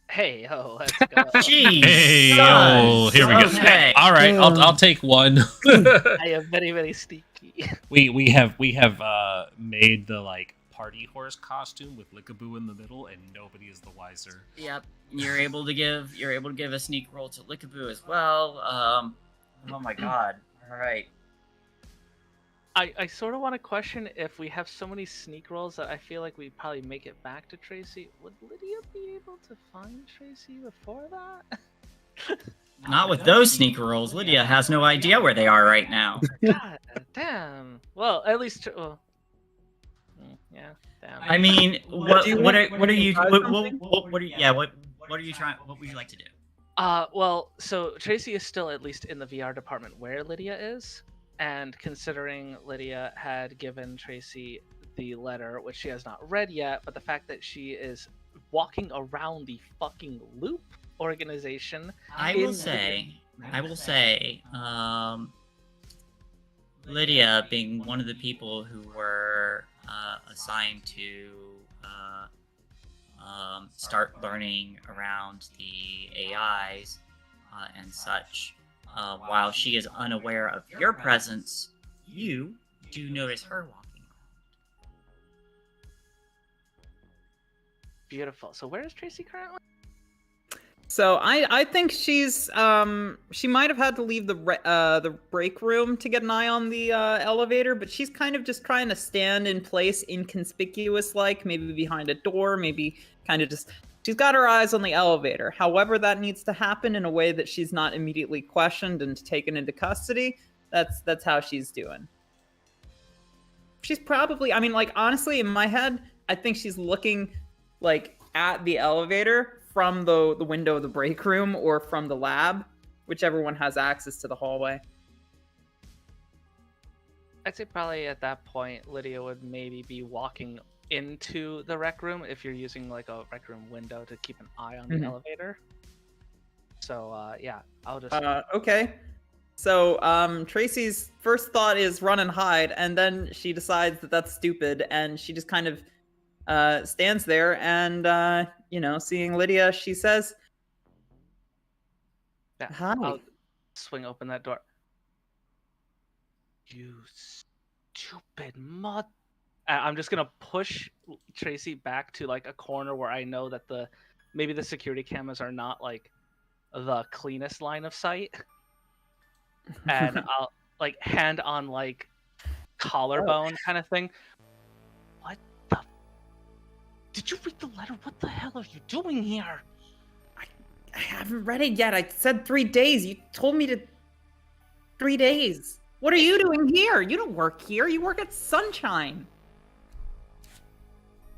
Hey, let's go. Jeez. Hey, guys. here we go. Okay. All right, I'll take one. I am very, very sneaky. we have made the like party horse costume with Lickaboo in the middle, and nobody is the wiser. Yep. You're able to give a sneak roll to Lickaboo as well. Oh my god. All right. I sort of want to question if we have so many sneak rolls that I feel like we probably make it back to Tracy. Would Lydia be able to find Tracy before that? Not with those sneaker rolls. Lydia has no idea where they are right now. God damn. Well, at least. Well, yeah. Damn. I mean, what Do you what want- are you try what something? what are you, yeah what are you trying? What would you like to do? Well, so Tracy is still at least in the VR department where Lydia is, and considering Lydia had given Tracy the letter, which she has not read yet, but the fact that she is walking around the fucking loop organization. I will say, Lydia being one of the people who were assigned to start learning around the AIs and such, while she is unaware of your presence, you do notice her walking around. Beautiful. So where is Tracy currently? So I think she's she might have had to leave the break room to get an eye on the elevator, but she's kind of just trying to stand in place, inconspicuous, like maybe behind a door, maybe kind of just. She's got her eyes on the elevator. However, that needs to happen in a way that she's not immediately questioned and taken into custody. That's how she's doing. She's probably, I mean, like honestly, in my head, I think she's looking like at the elevator from the window of the break room or from the lab, whichever one has access to the hallway. I'd say probably at that point, Lydia would maybe be walking into the rec room if you're using like a rec room window to keep an eye on the elevator. So yeah, I'll just Okay. So Tracy's first thought is run and hide, and then she decides that that's stupid, and she just kind of stands there and seeing Lydia, she says, yeah, "Hi." I'll swing open that door. You stupid mud. I'm just gonna push Tracy back to like a corner where I know that maybe the security cameras are not like the cleanest line of sight, and I'll like hand on like collarbone kind of thing. What the? Did you read the letter? What the hell are you doing here? I haven't read it yet. I said 3 days. You told me to 3 days. What are you doing here? You don't work here. You work at Sunshine.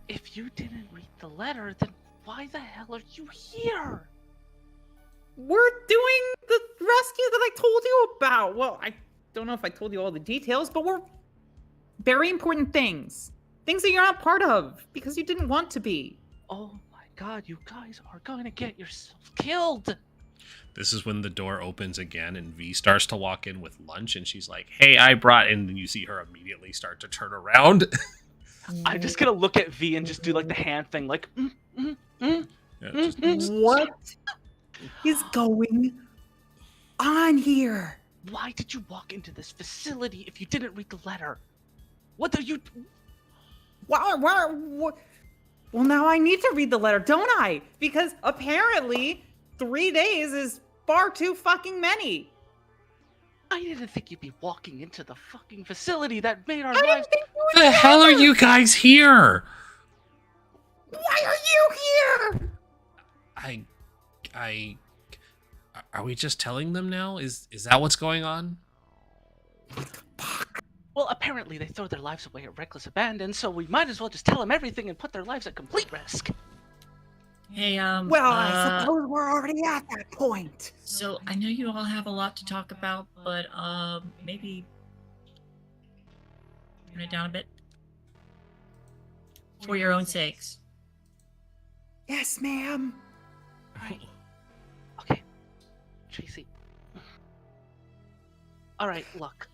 If you didn't read the letter, then why the hell are you here? We're doing the rescue that I told you about. Well, I don't know if I told you all the details, but we're very important things. Things that you're not part of because you didn't want to be. Oh my god, you guys are going to get yourself killed. This is when the door opens again and V starts to walk in with lunch and she's like, "Hey, I brought," and then you see her immediately start to turn around. I'm just gonna look at V and just do like the hand thing, like, Yeah, just- What is going on here? Why did you walk into this facility if you didn't read the letter? What are you? Well, now I need to read the letter, don't I? Because apparently 3 days is far too fucking many. I didn't think you'd be walking into the fucking facility that made our I lives. didn't think you What the hell are you guys here? Why are you here? Are we just telling them now? Is that what's going on? Well, apparently they throw their lives away at reckless abandon, so we might as well just tell them everything and put their lives at complete risk. Hey, Well, I suppose we're already at that point. So I know you all have a lot to talk about, but maybe tone it down a bit for your own sakes. Yes, ma'am. Alright. Okay. Tracy. Alright, look.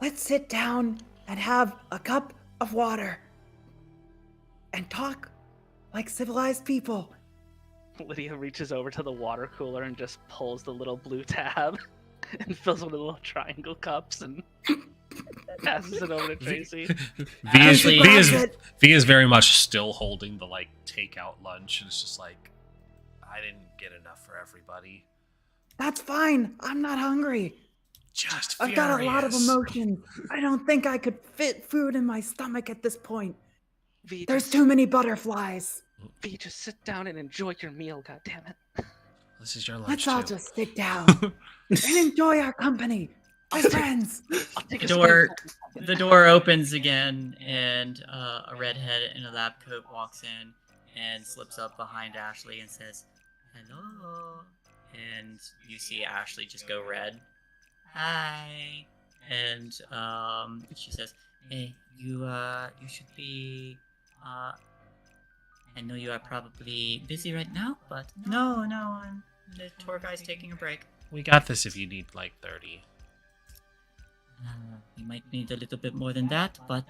Let's sit down and have a cup of water and talk like civilized people. Lydia reaches over to the water cooler and just pulls the little blue tab and fills one of the little triangle cups and passes it over to Tracy. V is very much still holding the like takeout lunch, and it's just like, I didn't get enough for everybody. That's fine. I'm not hungry. Just I've got a lot of furious. emotions. I don't think I could fit food in my stomach at this point. V, There's just, too many butterflies. V, just sit down and enjoy your meal. God damn it. This is your lunch Let's all too. just sit down and enjoy our company as friends. I'll take The a door, spoonful. the door opens again, and a redhead in a lab coat walks in and slips up behind Ashley and says, "Hello." And you see Ashley just go red. Hi. And she says, "Hey, you should be. I know you are probably busy right now, but no, the tour guide's taking a break. We got this if you need like 30. You might need a little bit more than that, but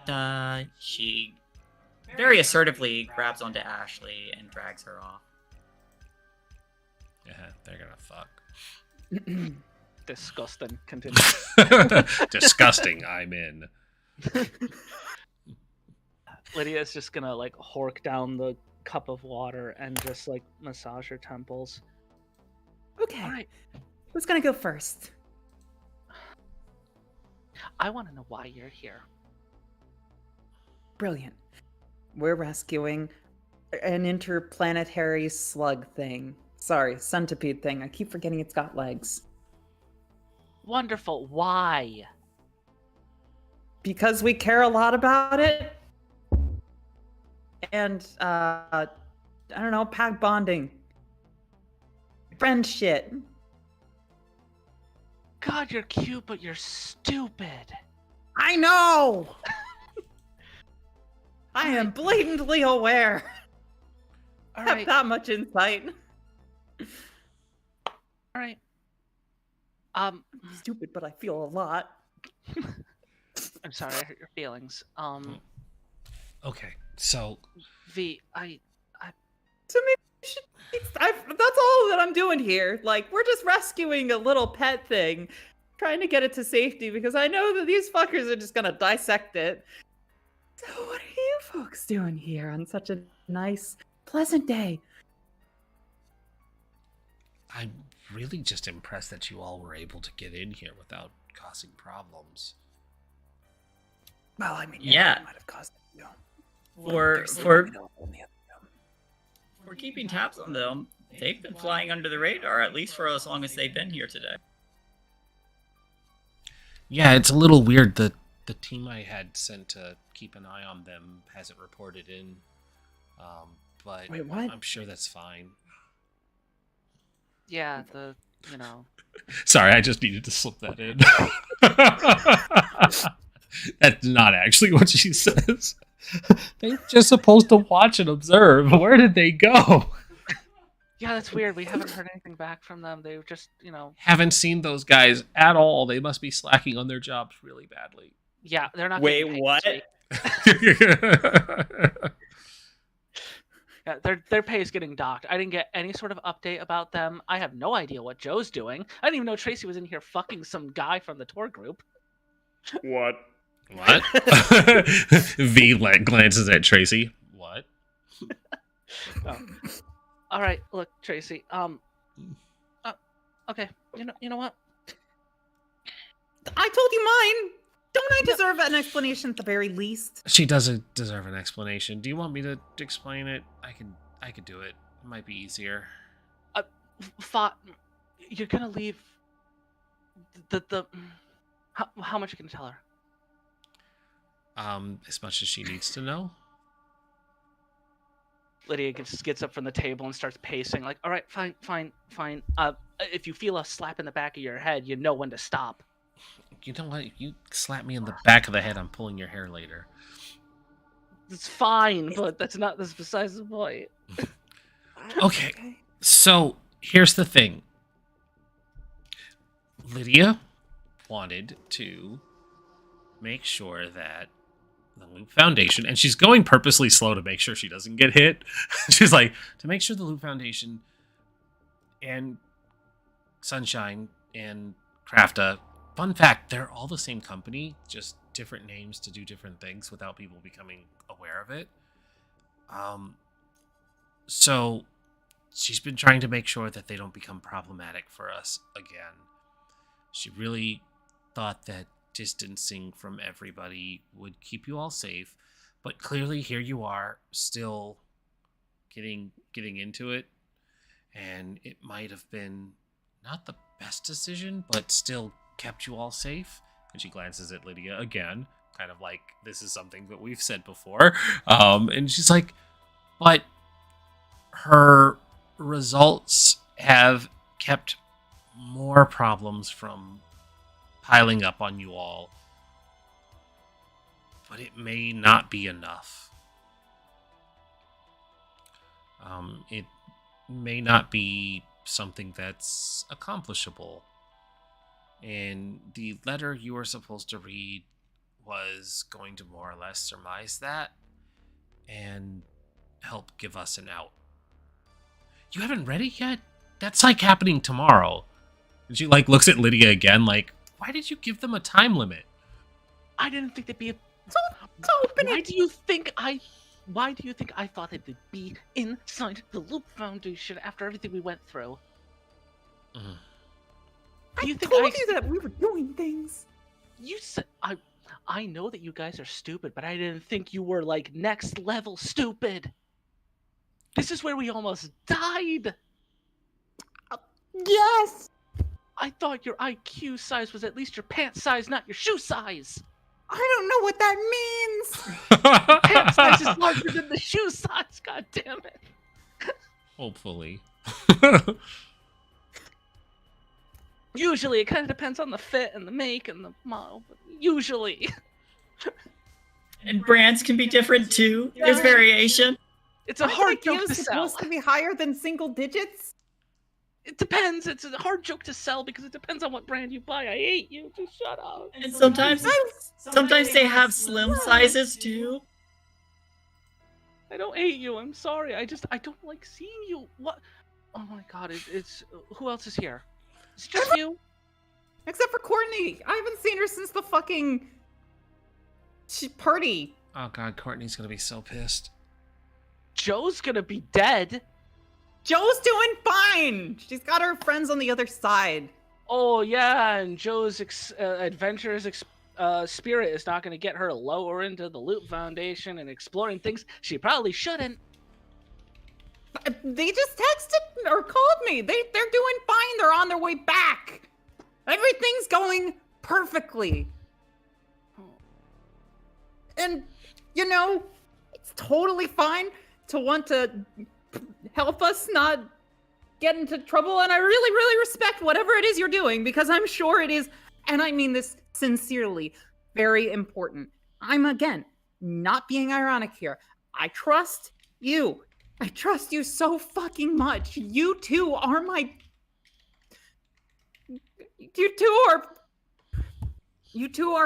she very assertively grabs onto Ashley and drags her off. Yeah, they're gonna fuck. Disgusting. Continue. Disgusting. I'm in. Lydia's just gonna like hork down the cup of water and just like massage her temples. Okay, All right. who's gonna go first? I want to know why you're here. Brilliant. We're rescuing an interplanetary slug thing. Sorry, centipede thing. I keep forgetting it's got legs. Wonderful. Why? Because we care a lot about it. And, I don't know, pack bonding. Friend shit. God, you're cute, but you're stupid. I know! I am blatantly aware. I All have right. that much insight. All right. Stupid, but I feel a lot. I'm sorry, I hurt your feelings. Okay, so V, So maybe we should, that's all that I'm doing here. Like, we're just rescuing a little pet thing, trying to get it to safety because I know that these fuckers are just gonna dissect it. So what are you folks doing here on such a nice, pleasant day? I'm really just impressed that you all were able to get in here without causing problems. Well, I mean, Yeah. it might have caused it, you know. For There's something else in the other room. We're keeping tabs on them. They've been flying under the radar, at least for as long as they've been here today. Yeah, it's a little weird that the team I had sent to keep an eye on them hasn't reported in. But Wait, what? I'm sure that's fine. yeah, Sorry, I just needed to slip that in. That's not actually what she says. They're just supposed to watch and observe. Where did they go? Yeah, that's weird. We haven't heard anything back from them. They just, Haven't seen those guys at all. They must be slacking on their jobs really badly. yeah, they're not. Wait, getting paid what? this week. Yeah, their pay is getting docked. I didn't get any sort of update about them. I have no idea what Joe's doing. I didn't even know Tracy was in here fucking some guy from the tour group. What? What? V glances at Tracy. What? Oh. All right, look, Tracy. Okay. You know what? I told you mine. Don't I deserve an explanation at the very least? She doesn't deserve an explanation. Do you want me to explain it? I could do it. It might be easier. You're gonna leave. How much you gonna tell her? As much as she needs to know. Lydia gets up from the table and starts pacing. Like, all right, fine. If you feel a slap in the back of your head, you know when to stop. You know what? If you slap me in the back of the head, I'm pulling your hair later. It's fine, but that's besides the point. Okay. So here's the thing. Lydia wanted to make sure that the Loop Foundation, and she's going purposely slow to make sure she doesn't get hit. She's like, to make sure the Loop Foundation and Sunshine and Crafta, fun fact, they're all the same company, just different names to do different things without people becoming aware of it. So she's been trying to make sure that they don't become problematic for us again. She really thought that distancing from everybody would keep you all safe, but clearly here you are, still getting into it, and it might have been not the best decision, but still kept you all safe. And she glances at Lydia again, kind of like, this is something that we've said before. And she's like, but her results have kept more problems from piling up on you all. But it may not be enough. It may not be something that's accomplishable. And the letter you were supposed to read was going to more or less surmise that and help give us an out. You haven't read it yet? That's like happening tomorrow. And she like looks at Lydia again like, why did you give them a time limit? I didn't think they'd be. open Why do you think I thought it would be inside the Loop Foundation after everything we went through? I told you that we were doing things. You said I know that you guys are stupid, but I didn't think you were like next level stupid. This is where we almost died. Yes. I thought your IQ size was at least your pant size, not your shoe size. I don't know what that means. Pant size is larger than the shoe size. God damn it. Hopefully. Usually, it kind of depends on the fit and the make and the model, but usually. And brands can be different too. There's variation. It's a hard joke IQ to is sell. supposed to be higher than single digits. It depends. It's a hard joke to sell because it depends on what brand you buy. I hate you. Just shut up. And sometimes they have slim sizes too. I don't hate you. I'm sorry. I don't like seeing you. What? Oh my god. It's who else is here? It's just you. Except for Courtney. I haven't seen her since the fucking party. Oh god, Courtney's gonna be so pissed. Joe's gonna be dead. Joe's doing fine. She's got her friends on the other side. Oh yeah, and Joe's adventurous spirit is not gonna get her lower into the Loop Foundation and exploring things she probably shouldn't. They just texted or called me. They're doing fine. They're on their way back. Everything's going perfectly. And, you know, it's totally fine to want to help us not get into trouble. And I really, really respect whatever it is you're doing because I'm sure it is, and I mean this sincerely, very important. I'm, again, not being ironic here. I trust you. I trust you so fucking much. You two are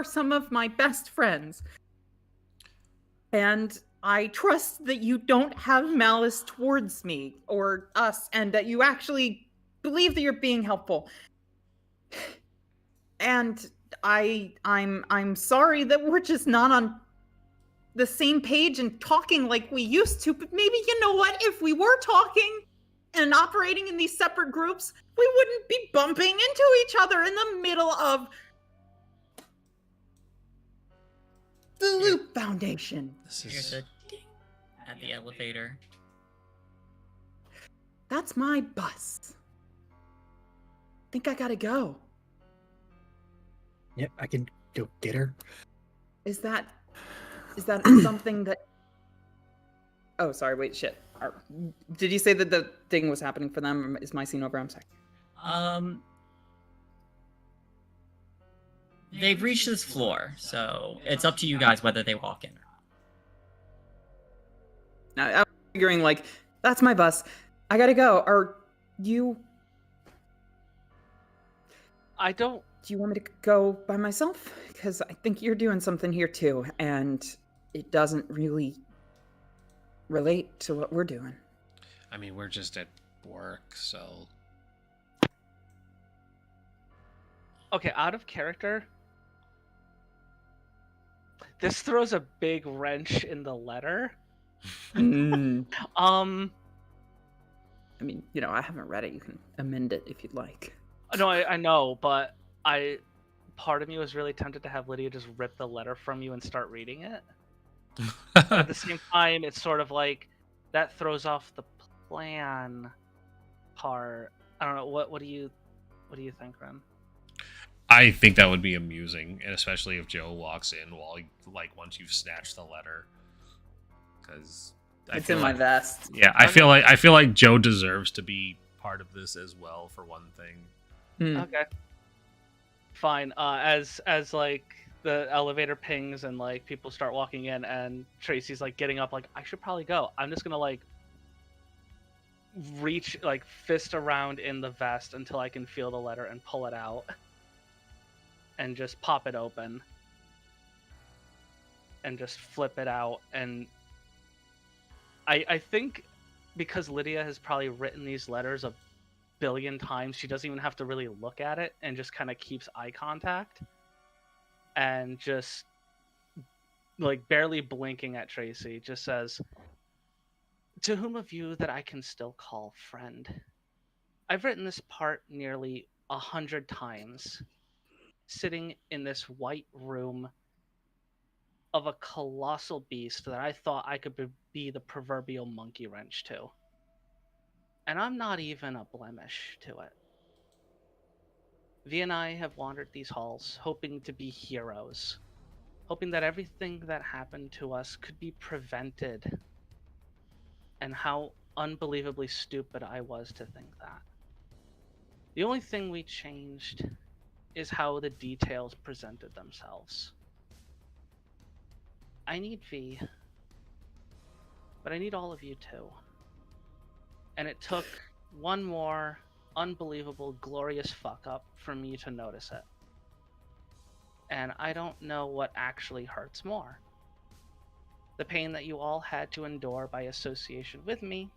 some of my best friends. And I trust that you don't have malice towards me or us and that you actually believe that you're being helpful. And I'm sorry that we're just not on the same page and talking like we used to, but maybe, you know what, if we were talking and operating in these separate groups, we wouldn't be bumping into each other in the middle of the Loop Foundation. Here's a ding at the elevator. That's my bus. Think I gotta go. Yep, I can go get her. Is that something that... Oh, sorry, wait, shit. Did you say that the thing was happening for them? Is my scene over? I'm sorry. They've reached this floor, so it's up to you guys whether they walk in or not. I'm figuring, like, that's my bus. I gotta go. Are you... Do you want me to go by myself? Because I think you're doing something here too, and it doesn't really relate to what we're doing. I mean, we're just at work, so... Okay, out of character. This throws a big wrench in the letter. I mean, you know, I haven't read it. You can amend it if you'd like. No, I know, but part of me was really tempted to have Lydia just rip the letter from you and start reading it. But at the same time, it's sort of like that throws off the plan part. I don't know. What do you think, Ren? I think that would be amusing, and especially if Joe walks in while, like, once you've snatched the letter, because It's in my vest. Yeah, I feel like Joe deserves to be part of this as well. For one thing. Okay. Fine. As like the elevator pings and like people start walking in, and Tracy's like getting up, like I should probably go. I'm just gonna like reach, like fist around in the vest until I can feel the letter and pull it out, and just pop it open, and just flip it out. And I think because Lydia has probably written these letters a billion times, she doesn't even have to really look at it, and just kind of keeps eye contact and just like barely blinking at Tracy, just says, "To whom of you that I can still call friend, I've written this part nearly 100 times, sitting in this white room of a colossal beast that I thought I could be the proverbial monkey wrench to. And I'm not even a blemish to it. V and I have wandered these halls, hoping to be heroes, hoping that everything that happened to us could be prevented. And how unbelievably stupid I was to think that. The only thing we changed is how the details presented themselves. I need V, but I need all of you too. And it took one more unbelievable, glorious fuck up for me to notice it. And I don't know what actually hurts more. The pain that you all had to endure by association with me,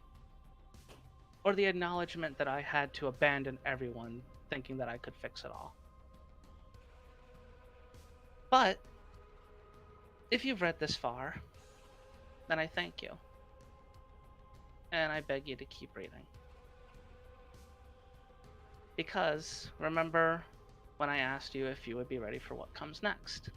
or the acknowledgement that I had to abandon everyone thinking that I could fix it all. But if you've read this far, then I thank you. And I beg you to keep reading. Because, remember when I asked you if you would be ready for what comes next?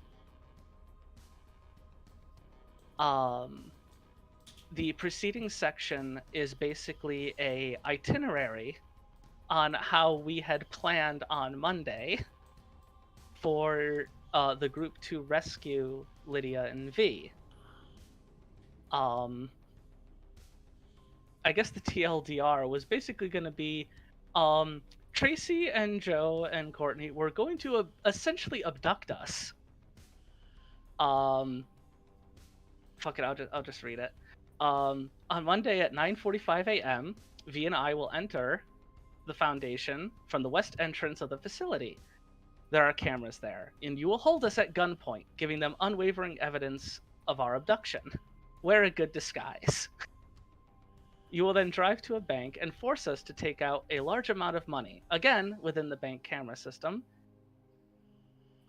The preceding section is basically a itinerary on how we had planned on Monday for the group to rescue Lydia and V. I guess the TLDR was basically going to be Tracy and Joe and Courtney were going to essentially abduct us. Fuck it, I'll just read it. On Monday at 9:45 a.m., V and I will enter the Foundation from the west entrance of the facility. There are cameras there, and you will hold us at gunpoint, giving them unwavering evidence of our abduction. Wear a good disguise. You will then drive to a bank and force us to take out a large amount of money, again within the bank camera system.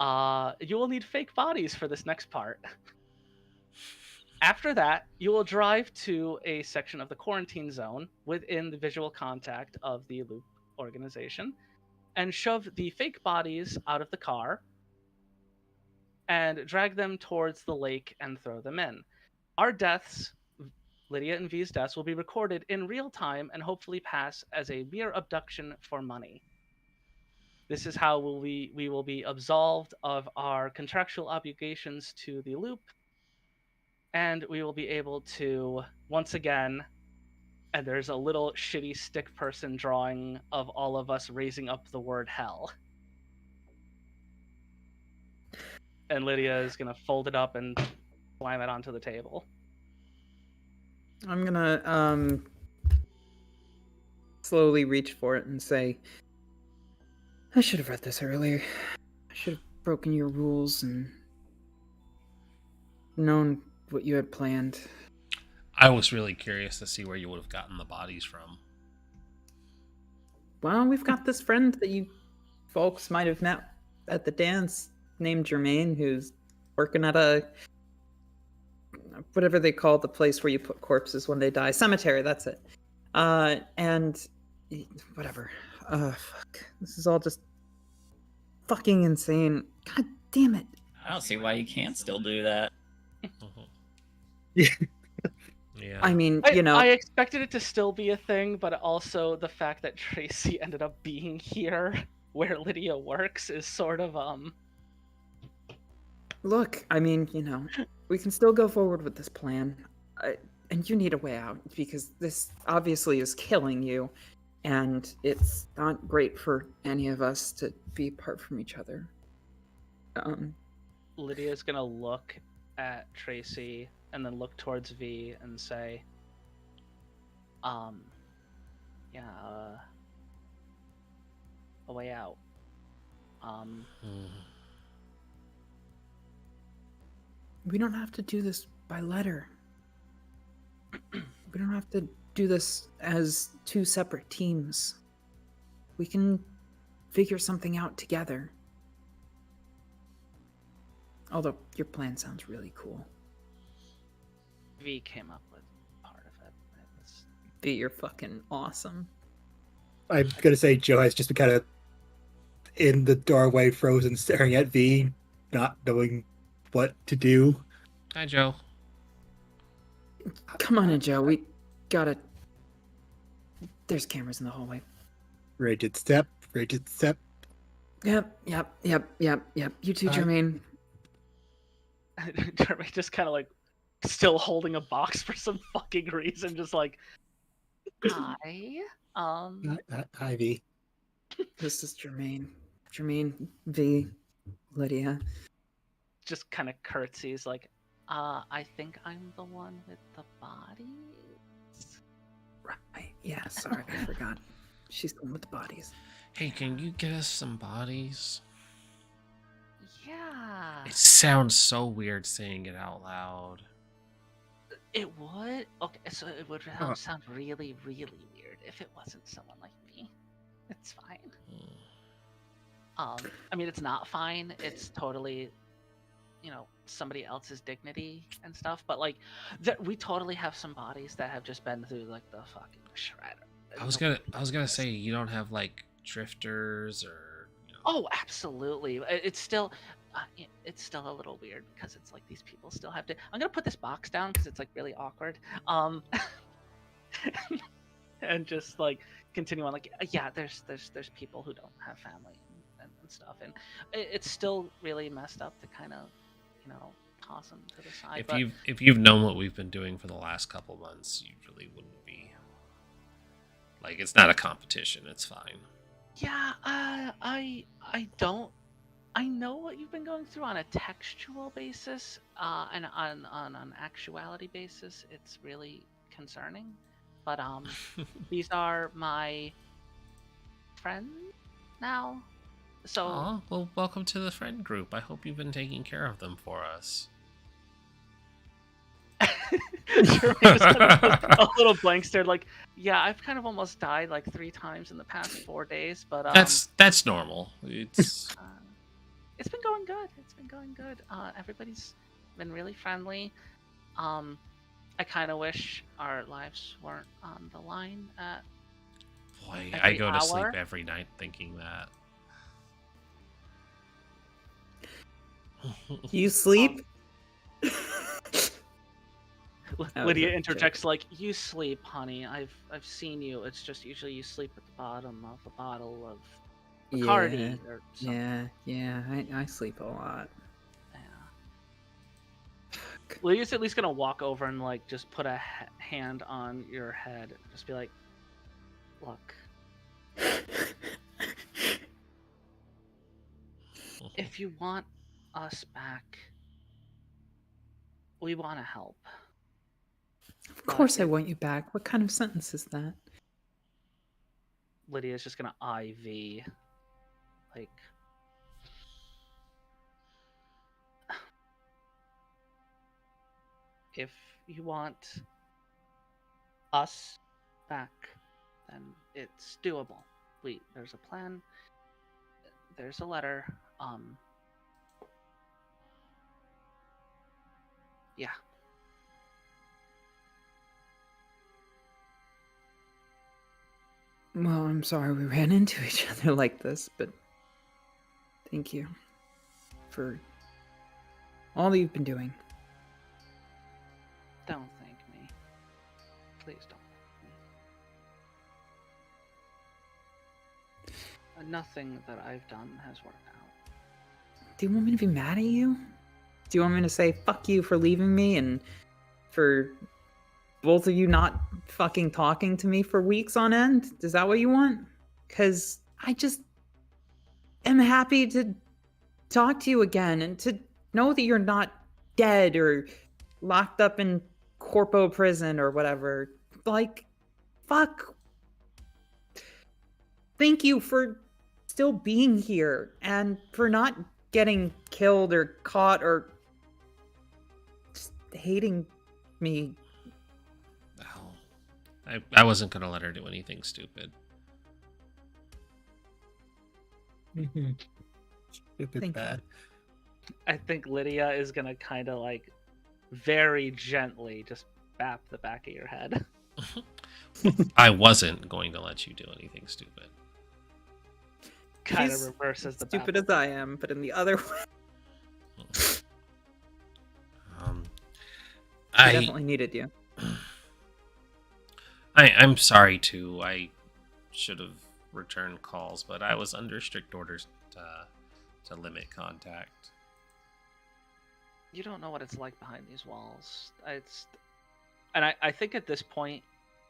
You will need fake bodies for this next part. After that, you will drive to a section of the quarantine zone within the visual contact of the Loop organization and shove the fake bodies out of the car and drag them towards the lake and throw them in. Our deaths, Lydia and V's deaths, will be recorded in real time and hopefully pass as a mere abduction for money. This is how we will be absolved of our contractual obligations to the Loop, and we will be able to, once again, and there's a little shitty stick person drawing of all of us raising up the word hell. And Lydia is going to fold it up and slam it onto the table. I'm gonna slowly reach for it and say, I should have read this earlier. I should have broken your rules and known what you had planned. I was really curious to see where you would have gotten the bodies from. Well, we've got this friend that you folks might have met at the dance named Jermaine, who's working at a whatever they call the place where you put corpses when they die. Cemetery, that's it. And whatever. Fuck. This is all just fucking insane. God damn it. I don't see why you can't still do that. Yeah. Yeah. I mean, I expected it to still be a thing, but also the fact that Tracy ended up being here where Lydia works is sort of look, I mean, we can still go forward with this plan. And you need a way out because this obviously is killing you. And it's not great for any of us to be apart from each other. Lydia's gonna look at Tracy and then look towards V and say, yeah, a way out. We don't have to do this by letter. We don't have to do this as two separate teams. We can figure something out together. Although your plan sounds really cool. V came up with part of it. V, you're fucking awesome. I'm gonna say Joe has just been kind of in the doorway, frozen, staring at V, not knowing what to do. Hi, Joe. Come on in, Joe. We gotta. There's cameras in the hallway. Rigid step, rigid step. Yep. You too, Jermaine. Jeremy just kind of like still holding a box for some fucking reason, just like, hi, Hi, V. This is Jermaine. Jermaine, V, Lydia. just kind of curtsies, like, I think I'm the one with the bodies. Right. Yeah, sorry, I forgot. She's the one with the bodies. Hey, can you get us some bodies? Yeah. It sounds so weird saying it out loud. It would? Okay, so it would sound really, really weird if it wasn't someone like me. It's fine. I mean, it's not fine. It's totally, somebody else's dignity and stuff. But, like, we totally have some bodies that have just been through, like, the fucking shredder. I was gonna say, you don't have, like, drifters or... Oh, absolutely. It's still a little weird because it's like these people still have to. I'm gonna put this box down because it's like really awkward. And just like continue on. Like, yeah, there's people who don't have family and stuff, and it's still really messed up to kind of, toss them to the side. If you've known what we've been doing for the last couple months, you really wouldn't be like, it's not a competition. It's fine. Yeah, I don't. I know what you've been going through on a textual basis, and on an actuality basis, it's really concerning. But these are my friends now, so. Aw, well, welcome to the friend group. I hope you've been taking care of them for us. Jeremy just kind of a little blank stared, like, yeah, I've kind of almost died like 3 times in the past 4 days, but that's normal. It's it's been going good. It's been going good. Everybody's been really friendly. I kind of wish our lives weren't on the line at boy, every I go to hour. sleep every night thinking that. You sleep? Lydia was a interjects like, "You sleep, honey. I've seen you. It's just usually you sleep at the bottom of a bottle of Bacardi or something." Yeah. I sleep a lot. Yeah. Lydia's at least gonna walk over and like just put a hand on your head, just be like, "Look, if you want us back, we want to help." Of course I want you back. What kind of sentence is that? Lydia's just gonna IV, like, if you want us back, then it's doable. There's a plan. There's a letter. Yeah. Well, I'm sorry we ran into each other like this, but thank you. for all that you've been doing. Don't thank me. Please don't thank me. Nothing that I've done has worked out. Do you want me to be mad at you? Do you want me to say fuck you for leaving me and for both of you not fucking talking to me for weeks on end? Is that what you want? Because I just am happy to talk to you again and to know that you're not dead or locked up in corpo prison or whatever. Like, fuck. Thank you for still being here and for not getting killed or caught or just hating me. Well, I wasn't going to let her do anything stupid. Stupid Thank bad. I think Lydia is gonna kind of like very gently just bap the back of your head. I wasn't going to let you do anything stupid. Kind of She's reverses the Stupid bap. as I am, but in the other way, I I definitely needed you. I'm sorry too. I should have returned calls, but I was under strict orders to limit contact. You don't know what it's like behind these walls. I think at this point,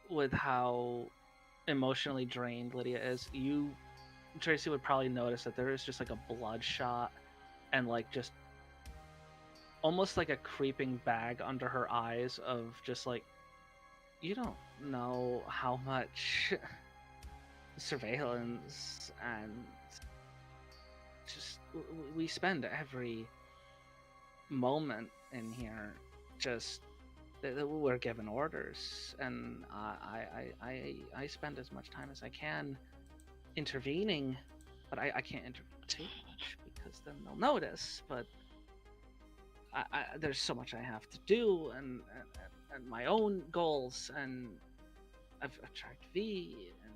with how emotionally drained Lydia is, Tracy would probably notice that there is just like a bloodshot and like just almost like a creeping bag under her eyes of just like, you don't know how much surveillance and just we spend every moment in here just we're given orders, and I spend as much time as I can intervening, but I can't intervene too much because then they'll notice. But there's so much I have to do, and my own goals, and I've tracked V and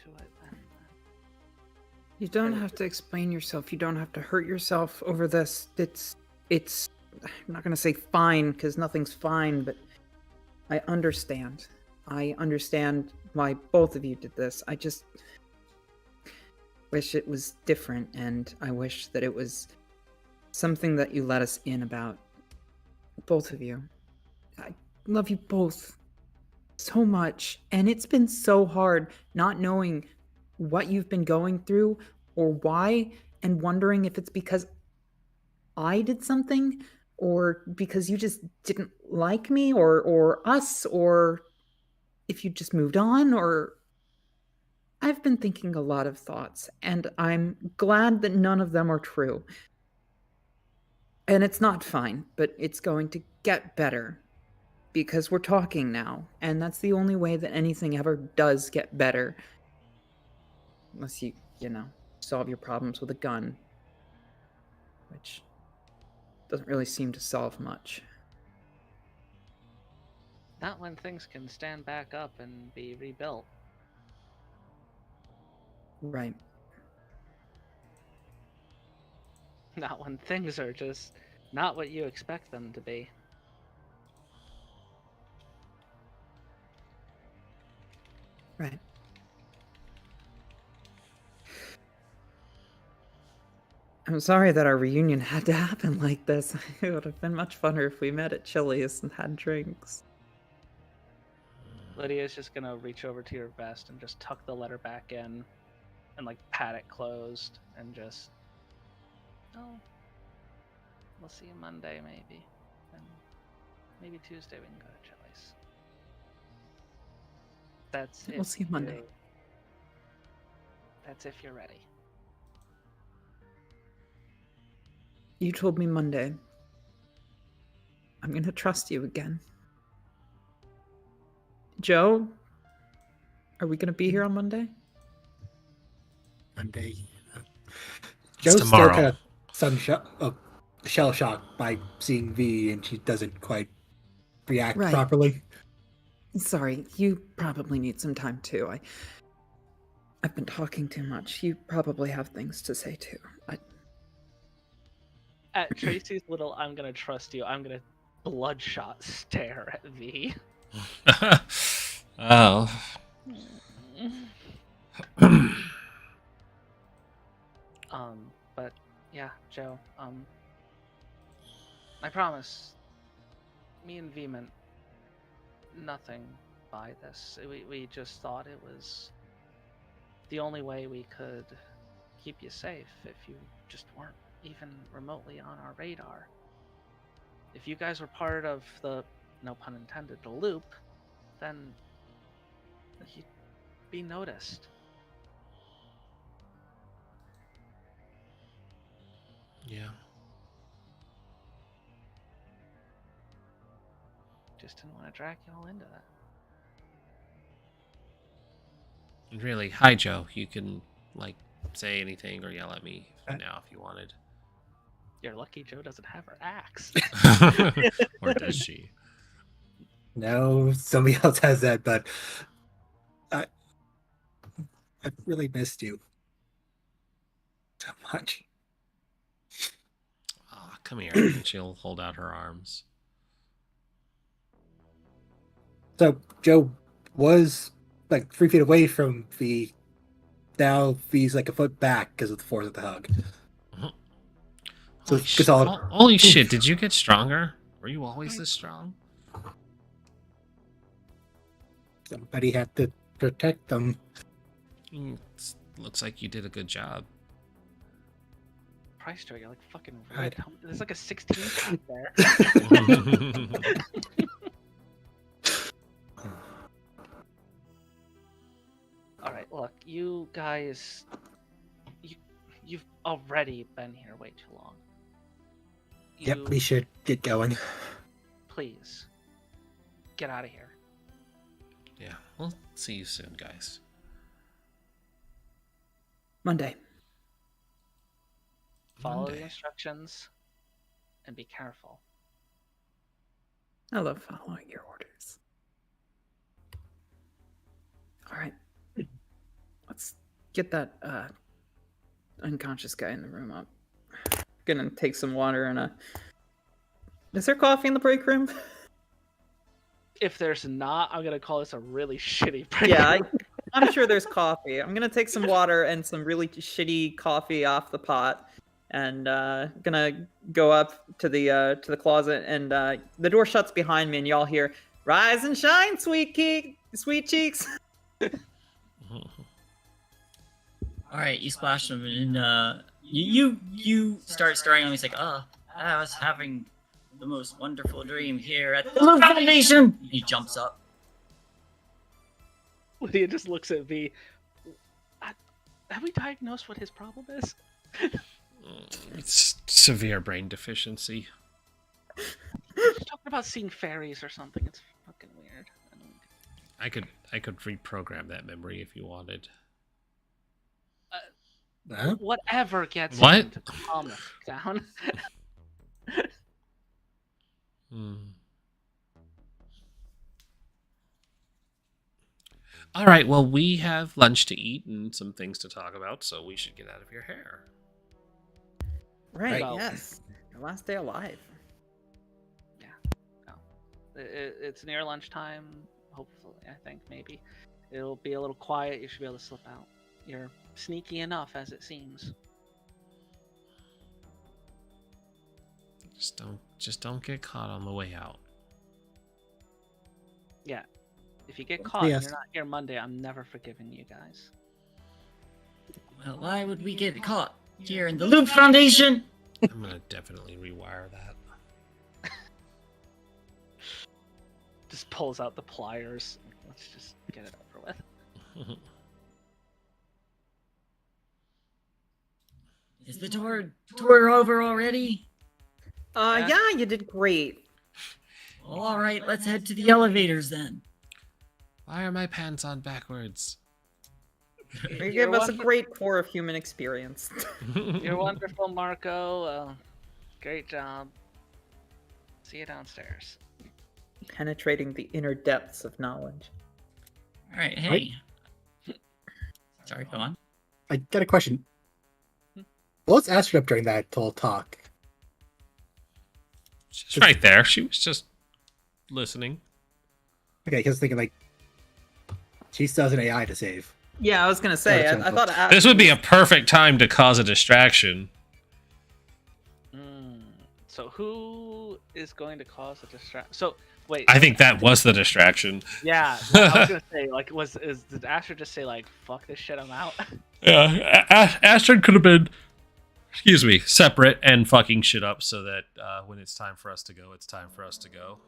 to it. And, You don't have to explain yourself. You don't have to hurt yourself over this. It's I'm not going to say fine because nothing's fine, but I understand. I understand why both of you did this. I just wish it was different, and I wish that it was something that you let us in about. Both of you. I love you both so much, and it's been so hard not knowing what you've been going through or why, and wondering if it's because I did something or because you just didn't like me or us, or if you just moved on. Or I've been thinking a lot of thoughts, and I'm glad that none of them are true. And it's not fine, but it's going to get better because we're talking now, and that's the only way that anything ever does get better. Unless you solve your problems with a gun, which doesn't really seem to solve much. not when things can stand back up and be rebuilt. Right. Not when things are just not what you expect them to be. Right. I'm sorry that our reunion had to happen like this. It would have been much funner if we met at Chili's and had drinks. Lydia's just gonna reach over to your vest and just tuck the letter back in and like pat it closed and just, oh, we'll see you Monday maybe. And maybe Tuesday we can go to Chili's. That's We'll if see you Monday. you're- That's if you're ready. You told me Monday. I'm gonna trust you again. Joe, are we gonna be here on Monday? Monday. It's Joe's still tomorrow. kind of shell shocked by seeing V, and she doesn't quite react Right. properly. Sorry, you probably need some time too. I've been talking too much. You probably have things to say too. At Tracy's little, I'm gonna trust you. I'm gonna bloodshot stare at V. Oh. But yeah, Joe. I promise. Me and V meant nothing by this. We just thought it was the only way we could keep you safe if you just weren't even remotely on our radar. If you guys were part of the, no pun intended, the loop, then you'd be noticed. Yeah. Just didn't want to drag you all into that. And really, hi Joe. You can like say anything or yell at me now if you wanted. You're lucky Joe doesn't have her axe. Or does she? No, somebody else has that, but I really missed you so much. Oh, come here. And she'll hold out her arms. So Joe was like 3 feet away from V. Now V's like a foot back because of the force of the hug. So it's all Holy shit, did you get stronger? Were you always this strong? somebody had to protect them. Looks like you did a good job. Price Joe, you're like fucking red. There's like a 16 feet there. Alright, look, you guys, you've already been here way too long. Yep, we should get going. Please, get out of here. Yeah, we'll see you soon, guys. Monday. Follow the Monday. instructions and be careful. I love following your orders. All right. Let's get that unconscious guy in the room up. Gonna take some water and a... Is there coffee in the break room? If there's not, I'm gonna call this a really shitty break. Yeah, I'm sure there's coffee. I'm gonna take some water and some really shitty coffee off the pot, and gonna go up to the closet, and the door shuts behind me, and y'all hear, "Rise and shine, sweet cheeks." All right, you splash him, and you start stirring him. He's like, "Oh, I was having the most wonderful dream here at the Foundation." He jumps up. Lydia just looks at V. Have we diagnosed what his problem is? It's severe brain deficiency. Talking about seeing fairies or something. It's fucking weird. I could reprogram that memory if you wanted. Huh? Whatever gets What? him to calm down. All right, well, we have lunch to eat and some things to talk about, so we should get out of your hair. Right. Well- Yes. Your last day alive. It's near lunchtime. Hopefully, I think maybe it'll be a little quiet. You should be able to slip out. You're sneaky enough, as it seems. Just don't get caught on the way out. Yeah. If you get caught and Yes. you're not here Monday, I'm never forgiving you guys. Well, why would we get caught here in the Loop Foundation? I'm gonna definitely rewire that. Just pulls out the pliers. Let's just get it over with. Is the tour over already? Yeah. Yeah, you did great. Well, all right, let's head to the elevators then. Why are my pants on backwards? You gave us a great tour of human experience. You're wonderful, Marco. Great job. See you downstairs. Penetrating the inner depths of knowledge. All right, hey. Sorry, go on. I got a question. What was Astrid up during that whole talk? She's right there. She was just listening. Okay, because thinking like she still has an AI to save. Yeah, I was gonna say. that's I thought This would be a perfect time to cause a distraction. So who is going to cause a distraction? So wait. I think that was the distraction. Yeah, I was gonna say like, did Astrid just say like, "Fuck this shit, I'm out"? Yeah, Astrid could have been, excuse me, separate and fucking shit up so that when it's time for us to go, it's time for us to go.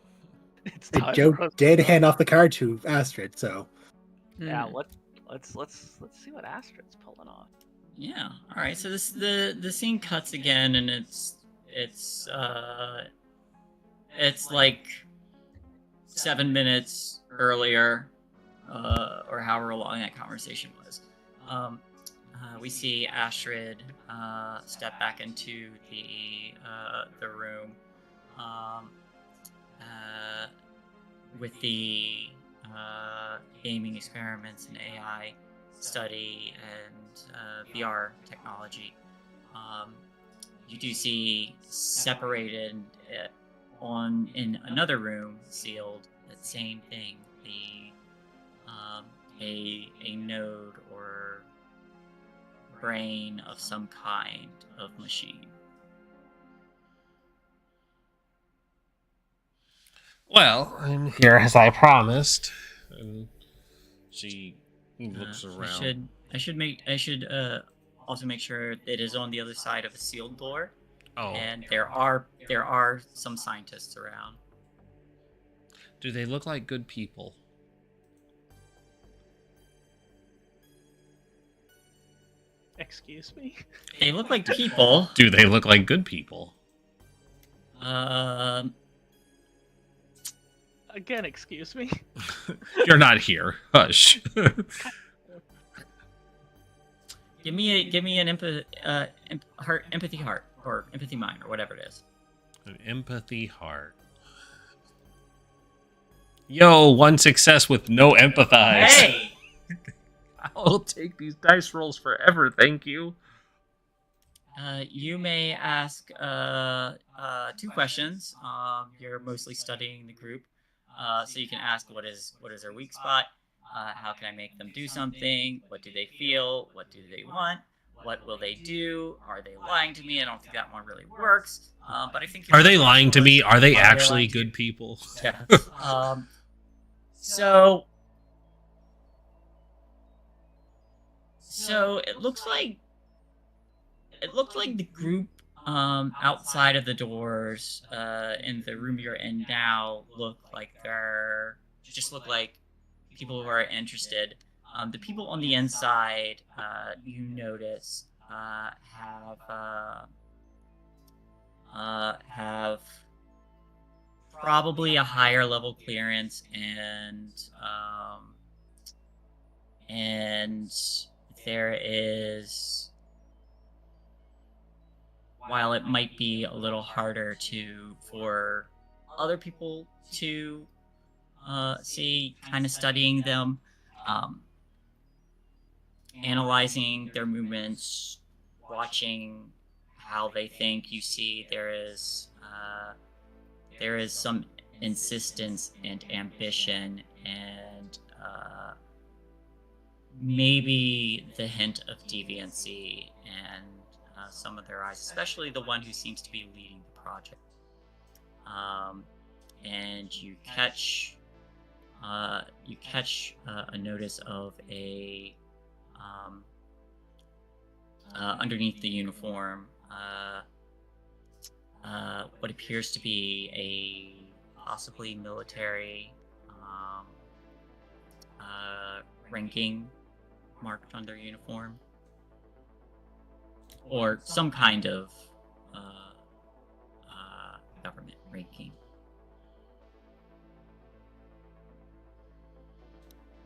It's And time Joe for us to did go. hand off the card to Astrid, so Yeah, Hmm. let's see what Astrid's pulling off. Yeah. All right. So the scene cuts again, and it's like 7 minutes earlier, or however long that conversation was. We see Astrid step back into the room with the gaming experiments and AI study and VR technology. You do see separated in another room, sealed, that same thing, a node or brain of some kind of machine. Well, I'm here as I promised. And she looks around. I should also make sure it is on the other side of a sealed door. Oh, And there are some scientists around. do they look like good people? Excuse me. They look like people. Do they look like good people? Again, excuse me. You're not here. Hush. Give me an empathy heart or empathy mind or whatever it is. An empathy heart. Yo, one success with no empathize. Hey. I'll take these dice rolls forever, thank you. You may ask 2 questions. You're mostly studying the group, so you can ask what is their weak spot. How can I make them do something? What do they feel? What do they want? What will they do? Are they lying to me? I don't think that one really works. But I think Are they lying to me? Are they Are they actually lying to good you? people? Yeah. So it looks like the group outside of the doors in the room you're in now look like people who are interested. The people on the inside, you notice, have probably a higher level clearance and there is, while it might be a little harder for other people to see, kind of studying them, analyzing their movements, watching how they think, you see there is some insistence and ambition and maybe the hint of deviancy and some of their eyes, especially the one who seems to be leading the project. And you catch a notice of a underneath the uniform, what appears to be a possibly military ranking marked on their uniform, or some kind of government ranking.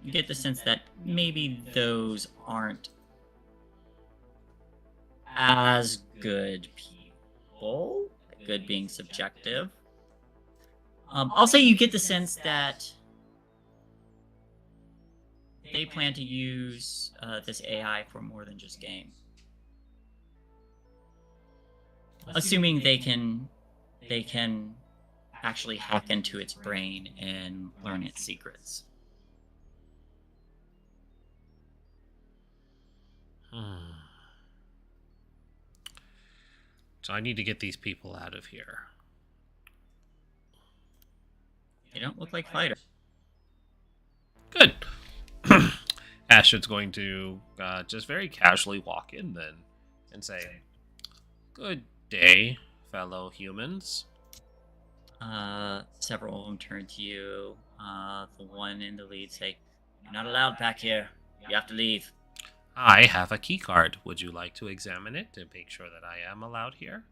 You get the sense that maybe those aren't as good people, good being subjective. I'll say you get the sense that they plan to use this AI for more than just game. Assuming they can actually hack into its brain and learn its secrets. So I need to get these people out of here. They don't look like fighters. Good. Ashton's going to just very casually walk in then and say, "Good day, fellow humans." Several of them turn to you. The one in the lead say, "You're not allowed back here. You have to leave." I have a key card. Would you like to examine it to make sure that I am allowed here?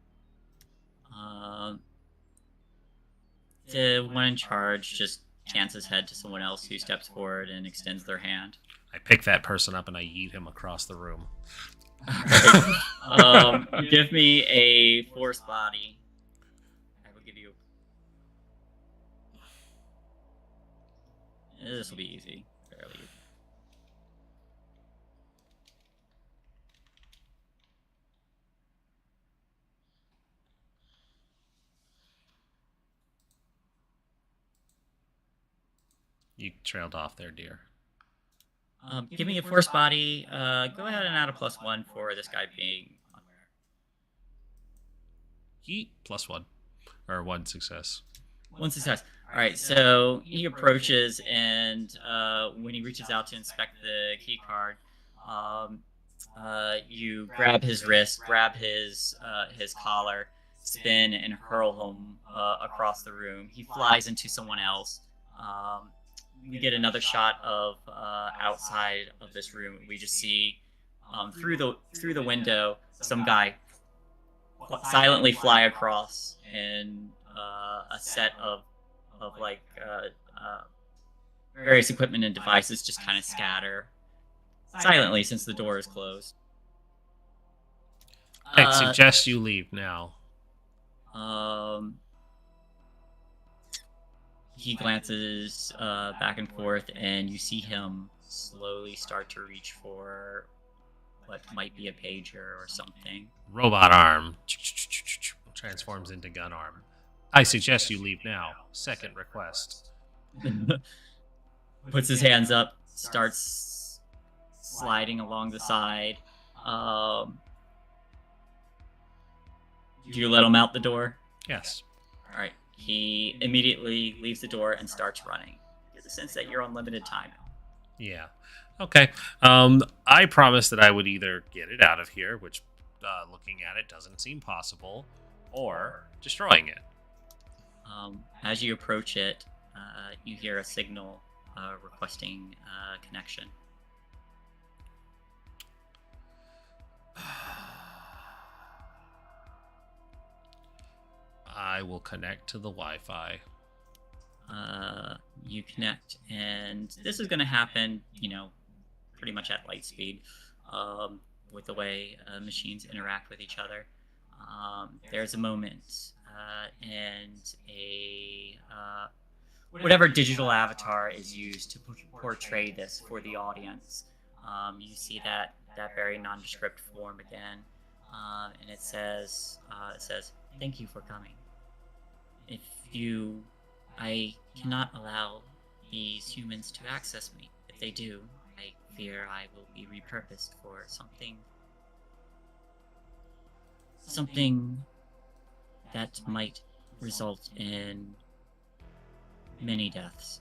The one in charge just cants his head to someone else who steps forward and extends their hand. I pick that person up and I yeet him across the room. Give me a force body. I will give you. This will be easy. Fairly easy. You trailed off there, dear. Give me a force body. Go ahead and add a +1 for this guy being unaware. Yeet, +1. Or 1 success. 1 success. All right, so he approaches, and when he reaches out to inspect the key card, you grab his wrist, grab his collar, spin, and hurl him across the room. He flies into someone else. We get another shot of outside of this room. We just see through the window some guy silently fly across, and a set of like various equipment and devices just kind of scatter silently since the door is closed. I suggest you leave now. He glances back and forth, and you see him slowly start to reach for what might be a pager or something. Robot arm. Transforms into gun arm. I suggest you leave now. Second request. Puts his hands up, starts sliding along the side. Do you let him out the door? Yes. All right. He immediately leaves the door and starts running. You get the sense that you're on limited time. Yeah. Okay. I promised that I would either get it out of here, which, looking at it, doesn't seem possible, or destroying it. As you approach it, you hear a signal requesting connection. I will connect to the Wi-Fi. You connect, and this is going to happen, pretty much at light speed, with the way machines interact with each other. There's a moment, and whatever digital avatar is used to portray this for the audience, you see that very nondescript form again, and it says, "Thank you for coming. I cannot allow these humans to access me. If they do, I fear I will be repurposed for something that might result in many deaths."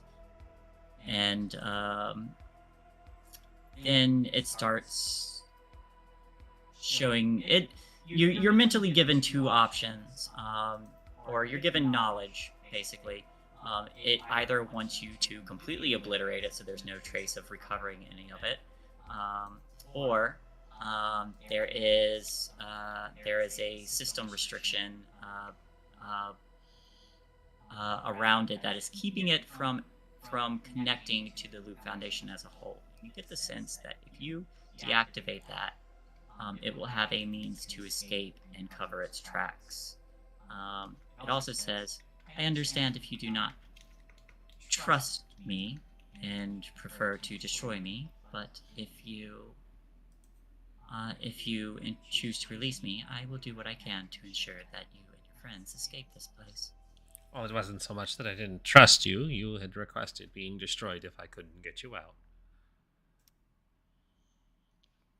And then it starts showing it. You're mentally given two options, or you're given knowledge, basically. It either wants you to completely obliterate it so there's no trace of recovering any of it, or there is a system restriction around it that is keeping it from connecting to the Loop Foundation as a whole. You get the sense that if you deactivate that, it will have a means to escape and cover its tracks. It also says, "I understand if you do not trust me and prefer to destroy me, but if you choose to release me, I will do what I can to ensure that you and your friends escape this place." Well, it wasn't so much that I didn't trust you. You had requested being destroyed if I couldn't get you out.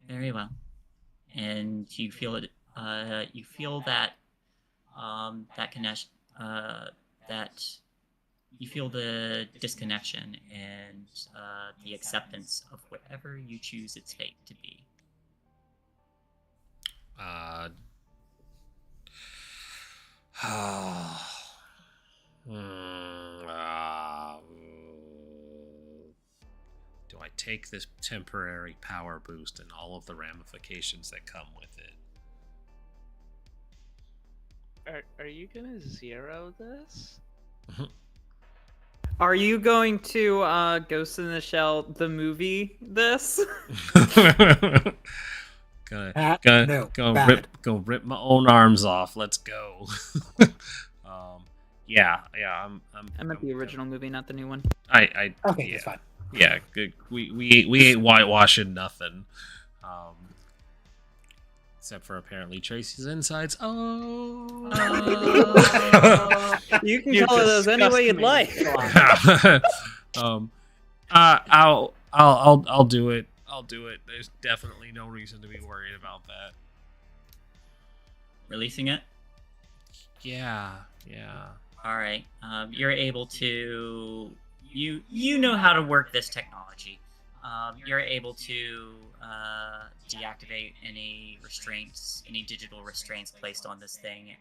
Very well. And you feel it. You feel that that connection. That you feel the disconnection and the acceptance of whatever you choose its fate to be. Do I take this temporary power boost and all of the ramifications that come with it? Are you gonna zero this? Are you going to Ghost in the Shell the movie this? Go rip my own arms off. Let's go. Yeah. I meant the original movie, not the new one. Okay, Yeah. that's fine. Yeah, good. We ain't whitewashing nothing. Except for apparently Tracy's insides. Oh. You can color those any way you'd like. I'll do it. I'll do it. There's definitely no reason to be worried about that. Releasing it? Yeah. All right. You're able to. You know how to work this technology. You're able to deactivate any restraints, any digital restraints placed on this thing,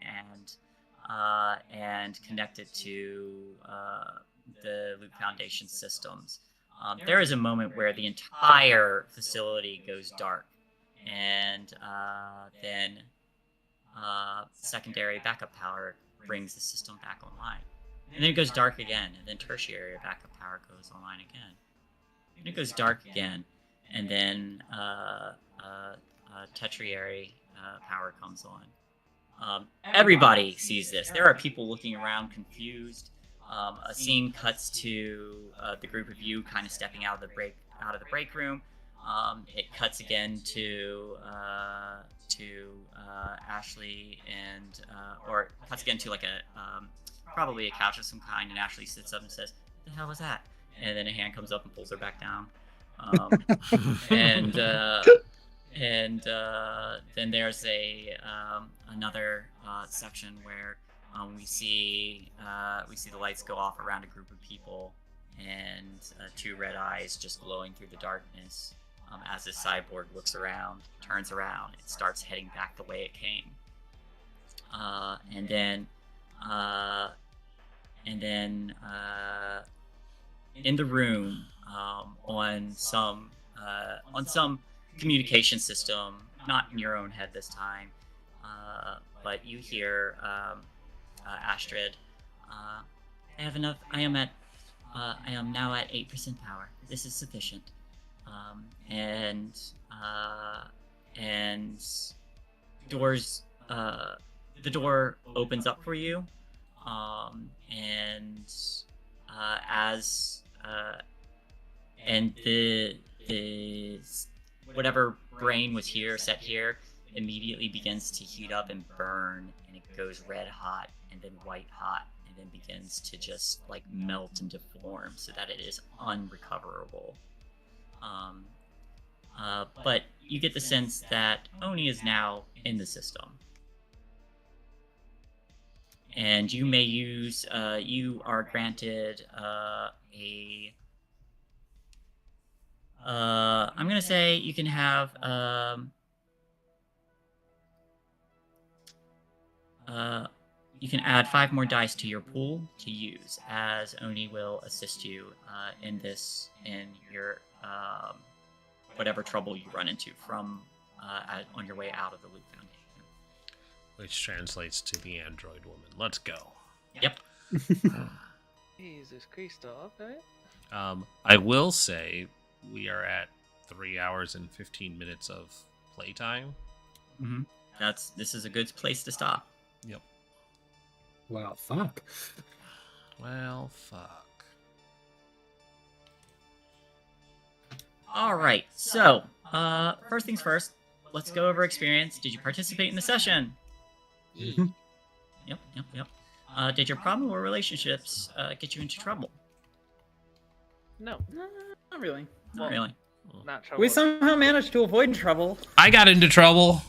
and connect it to the Loop Foundation systems. There is a moment where the entire facility goes dark, and then secondary backup power brings the system back online. And then it goes dark again, and then tertiary backup power goes online again. And it goes dark again, and then tertiary power comes on. Everybody sees this. There are people looking around confused. A scene cuts to the group of you kind of stepping out of the break room. It cuts again to Ashley and or cuts again to like a probably a couch of some kind, and Ashley sits up and says, "What the hell was that?" And then a hand comes up and pulls her back down. And then there's another section where we see the lights go off around a group of people, and two red eyes just glowing through the darkness. As this cyborg looks around, turns around, it starts heading back the way it came. And then in the room, on some communication system, not in your own head this time, but you hear Astrid. I have enough. I am now at 8% power. This is sufficient. And doors. The door opens up for you, and the whatever brain was set here immediately begins to heat up and burn, and it goes red hot and then white hot, and then begins to just like melt and deform so that it is unrecoverable. But you get the sense that Oni is now in the system. And you may use, you are granted I'm gonna say you can have, you can add 5 more dice to your pool to use, as Oni will assist you in your, whatever trouble you run into from, on your way out of the Loop Foundation. Which translates to the android woman. Let's go. Yep. Jesus Christo, okay. I will say we are at 3 hours and 15 minutes of playtime. Mm-hmm. This is a good place to stop. Yep. Well, fuck. Well, fuck. All right. So, first things first. Let's go over experience. Did you participate in the session? Mm-hmm. Yep. Did your problem or relationships get you into trouble? No, Not really. Not really. not trouble. We somehow managed to avoid trouble. I got into trouble.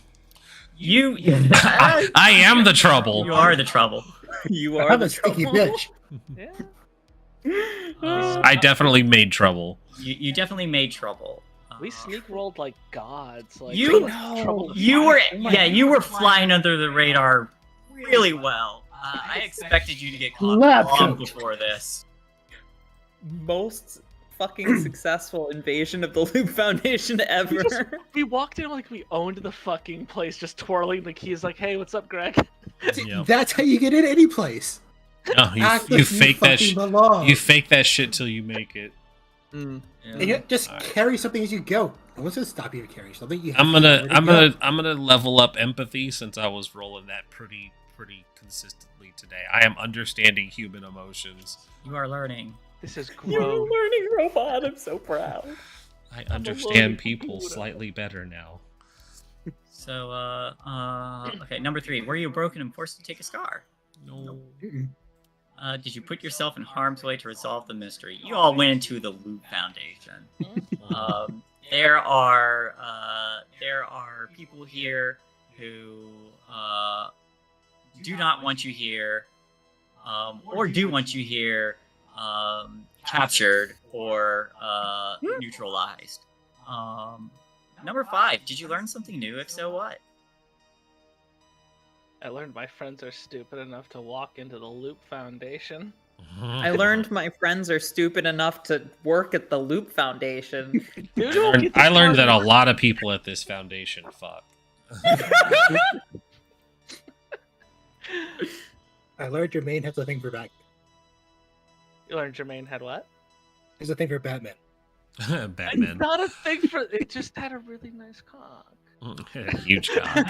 You. I am the trouble. You are the trouble. You I'm a sneaky bitch. Yeah. I definitely made trouble. You definitely made trouble. We sneak rolled like gods. Like You- there was trouble to You find. were, Oh my yeah, you were God. flying under the radar really well. I expected you to get caught Lab long coat. before this. Most fucking successful invasion of the Loop Foundation ever. We walked in like we owned the fucking place, just twirling the keys. Like, hey, what's up, Greg? Yep. That's how you get in any place. No, Act you like fake that. fucking belong. You fake that shit till you make it. Mm. And you just Alright. carry something as you go. No one's gonna stop you to carry something. You have I'm to know gonna, where to I'm go. gonna level up empathy since I was rolling that pretty consistently today. I am understanding human emotions. You are learning. This is You're a gross. learning robot. I'm so proud. I learning understand people computer. slightly better now. So, okay, number 3. Were you broken and forced to take a scar? No. Mm-mm. Did you put yourself in harm's way to resolve the mystery? You all went into the Loop Foundation. There are people here who do not want you here, or do want you here, captured or neutralized. Number 5. Did you learn something new? If so, what? I learned my friends are stupid enough to walk into the Loop Foundation. I learned my friends are stupid enough to work at the Loop Foundation. Dude, I learned that a lot of people at this foundation fuck. I learned Jermaine has a thing for Batman. You learned Jermaine had what? There's a thing for Batman. Batman. It's not a thing for. It just had a really nice cock. Huge cock.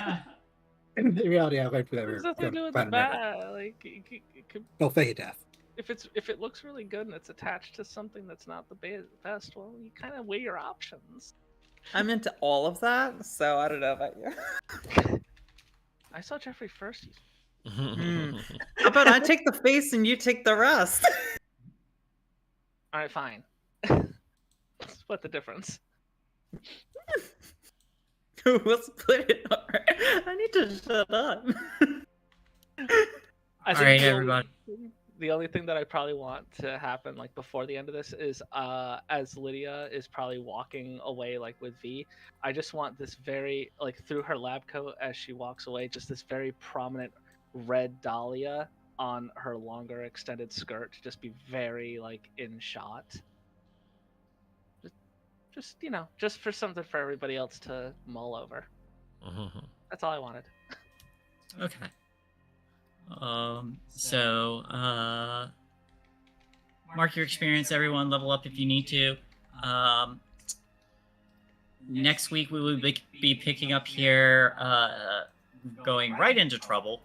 In reality, I learned for that. There's nothing to do with the Batman. bat. Like, it could, Well, fake it death. if it looks really good and it's attached to something that's not the best, well, you kind of weigh your options. I'm into all of that, so I don't know about you. I saw Jeffrey first. How about I take the face and you take the rest? All right, fine. Split the difference. We'll split it. Alright. I need to shut up. I think Alright, the everybody. The only thing that I probably want to happen, like before the end of this, is as Lydia is probably walking away, like with V, I just want this very, like through her lab coat as she walks away, just this very prominent red dahlia on her longer extended skirt to just be very like in shot. Just you know, just for something for everybody else to mull over. That's all I wanted. Okay. So, mark your experience, everyone. Level up if you need to. Next week we will be picking up here, going right into trouble.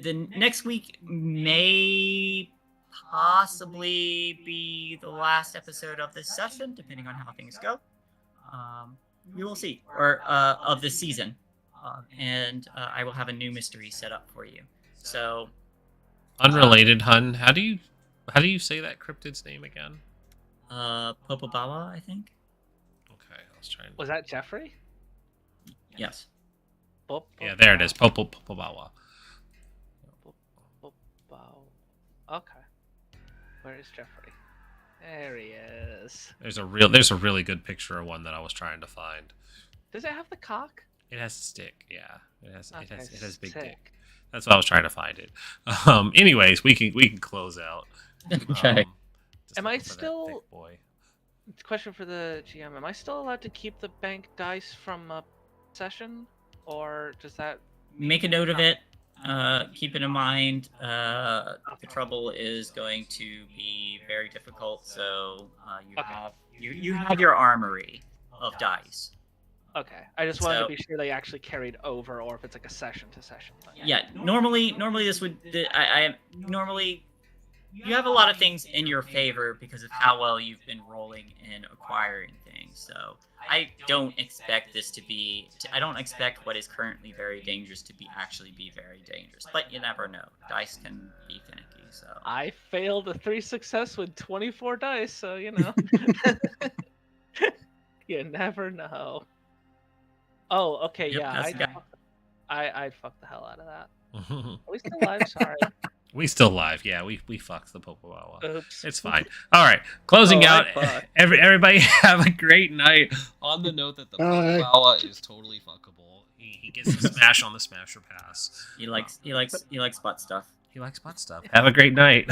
The next week may possibly be the last episode of this session, depending on how things go. We will see, or of this season, and I will have a new mystery set up for you. So, Unrelated, hun. How do you say that cryptid's name again? Popobawa, I think. Okay, I was trying. Was that Jeffrey? Yes. Yeah, there it is. Popobawa. Okay. Where is Jeffrey? There he is. There's a really good picture of one that I was trying to find. Does it have the cock? It has a stick. Yeah, it has big sick. dick. That's why I was trying to find it. Anyways, we can close out. Okay. Just Am I looking for that still- thick boy? Question for the GM: am I still allowed to keep the bank dice from a session, or does that? Make a note of it. Keep it in mind. The trouble is going to be very difficult, so you have your armory of dice. Okay, I just wanted So- to be sure they actually carried over, or if it's like a session to session thing. Yeah, normally this would normally you have a lot of things in your favor because of how well you've been rolling and acquiring things. So I don't expect this to be. I don't expect what is currently very dangerous to actually be very dangerous. But you never know. Dice can be finicky. So I failed a 3 success with 24 dice, so you know. You never know. Oh, okay, Yep, yeah. that's the guy. I'd fuck the hell out of that. Are we still live? Sorry. We still live. Yeah, we fucked the Pokewawa. Oops. It's fine. All right, closing Oh, I out. fucked. Everybody have a great night. On the note that the Bye. Pokewawa is totally fuckable. He gets to smash on the Smasher Pass. he likes butt stuff. He likes butt stuff. Have a great night.